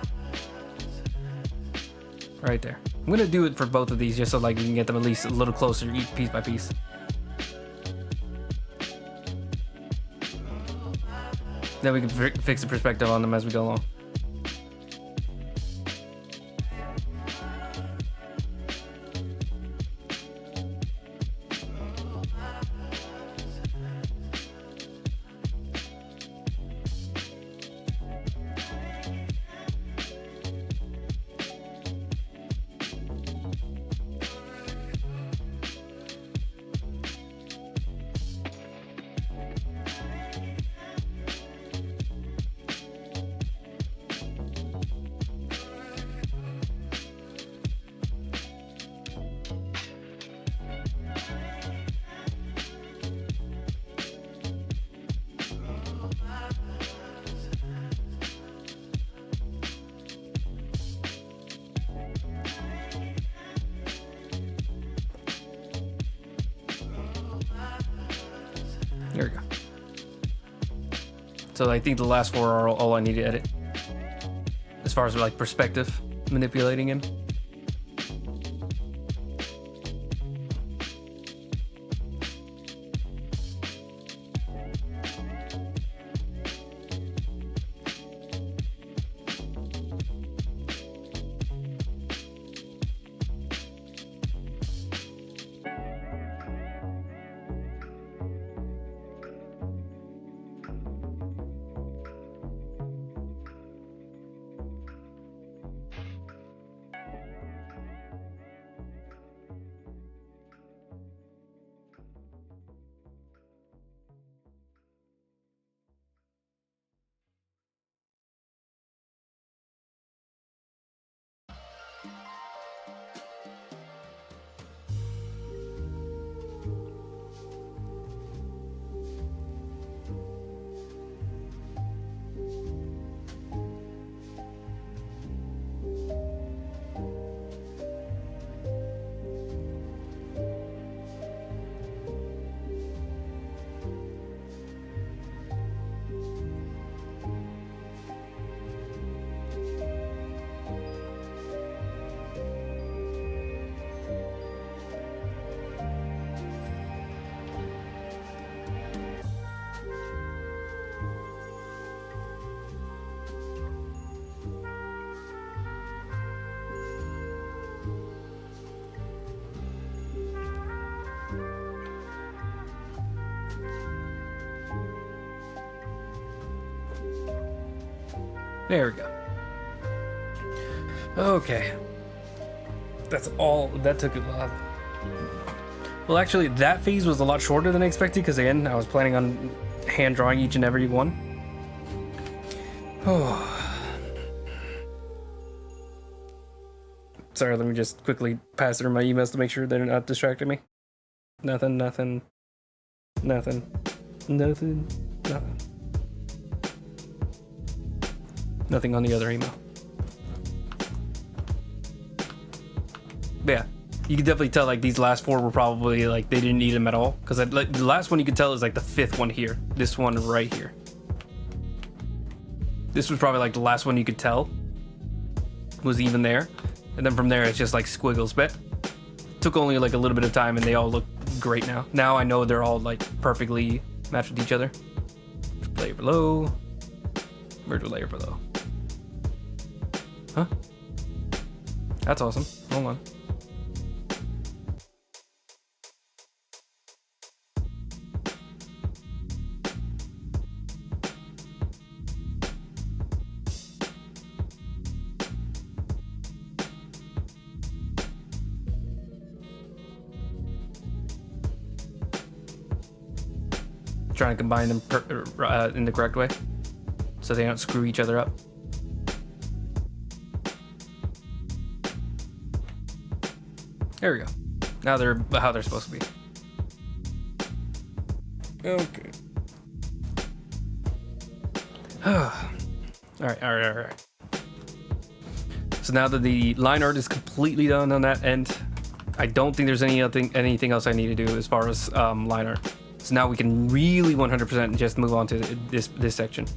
Right there. I'm gonna do it for both of these just so like we can get them at least a little closer, each piece by piece. Then we can fix the perspective on them as we go along. There we go. So I think the last 4 are all I need to edit. As far as like perspective, manipulating him. There we go. Okay. That's all. That took a lot. Well, actually, that phase was a lot shorter than I expected because, again, I was planning on hand drawing each and every one. Oh. Sorry, let me just quickly pass through my emails to make sure they're not distracting me. Nothing. Nothing on the other email. But yeah, you can definitely tell like these last four were probably like they didn't need them at all, because like, the last one you could tell is like the fifth one here. This one right here. This was probably like the last one you could tell was even there, and then from there it's just like squiggles. But took only like a little bit of time, and they all look great now. Now I know they're all like perfectly matched with each other. Layer below, merge with layer below. Huh? That's awesome. Hold on. Trying to combine them in the correct way so they don't screw each other up. There we go. Now they're how they're supposed to be. Okay. All right. So now that the line art is completely done on that end, I don't think there's anything else I need to do as far as line art. So now we can really 100% just move on to this section.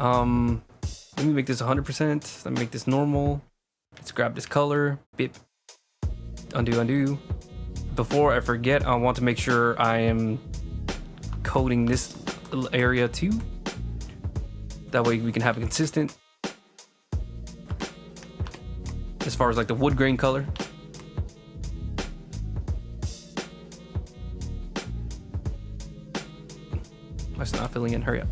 Let me make this 100%. Let me make this normal. Let's grab this color. Bip. Undo. Before I forget, I want to make sure I am coding this little area too. That way we can have a consistent as far as like the wood grain color. It's not filling in. Hurry up.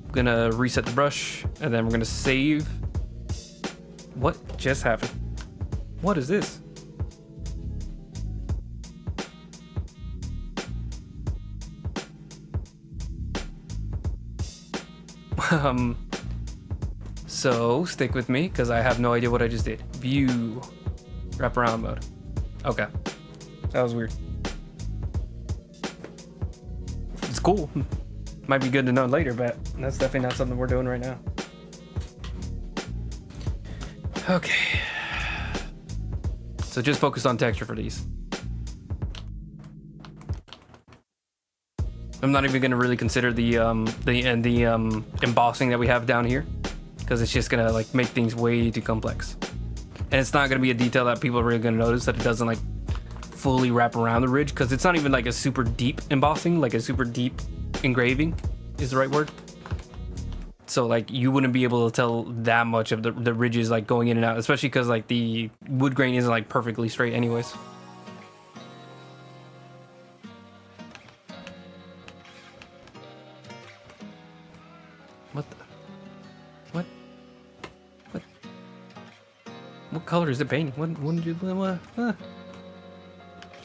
I'm gonna reset the brush, and then we're gonna save. What just happened? What is this? So stick with me because I have no idea what I just did. View, wraparound mode. Okay, that was weird. It's cool. Might be good to know later, but that's definitely not something we're doing right now. Okay. So just focus on texture for these. I'm not even gonna really consider the embossing that we have down here, because it's just gonna like make things way too complex. And it's not gonna be a detail that people are really gonna notice, that it doesn't like fully wrap around the ridge, because it's not even like a super deep embossing, like a super deep engraving is the right word. So like you wouldn't be able to tell that much of the ridges like going in and out, especially because like the wood grain isn't like perfectly straight anyways. What color is it painting? What did you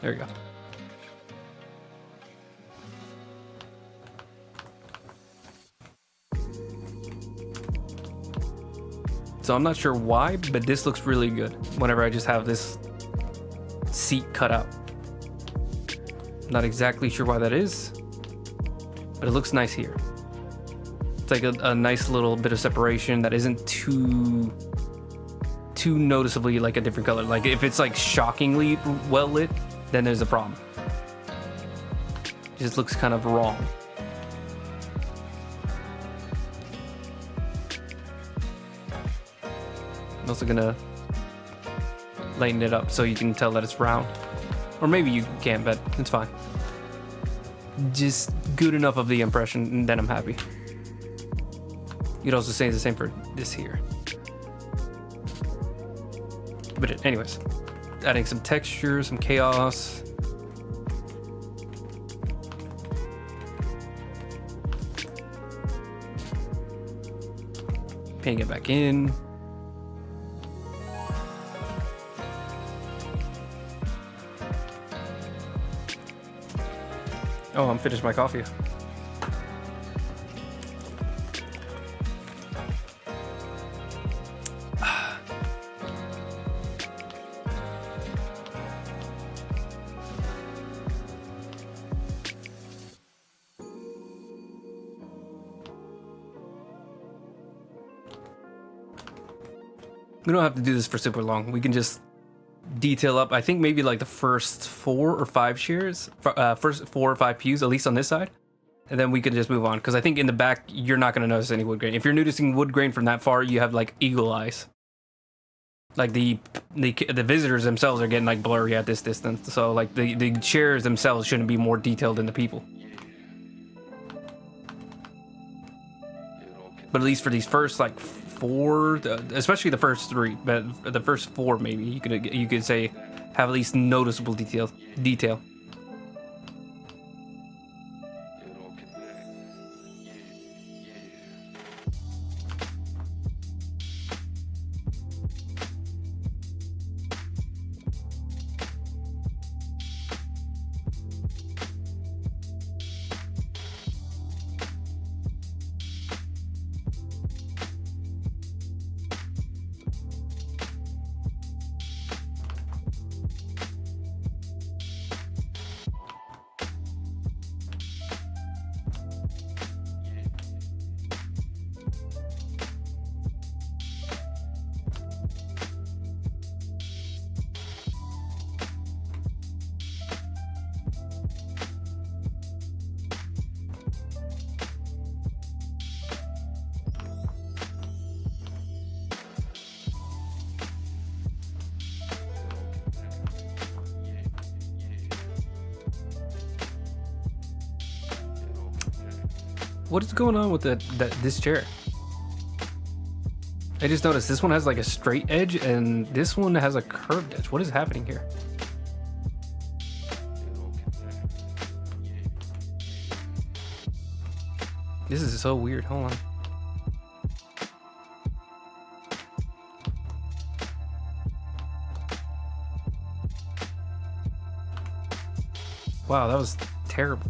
there we go. So I'm not sure why, but this looks really good whenever I just have this seat cut out. Not exactly sure why that is, but it looks nice here. It's like a nice little bit of separation that isn't too noticeably like a different color. Like if it's like shockingly well lit, then there's a problem. It just looks kind of wrong. I'm also gonna lighten it up so you can tell that it's round. Or maybe you can't, but it's fine. Just good enough of the impression, and then I'm happy. You'd also say the same for this here. But anyways, adding some texture, some chaos. Can't get back in. Oh, I'm finished my coffee. We don't have to do this for super long. We can just detail up. I think maybe like the first 4 or 5 chairs, first 4 or 5 pews, at least on this side, and then we can just move on. Because I think in the back you're not going to notice any wood grain. If you're noticing wood grain from that far, you have like eagle eyes. Like the visitors themselves are getting like blurry at this distance. So like the chairs themselves shouldn't be more detailed than the people. But at least for these first like 4, especially the first 3, but the first 4 maybe you could say have at least noticeable detail. What is going on with this chair? I just noticed this one has like a straight edge and this one has a curved edge. What is happening here? This is so weird. Hold on. Wow, that was terrible.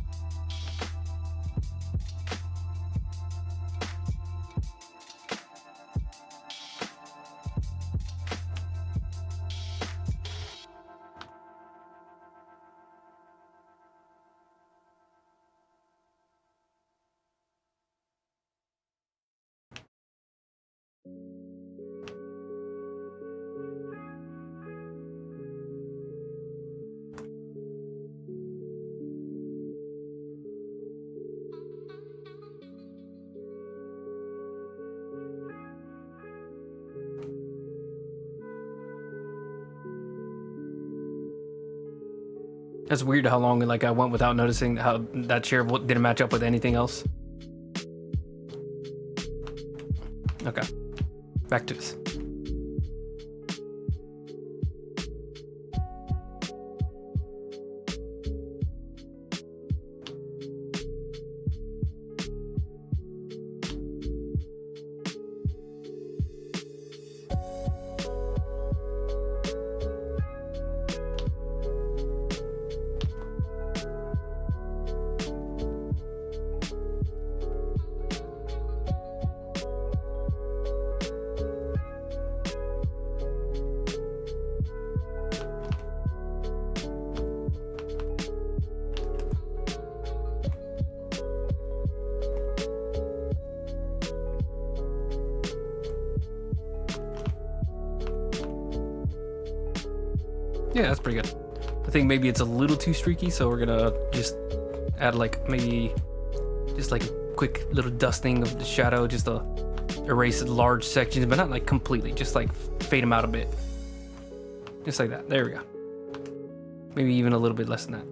That's weird how long like I went without noticing how that chair didn't match up with anything else. Okay, back to this. Yeah, that's pretty good. I think maybe it's a little too streaky, so we're gonna just add like maybe just like a quick little dusting of the shadow, just to erase large sections, but not like completely, just like fade them out a bit. Just like that. There we go. Maybe even a little bit less than that.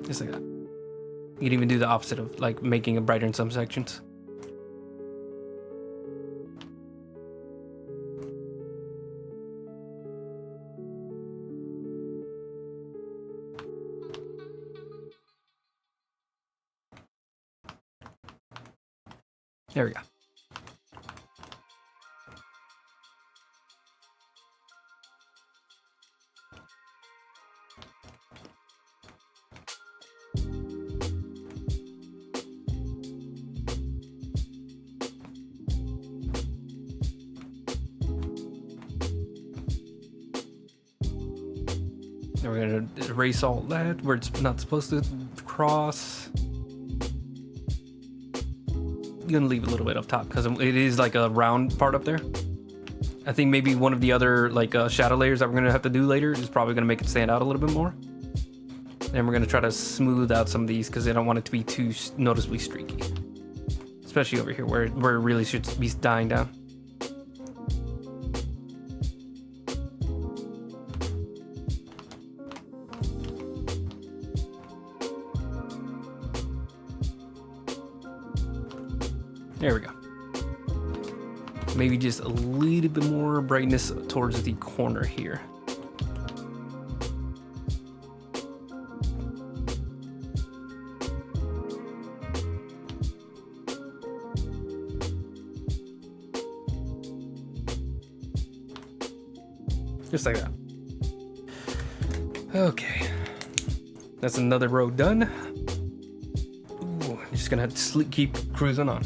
Just like that. You can even do the opposite of like making it brighter in some sections. There we go. Now we're gonna erase all that where it's not supposed to cross. I'm gonna leave a little bit up top because it is like a round part up there. I think maybe one of the other like shadow layers that we're gonna have to do later is probably gonna make it stand out a little bit more. And we're gonna try to smooth out some of these because I don't want it to be too noticeably streaky, especially over here where it really should be dying down. There we go. Maybe just a little bit more brightness towards the corner here. Just like that. Okay. That's another row done. Ooh, I'm just gonna keep cruising on.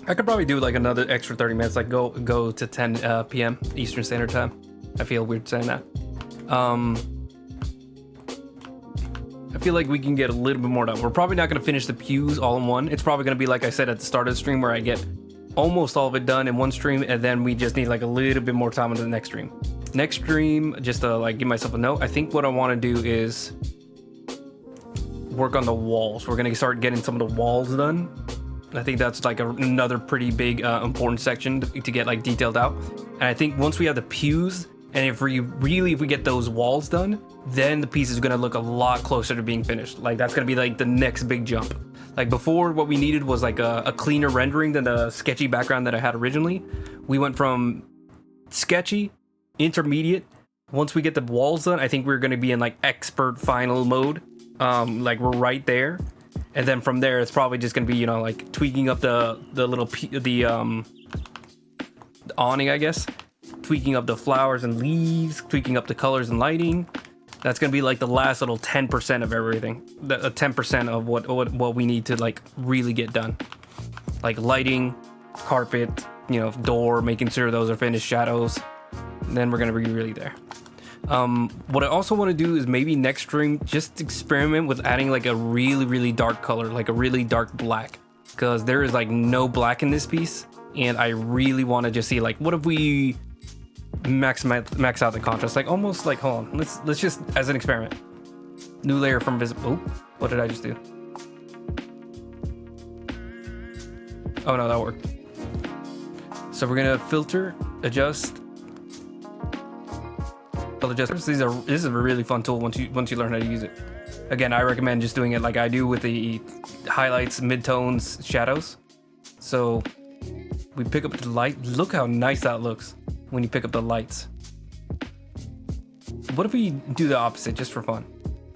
I could probably do like another extra 30 minutes, like go to 10 p.m. Eastern Standard Time. I feel weird saying that. I feel like we can get a little bit more done. We're probably not going to finish the pews all in one. It's probably going to be like I said at the start of the stream where I get almost all of it done in one stream and then we just need like a little bit more time on the next stream. Next stream, just to like give myself a note, I think what I want to do is work on the walls. We're going to start getting some of the walls done. I think that's like another pretty big important section to get like detailed out. And I think once we have the pews and if we get those walls done, then the piece is going to look a lot closer to being finished. Like that's going to be like the next big jump. Like before, what we needed was like a cleaner rendering than the sketchy background that I had originally. We went from sketchy, intermediate. Once we get the walls done, I think we're going to be in like expert final mode. Like we're right there. And then from there, it's probably just gonna be, you know, like tweaking up the awning, I guess, tweaking up the flowers and leaves, tweaking up the colors and lighting. That's gonna be like the last little 10% of everything, the 10% of what we need to like really get done, like lighting, carpet, you know, door, making sure those are finished, shadows. And then we're gonna be really there. What I also want to do is maybe next stream just experiment with adding like a really dark color, like a really dark black, because there is like no black in this piece and I really want to just see like what if we max out the contrast, like almost like, hold on, let's just as an experiment, new layer from visible. Oh, what did I just do? Oh no, that worked. So we're gonna filter, adjust, adjustments. This is a really fun tool once you learn how to use it. Again, I recommend just doing it like I do with the highlights, midtones, shadows. So we pick up the light. Look how nice that looks when you pick up the lights. What if we do the opposite just for fun?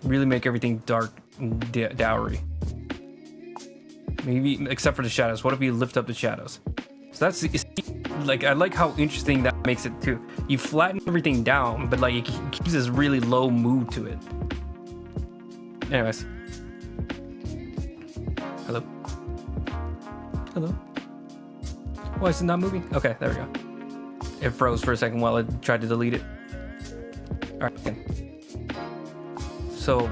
Really make everything dark and dowery. Maybe except for the shadows. What if we lift up the shadows? So that's like, I like how interesting that makes it too. You flatten everything down, but like it keeps this really low mood to it. Anyways. Hello? Hello? Why is it not moving? Okay, there we go. It froze for a second while I tried to delete it. All right. So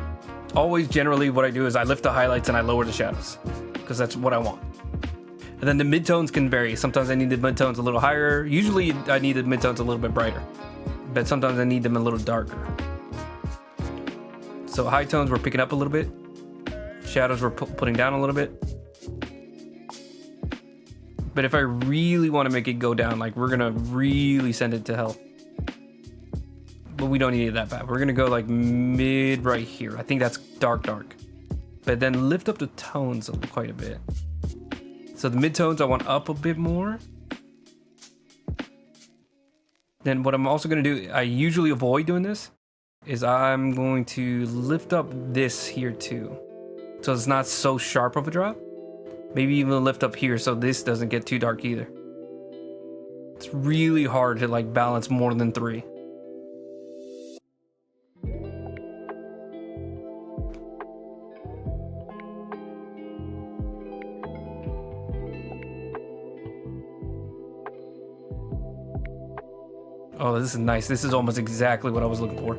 always generally what I do is I lift the highlights and I lower the shadows because that's what I want. And then the midtones can vary. Sometimes I need the midtones a little higher. Usually I need the midtones a little bit brighter, but sometimes I need them a little darker. So high tones we're picking up a little bit. Shadows we're putting down a little bit. But if I really want to make it go down, like we're gonna really send it to hell. But we don't need it that bad. We're gonna go like mid right here. I think that's dark. But then lift up the tones quite a bit. So the midtones I want up a bit more. Then what I'm also gonna do, I usually avoid doing this, is I'm going to lift up this here too. So it's not so sharp of a drop. Maybe even lift up here so this doesn't get too dark either. It's really hard to like balance more than 3. Oh, this is nice. This is almost exactly what I was looking for.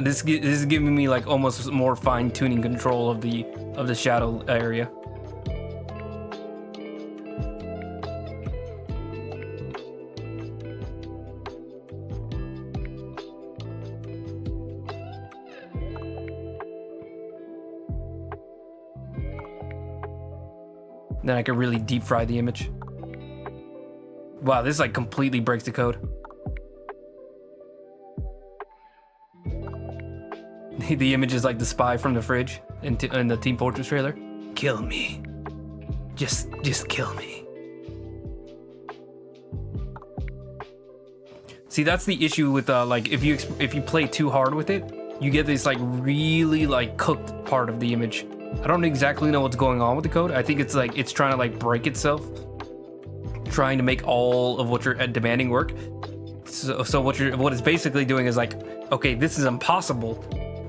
This is giving me like almost more fine-tuning control of the shadow area. Then I can really deep fry the image. Wow, this like completely breaks the code. The image is like the spy from the fridge in the Team Fortress trailer. Kill me. Just kill me. See, that's the issue with like if you play too hard with it, you get this like really like cooked part of the image. I don't exactly know what's going on with the code. I think it's like it's trying to like break itself, trying to make all of what you're demanding work. So what it's basically doing is like, okay, this is impossible,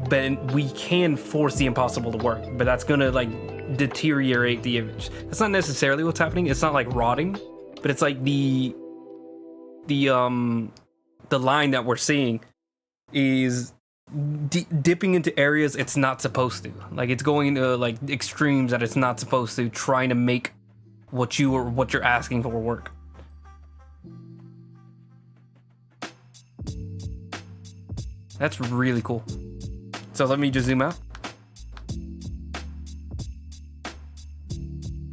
but we can force the impossible to work, but that's gonna like deteriorate the image. That's not necessarily what's happening. It's not like rotting, but it's like the line that we're seeing is dipping into areas it's not supposed to. Like it's going into like extremes that it's not supposed to, trying to make what you're asking for work. That's really cool. So let me just zoom out.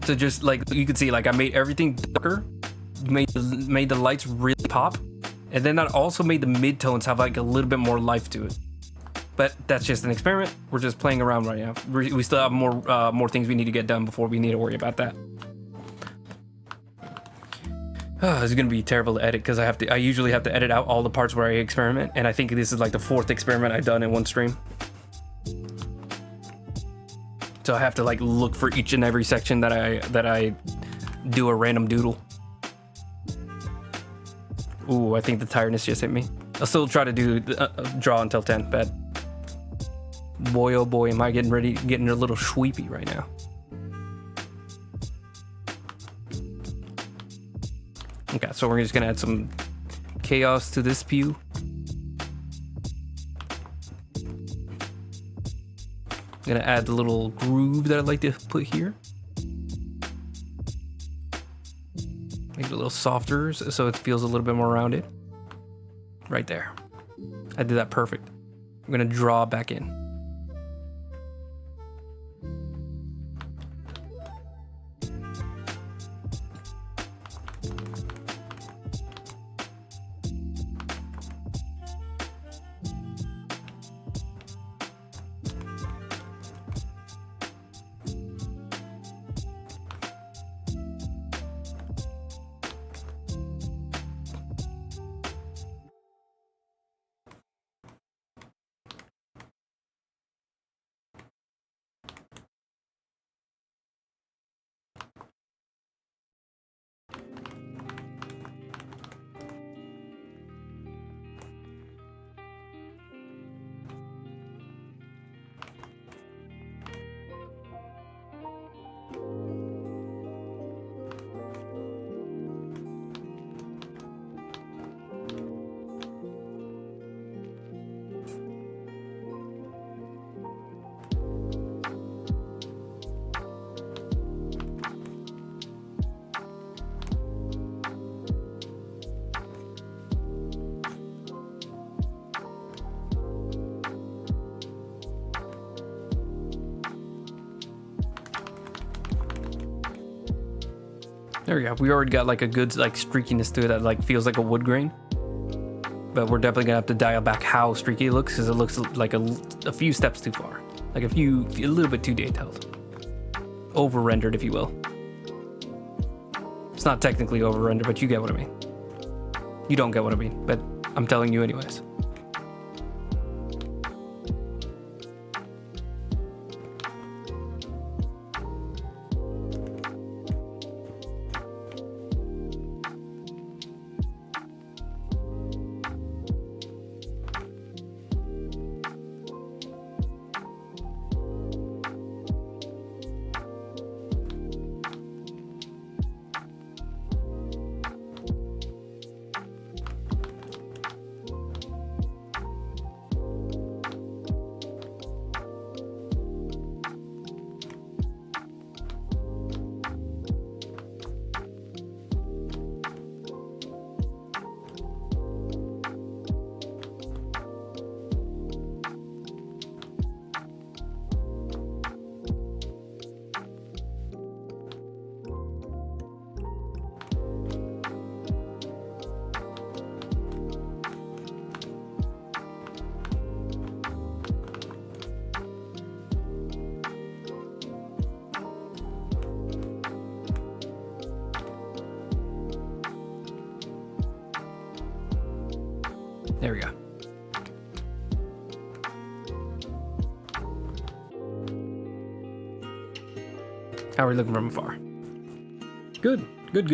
So just like you can see, like I made everything darker, made the lights really pop, and then that also made the midtones have like a little bit more life to it. But that's just an experiment. We're just playing around right now. We still have more things we need to get done before we need to worry about that. This is gonna be terrible to edit because I usually have to edit out all the parts where I experiment, and I think this is like the 4th experiment I've done in one stream. So I have to like look for each and every section that I do a random doodle. Ooh, I think the tiredness just hit me. I'll still try to do draw until 10, but boy oh boy, am I getting a little sweepy right now. Okay, so we're just gonna add some chaos to this pew. I'm gonna add the little groove that I'd like to put here. Make it a little softer so it feels a little bit more rounded. Right there. I did that perfect. I'm gonna draw back in. There we go. We already got like a good like streakiness to it that like feels like a wood grain. But we're definitely gonna have to dial back how streaky it looks because it looks like a few steps too far. Like a little bit too detailed. Over rendered, if you will. It's not technically over rendered, but you get what I mean. You don't get what I mean, but I'm telling you anyways. There we go. How are we looking from afar? Good. Good.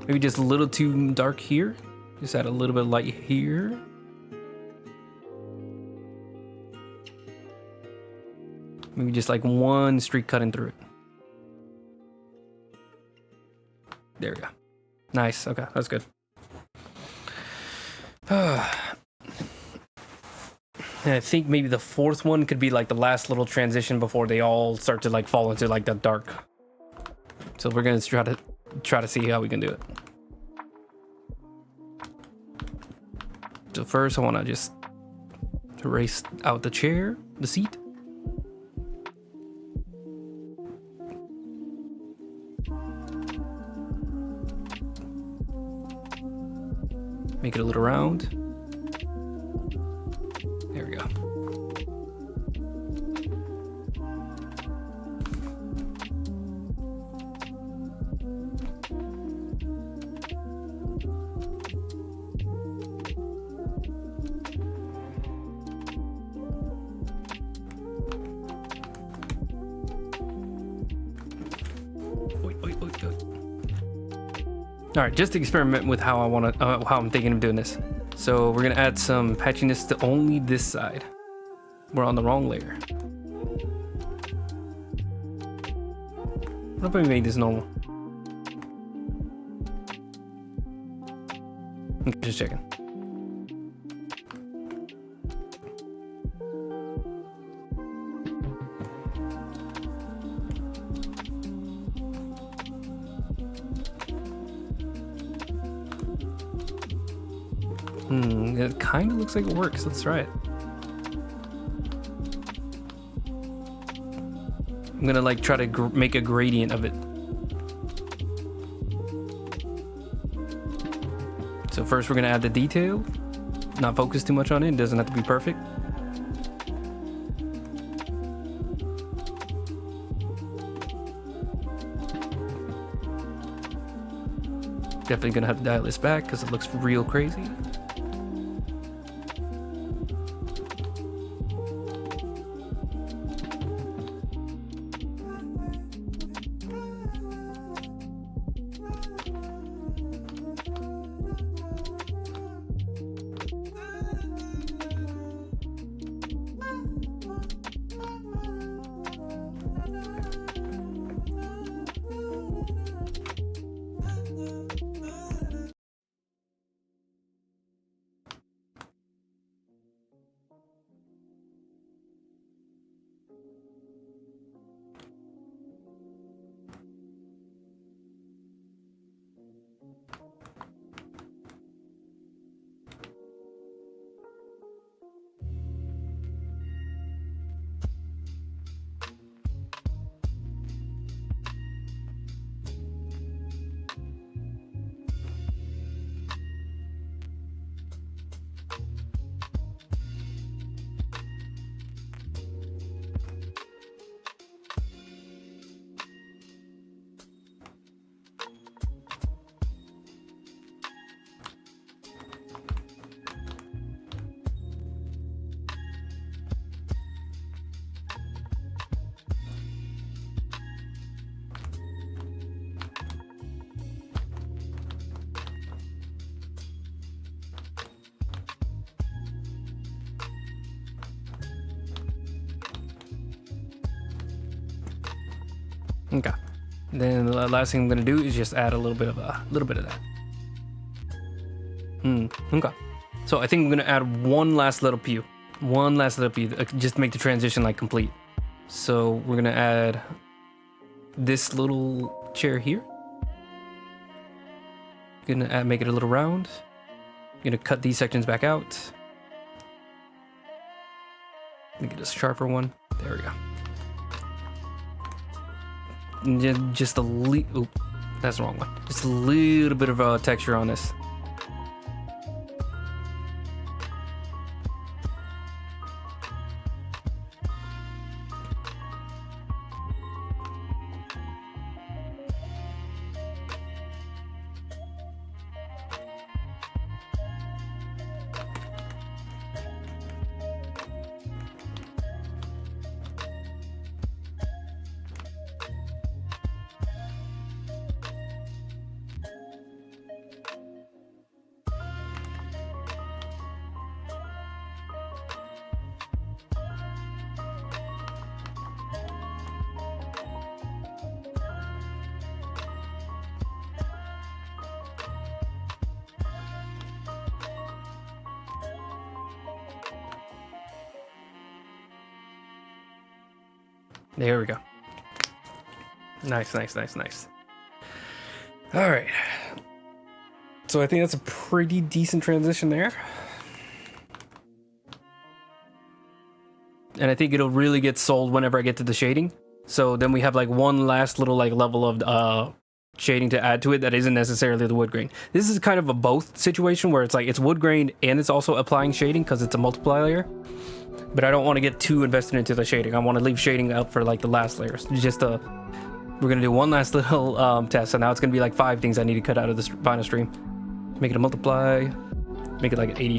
Maybe just a little too dark here. Just add a little bit of light here. Maybe just like one streak cutting through it. There we go. Nice. Okay, that's good. And I think maybe the fourth one could be like the last little transition before they all start to like fall into like the dark. So we're gonna try to see how we can do it. So first I want to just erase out the chair, the seat. Make it a little round. There we go. All right, just to experiment with how I want to, how I'm thinking of doing this. So we're gonna add some patchiness to only this side. We're on the wrong layer. What if I made this normal? Okay, just checking. It kind of looks like it works. Let's try it. I'm gonna like try to make a gradient of it. So first we're gonna add the detail. Not focus too much on it. It doesn't have to be perfect. Definitely gonna have to dial this back because it looks real crazy. Okay. Then the last thing I'm gonna do is just add a little bit of that. Okay. So I think I'm gonna add one last little pew, just to make the transition like complete. So we're gonna add this little chair here. Gonna make it a little round. Gonna cut these sections back out. Make it a sharper one. There we go. And just a little. Oop, that's the wrong one. Just a little bit of texture on this. There we go. Nice. All right. So I think that's a pretty decent transition there. And I think it'll really get sold whenever I get to the shading. So then we have like one last little like level of shading to add to it that isn't necessarily the wood grain. This is kind of a both situation where it's like it's wood grain and it's also applying shading because it's a multiply layer. But I don't want to get too invested into the shading. I want to leave shading out for like the last layers. We're gonna do one last little test. So now it's gonna be like 5 things I need to cut out of this final stream. Make it a multiply. Make it like an 80.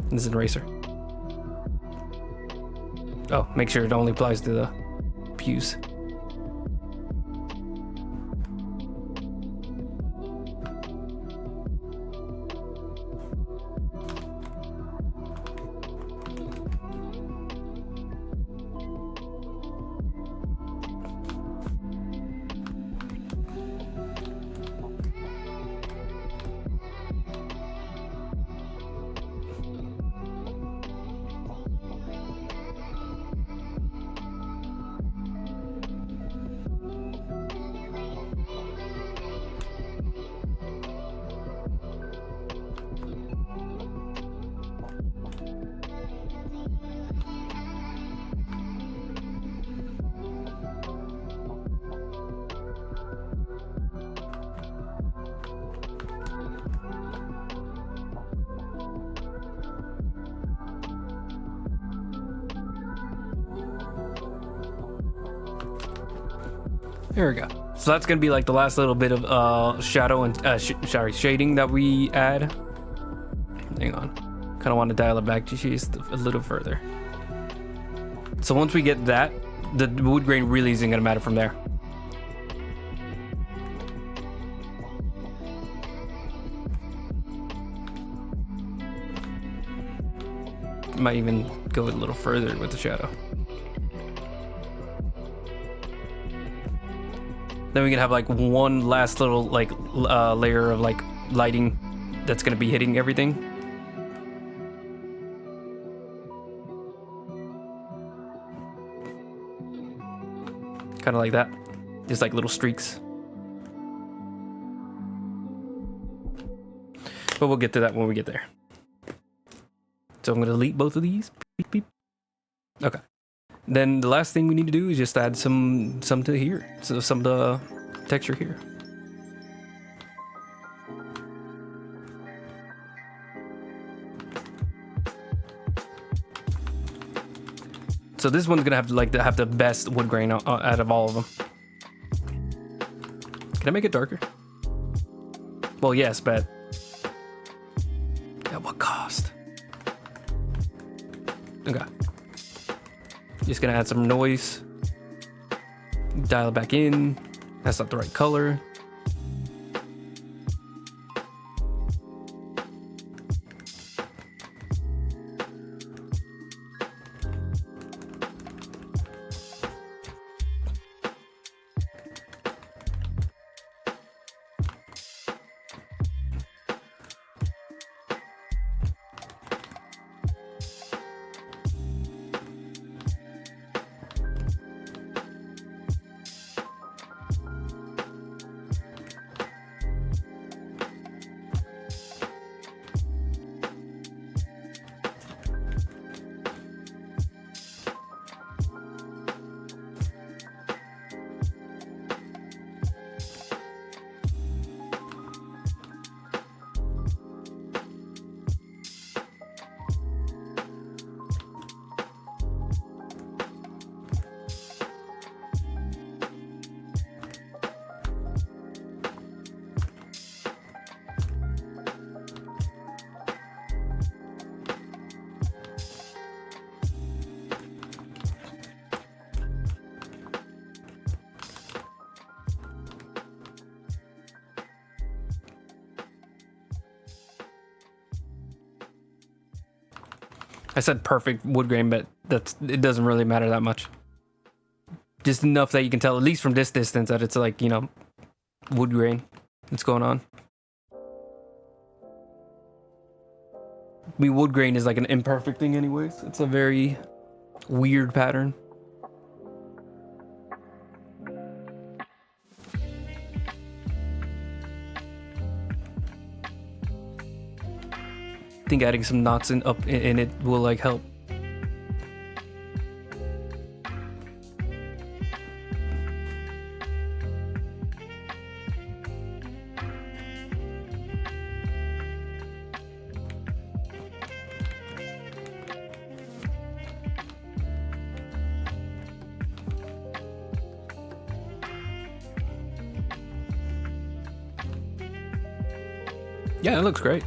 And this is an eraser. Oh, make sure it only applies to the pews. There we go. So that's gonna be like the last little bit of shadow and shading that we add. Hang on, kind of want to dial it back just a little further. So once we get that, the wood grain really isn't gonna matter from there. Might even go a little further with the shadow. Then we can have like one last little like layer of like lighting that's gonna be hitting everything. Kind of like that, just like little streaks. But we'll get to that when we get there. So I'm gonna delete both of these. Beep, beep. Okay. Then the last thing we need to do is just add some to here. So some of the texture here. So this one's gonna have to have the best wood grain out of all of them. Can I make it darker? Well, yes, but at what cost? Okay. Just gonna add some noise. Dial it back in. That's not the right color. I said perfect wood grain, but it doesn't really matter that much. Just enough that you can tell, at least from this distance, that it's like, you know, wood grain that's going on. I mean, wood grain is like an imperfect thing anyways. It's a very weird pattern. I think adding some knots in it will like help. Yeah, it looks great.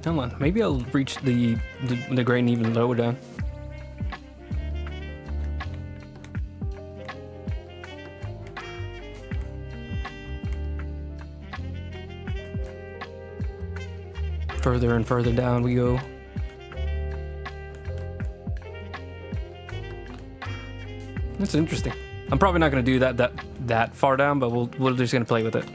Come on, maybe I'll reach the grain even lower down. Further and further down we go. That's interesting. I'm probably not going to do that far down, but we're just going to play with it.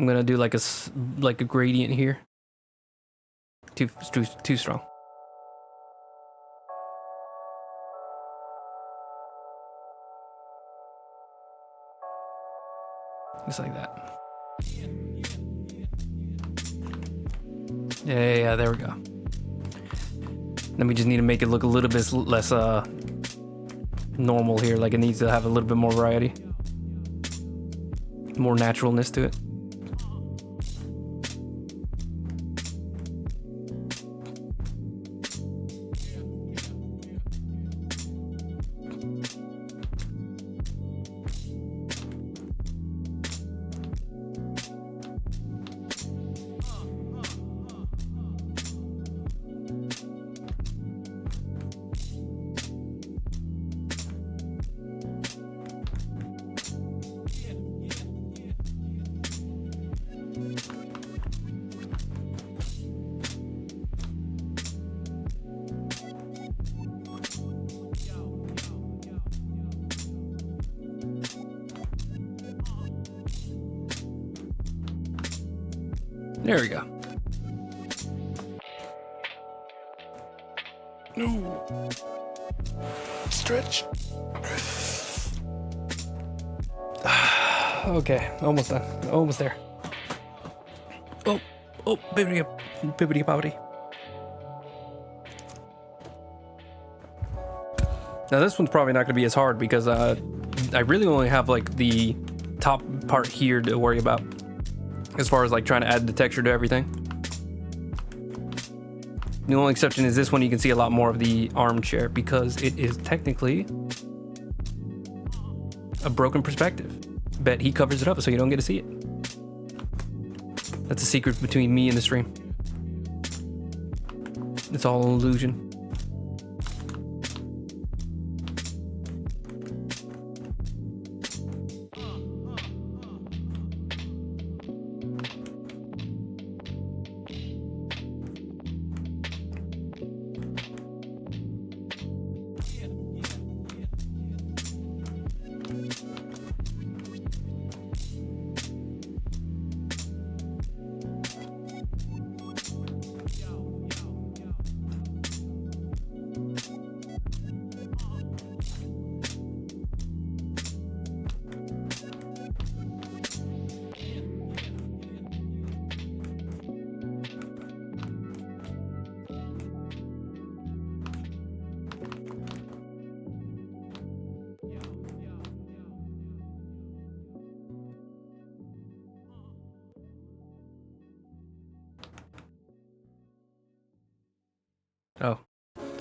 I'm gonna do like a gradient here. Too strong. Just like that. Yeah, there we go. Then we just need to make it look a little bit less normal here. Like it needs to have a little bit more variety, more naturalness to it. There we go. No. Stretch. Okay, almost done. Almost there. Oh, bibbity bobbity. Now this one's probably not going to be as hard because I really only have like the top part here to worry about, as far as like trying to add the texture to everything. The only exception is this one. You can see a lot more of the armchair because it is technically a broken perspective. Bet he covers it up so you don't get to see it. That's a secret between me and the stream. It's all an illusion.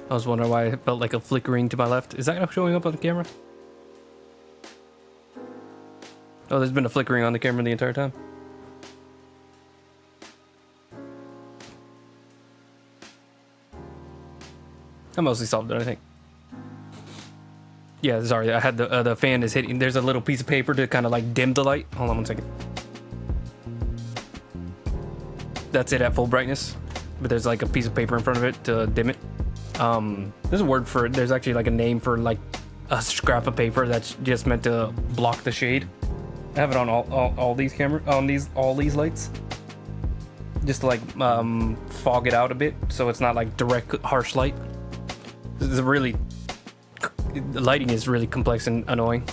I was wondering why it felt like a flickering to my left. Is that showing up on the camera? Oh, there's been a flickering on the camera the entire time. I mostly solved it, I think. Yeah, sorry, I had the fan is hitting. There's a little piece of paper to kind of like dim the light. Hold on one second. That's it at full brightness, but there's like a piece of paper in front of it to dim it. There's a word for it. There's actually like a name for like a scrap of paper that's just meant to block the shade. I have it on all these cameras, on all these lights, just to like fog it out a bit, so it's not like direct harsh light. This is really, the lighting is really complex and annoying.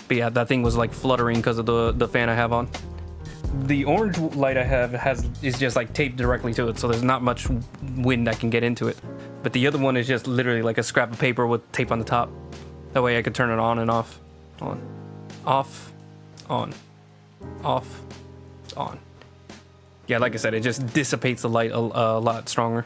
But yeah, that thing was like fluttering because of the fan I have on. The orange light I have is just like taped directly to it, so there's not much wind that can get into it. But the other one is just literally like a scrap of paper with tape on the top. That way I could turn it on and off. On. Off. On. Off. On. Yeah, like I said, it just dissipates the light a lot stronger.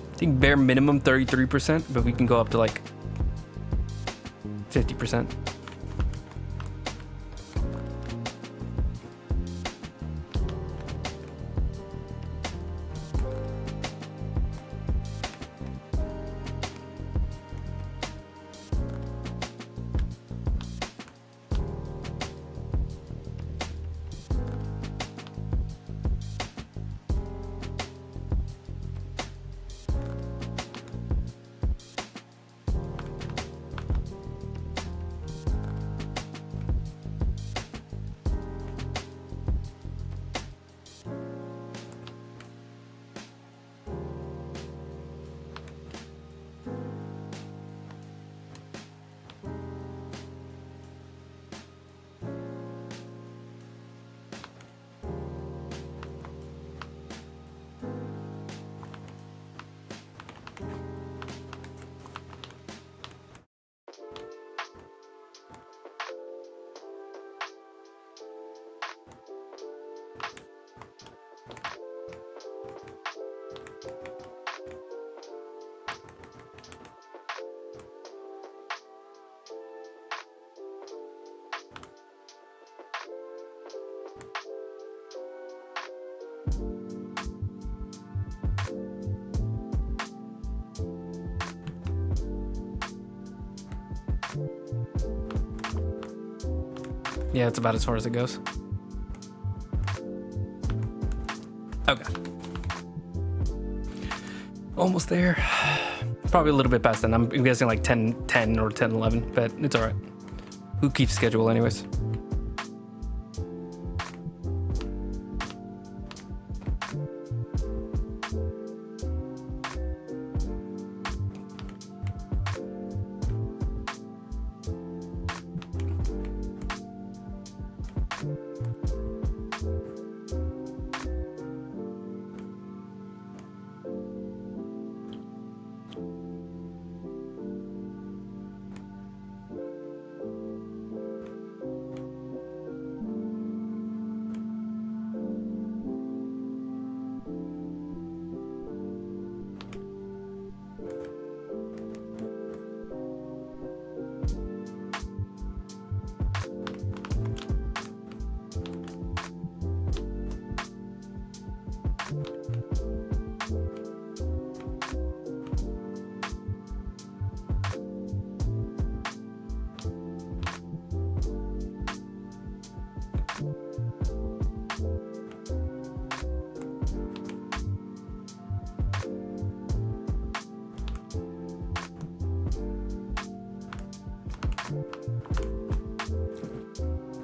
I think bare minimum 33%, but we can go up to like 50%. Yeah, it's about as far as it goes. Okay. Almost there. Probably a little bit past then. I'm guessing like 10 or 10:11, but it's all right. Who keeps schedule anyways?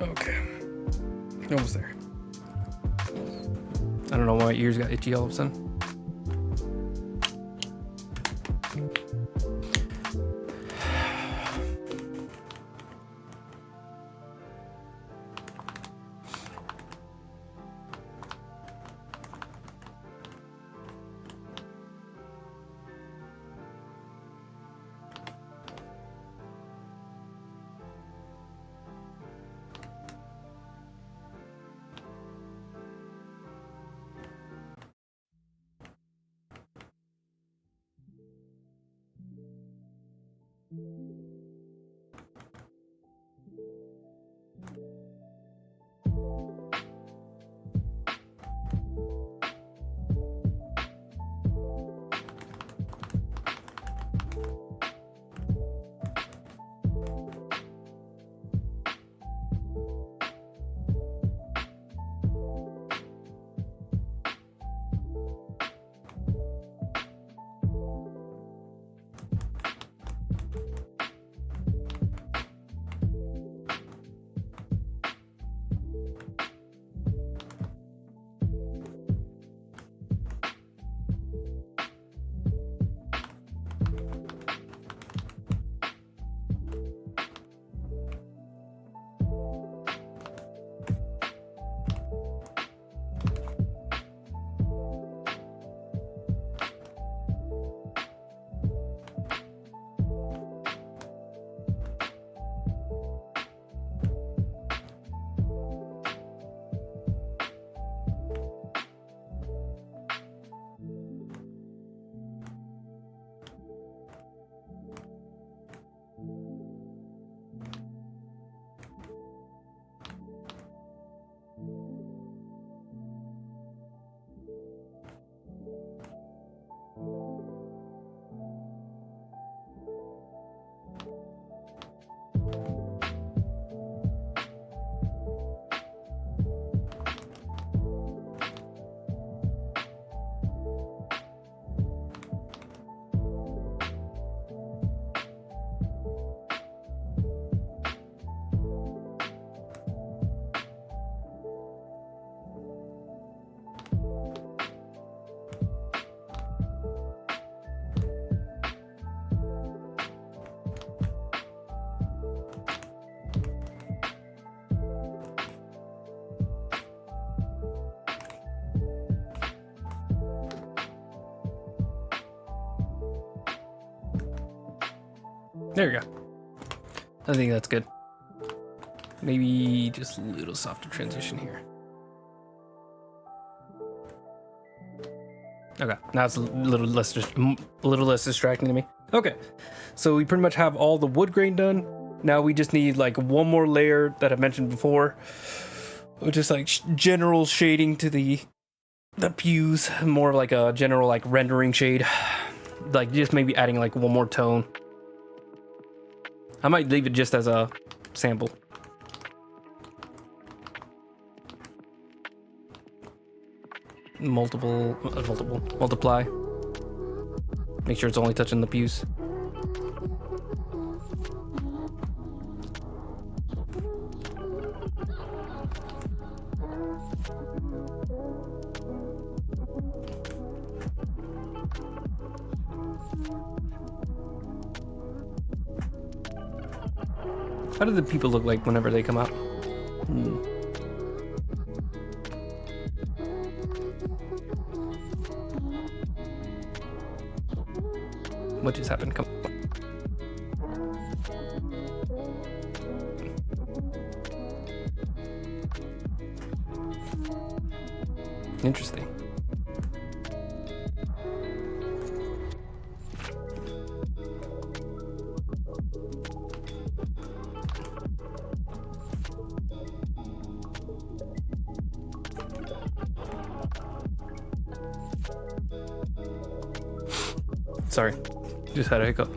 Okay. Almost there. I don't know why my ears got itchy all of a sudden. There you go. I think that's good. Maybe just a little softer transition here. Okay, now it's a little less distracting to me. Okay, so we pretty much have all the wood grain done. Now we just need like one more layer that I mentioned before, which is like general shading to the pews, more of like a general like rendering shade. Like just maybe adding like one more tone. I might leave it just as a sample. Multiply. Make sure it's only touching the pews. How do the people look like whenever they come out? What just happened? Come on. Interesting. Sorry, just had a hiccup.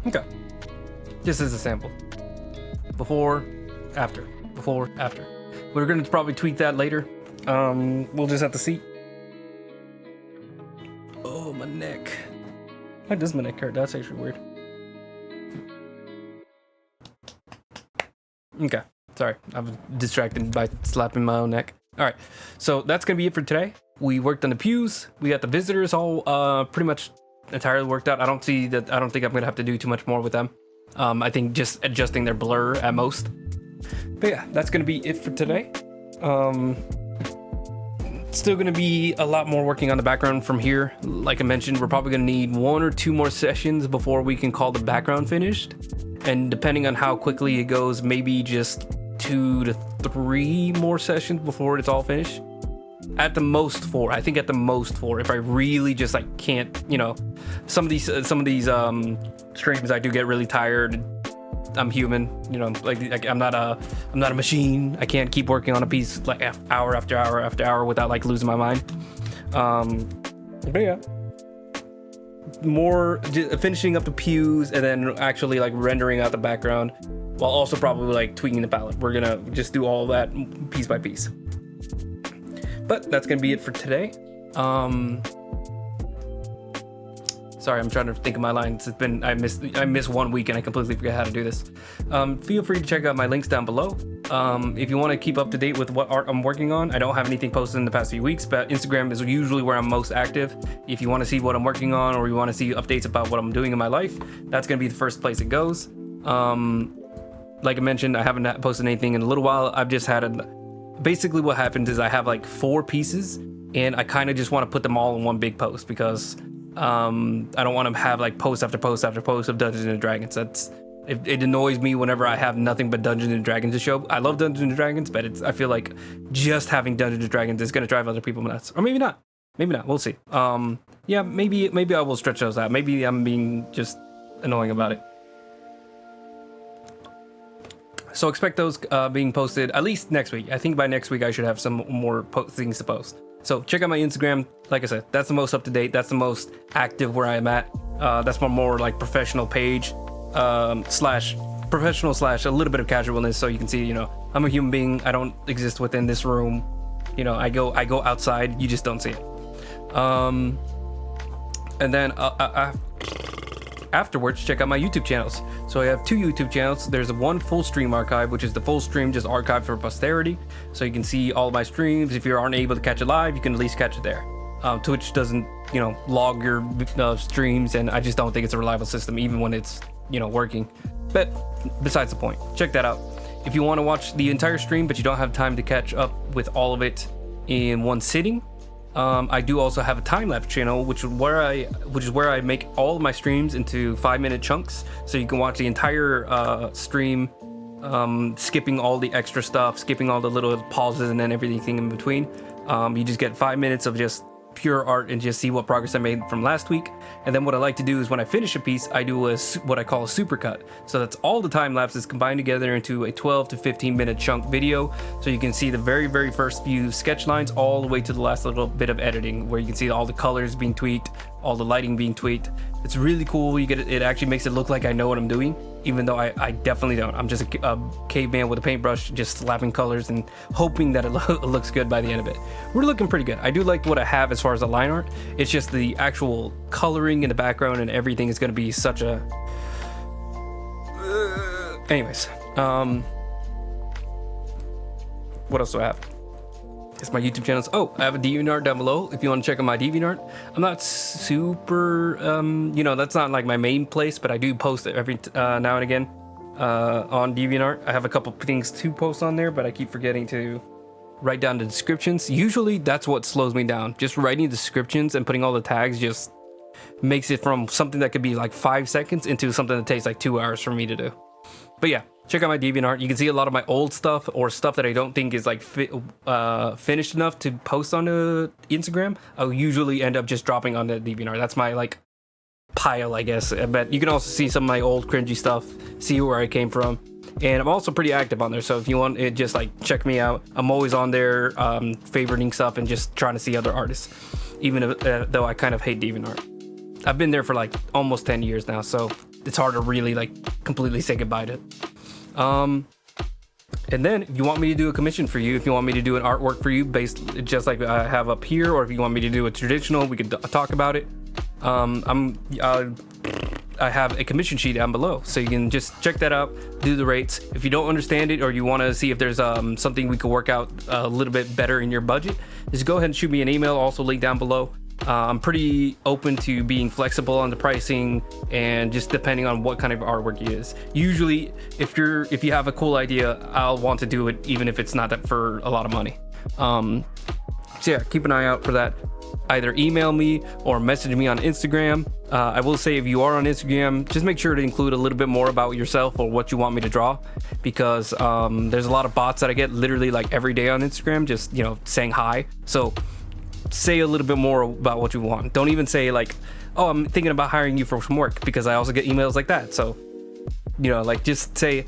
Okay, this is a sample. Before, after. Before, after. We're gonna probably tweak that later. We'll just have to see. Oh, my neck. Why does my neck hurt? That's actually weird. Okay, sorry. I was distracted by slapping my own neck. All right, so that's gonna be it for today. We worked on the pews. We got the visitors all pretty much entirely worked out. I don't think I'm gonna have to do too much more with them. I think just adjusting their blur at most. But yeah, that's gonna be it for today. Still gonna be a lot more working on the background from here. Like I mentioned, we're probably gonna need 1 or 2 more sessions before we can call the background finished. And depending on how quickly it goes, maybe just 2 to 3 more sessions before it's all finished. At the most 4. I think at the most 4. If I really just like can't, you know, some of these streams I do get really tired. I'm human, you know. Like I'm not a machine. I can't keep working on a piece like hour after hour after hour without like losing my mind. But yeah, more finishing up the pews and then actually like rendering out the background, while also probably like tweaking the palette. We're gonna just do all of that piece by piece. But that's gonna be it for today. Sorry, I'm trying to think of my lines. It's been I missed 1 week and I completely forgot how to do this. Feel free to check out my links down below. If you want to keep up to date with what art I'm working on, I don't have anything posted in the past few weeks, but Instagram is usually where I'm most active. If you want to see what I'm working on or you want to see updates about what I'm doing in my life, that's gonna be the first place it goes. Like I mentioned, I haven't posted anything in a little while. I've just had basically what happens is I have like 4 pieces and I kind of just want to put them all in one big post because I don't want to have like post after post after post of Dungeons and Dragons. It annoys me whenever I have nothing but Dungeons and Dragons to show. I love Dungeons and Dragons, but I feel like just having Dungeons and Dragons is gonna drive other people nuts, or maybe not. Maybe not. We'll see. Yeah, maybe I will stretch those out. Maybe I'm being just annoying about it. So expect those being posted at least next week. I think by next week I should have some more things to post. So check out my Instagram. Like I said, that's the most up to date. That's the most active where I'm at. That's my more like professional page, slash professional slash a little bit of casualness. So you can see, you know, I'm a human being. I don't exist within this room. You know, I go outside. You just don't see it. And then afterwards, check out my YouTube channels. So I have 2 YouTube channels. There's one full stream archive, which is the full stream just archived for posterity. So you can see all my streams. If you aren't able to catch it live, you can at least catch it there. Twitch doesn't, you know, log your streams, and I just don't think it's a reliable system, even when it's, you know, working. But besides the point, check that out. If you want to watch the entire stream, but you don't have time to catch up with all of it in one sitting, I do also have a time-lapse channel, which is where I make all of my streams into 5-minute chunks, so you can watch the entire stream, skipping all the extra stuff, skipping all the little pauses, and then everything in between. You just get 5 minutes of just pure art and just see what progress I made from last week. And then what I like to do is when I finish a piece, I do what I call a supercut. So that's all the time lapses combined together into a 12 to 15 minute chunk video. So you can see the very first few sketch lines all the way to the last little bit of editing, where you can see all the colors being tweaked, all the lighting being tweaked. It's really cool. It actually makes it look like I know what I'm doing, even though I definitely don't. I'm just a caveman with a paintbrush, just slapping colors and hoping that it looks good by the end of it. We're looking pretty good. I do like what I have as far as the line art. It's just the actual coloring in the background and everything is going to be such a... Anyways, what else do I have? It's my YouTube channels. Oh, I have a DeviantArt down below if you want to check out my DeviantArt. I'm not super, that's not like my main place, but I do post it every now and again on DeviantArt. I have a couple things to post on there, but I keep forgetting to write down the descriptions. Usually that's what slows me down. Just writing descriptions and putting all the tags just makes it from something that could be like 5 seconds into something that takes like 2 hours for me to do. But yeah, check out my DeviantArt. You can see a lot of my old stuff or stuff that I don't think is like finished enough to post on the Instagram. I'll usually end up just dropping on the DeviantArt. That's my like pile, I guess. But you can also see some of my old cringy stuff, see where I came from. And I'm also pretty active on there, so if you want it, just like check me out. I'm always on there favoriting stuff and just trying to see other artists, even if, though I kind of hate DeviantArt. I've been there for like almost 10 years now, so it's hard to really like completely say goodbye to it. And then if you want me to do a commission for you, if you want me to do an artwork for you based just like I have up here, or if you want me to do a traditional, we could talk about it. I have a commission sheet down below, so you can just check that out, do the rates. If you don't understand it, or you want to see if there's something we could work out a little bit better in your budget, just go ahead and shoot me an email, also link down below. I'm pretty open to being flexible on the pricing and just depending on what kind of artwork it is. Usually if you have a cool idea, I'll want to do it even if it's not that for a lot of money. So yeah, keep an eye out for that. Either email me or message me on Instagram. I will say if you are on Instagram, just make sure to include a little bit more about yourself or what you want me to draw, because there's a lot of bots that I get literally like every day on Instagram, just, you know, saying hi. So say a little bit more about what you want. Don't even say like, oh, I'm thinking about hiring you for some work, because I also get emails like that. So, you know, like just say,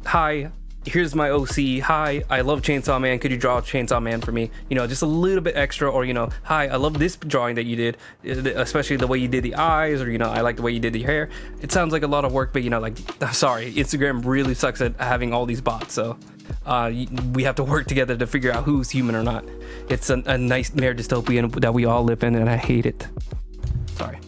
hi, here's my OC. Hi, I love Chainsaw Man. Could you draw Chainsaw Man for me? You know, just a little bit extra. Or, you know, hi, I love this drawing that you did, especially the way you did the eyes, or, you know, I like the way you did the hair. It sounds like a lot of work, but, you know, like, I'm sorry, Instagram really sucks at having all these bots. So we have to work together to figure out who's human or not. It's a nightmare dystopian that we all live in, and I hate it. Sorry.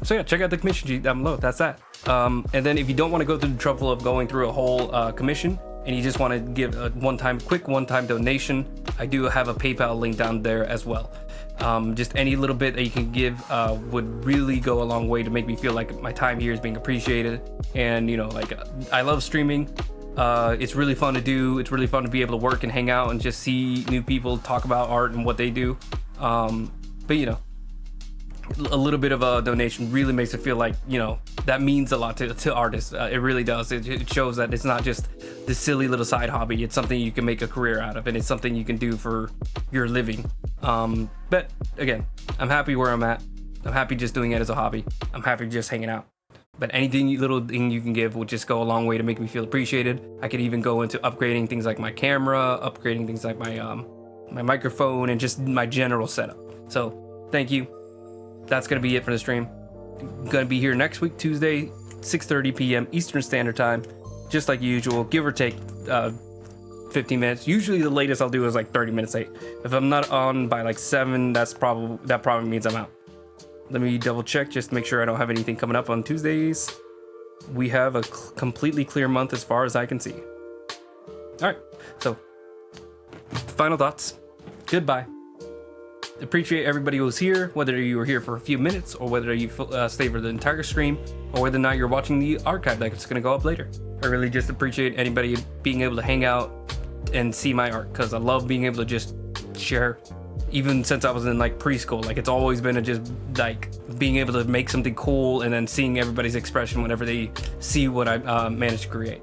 So yeah, check out the commission sheet down below. That's that. And then if you don't want to go through the trouble of going through a whole commission, and you just want to give a quick one-time donation, I do have a PayPal link down there as well. Just any little bit that you can give would really go a long way to make me feel like my time here is being appreciated. And, you know, like, I love streaming. It's really fun to do. It's really fun to be able to work and hang out and just see new people talk about art and what they do. But, you know, a little bit of a donation really makes it feel like, you know, that means a lot to artists. It really does. It shows that it's not just this silly little side hobby. It's something you can make a career out of, and it's something you can do for your living. But again, I'm happy where I'm at. I'm happy just doing it as a hobby. I'm happy just hanging out. but little thing you can give would just go a long way to make me feel appreciated. I could even go into upgrading things like my camera, upgrading things like my microphone, and just my general setup. So thank you. That's gonna be it for the stream. Gonna be here next week, Tuesday, 6:30 p.m. Eastern Standard Time, just like usual, give or take 15 minutes. Usually the latest I'll do is like 30 minutes late. If I'm not on by like 7, that probably means I'm out. Let me double check just to make sure I don't have anything coming up on Tuesdays. We have a completely clear month as far as I can see. All right, so final thoughts. Goodbye. Appreciate everybody who was here, whether you were here for a few minutes or whether you stayed for the entire stream, or whether or not you're watching the archive that's going to go up later. I really just appreciate anybody being able to hang out and see my art, because I love being able to just share. Even since I was in like preschool, like it's always been just like being able to make something cool and then seeing everybody's expression whenever they see what I managed to create.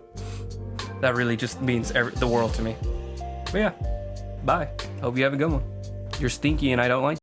That really just means the world to me. But yeah, bye. Hope you have a good one. You're stinky and I don't like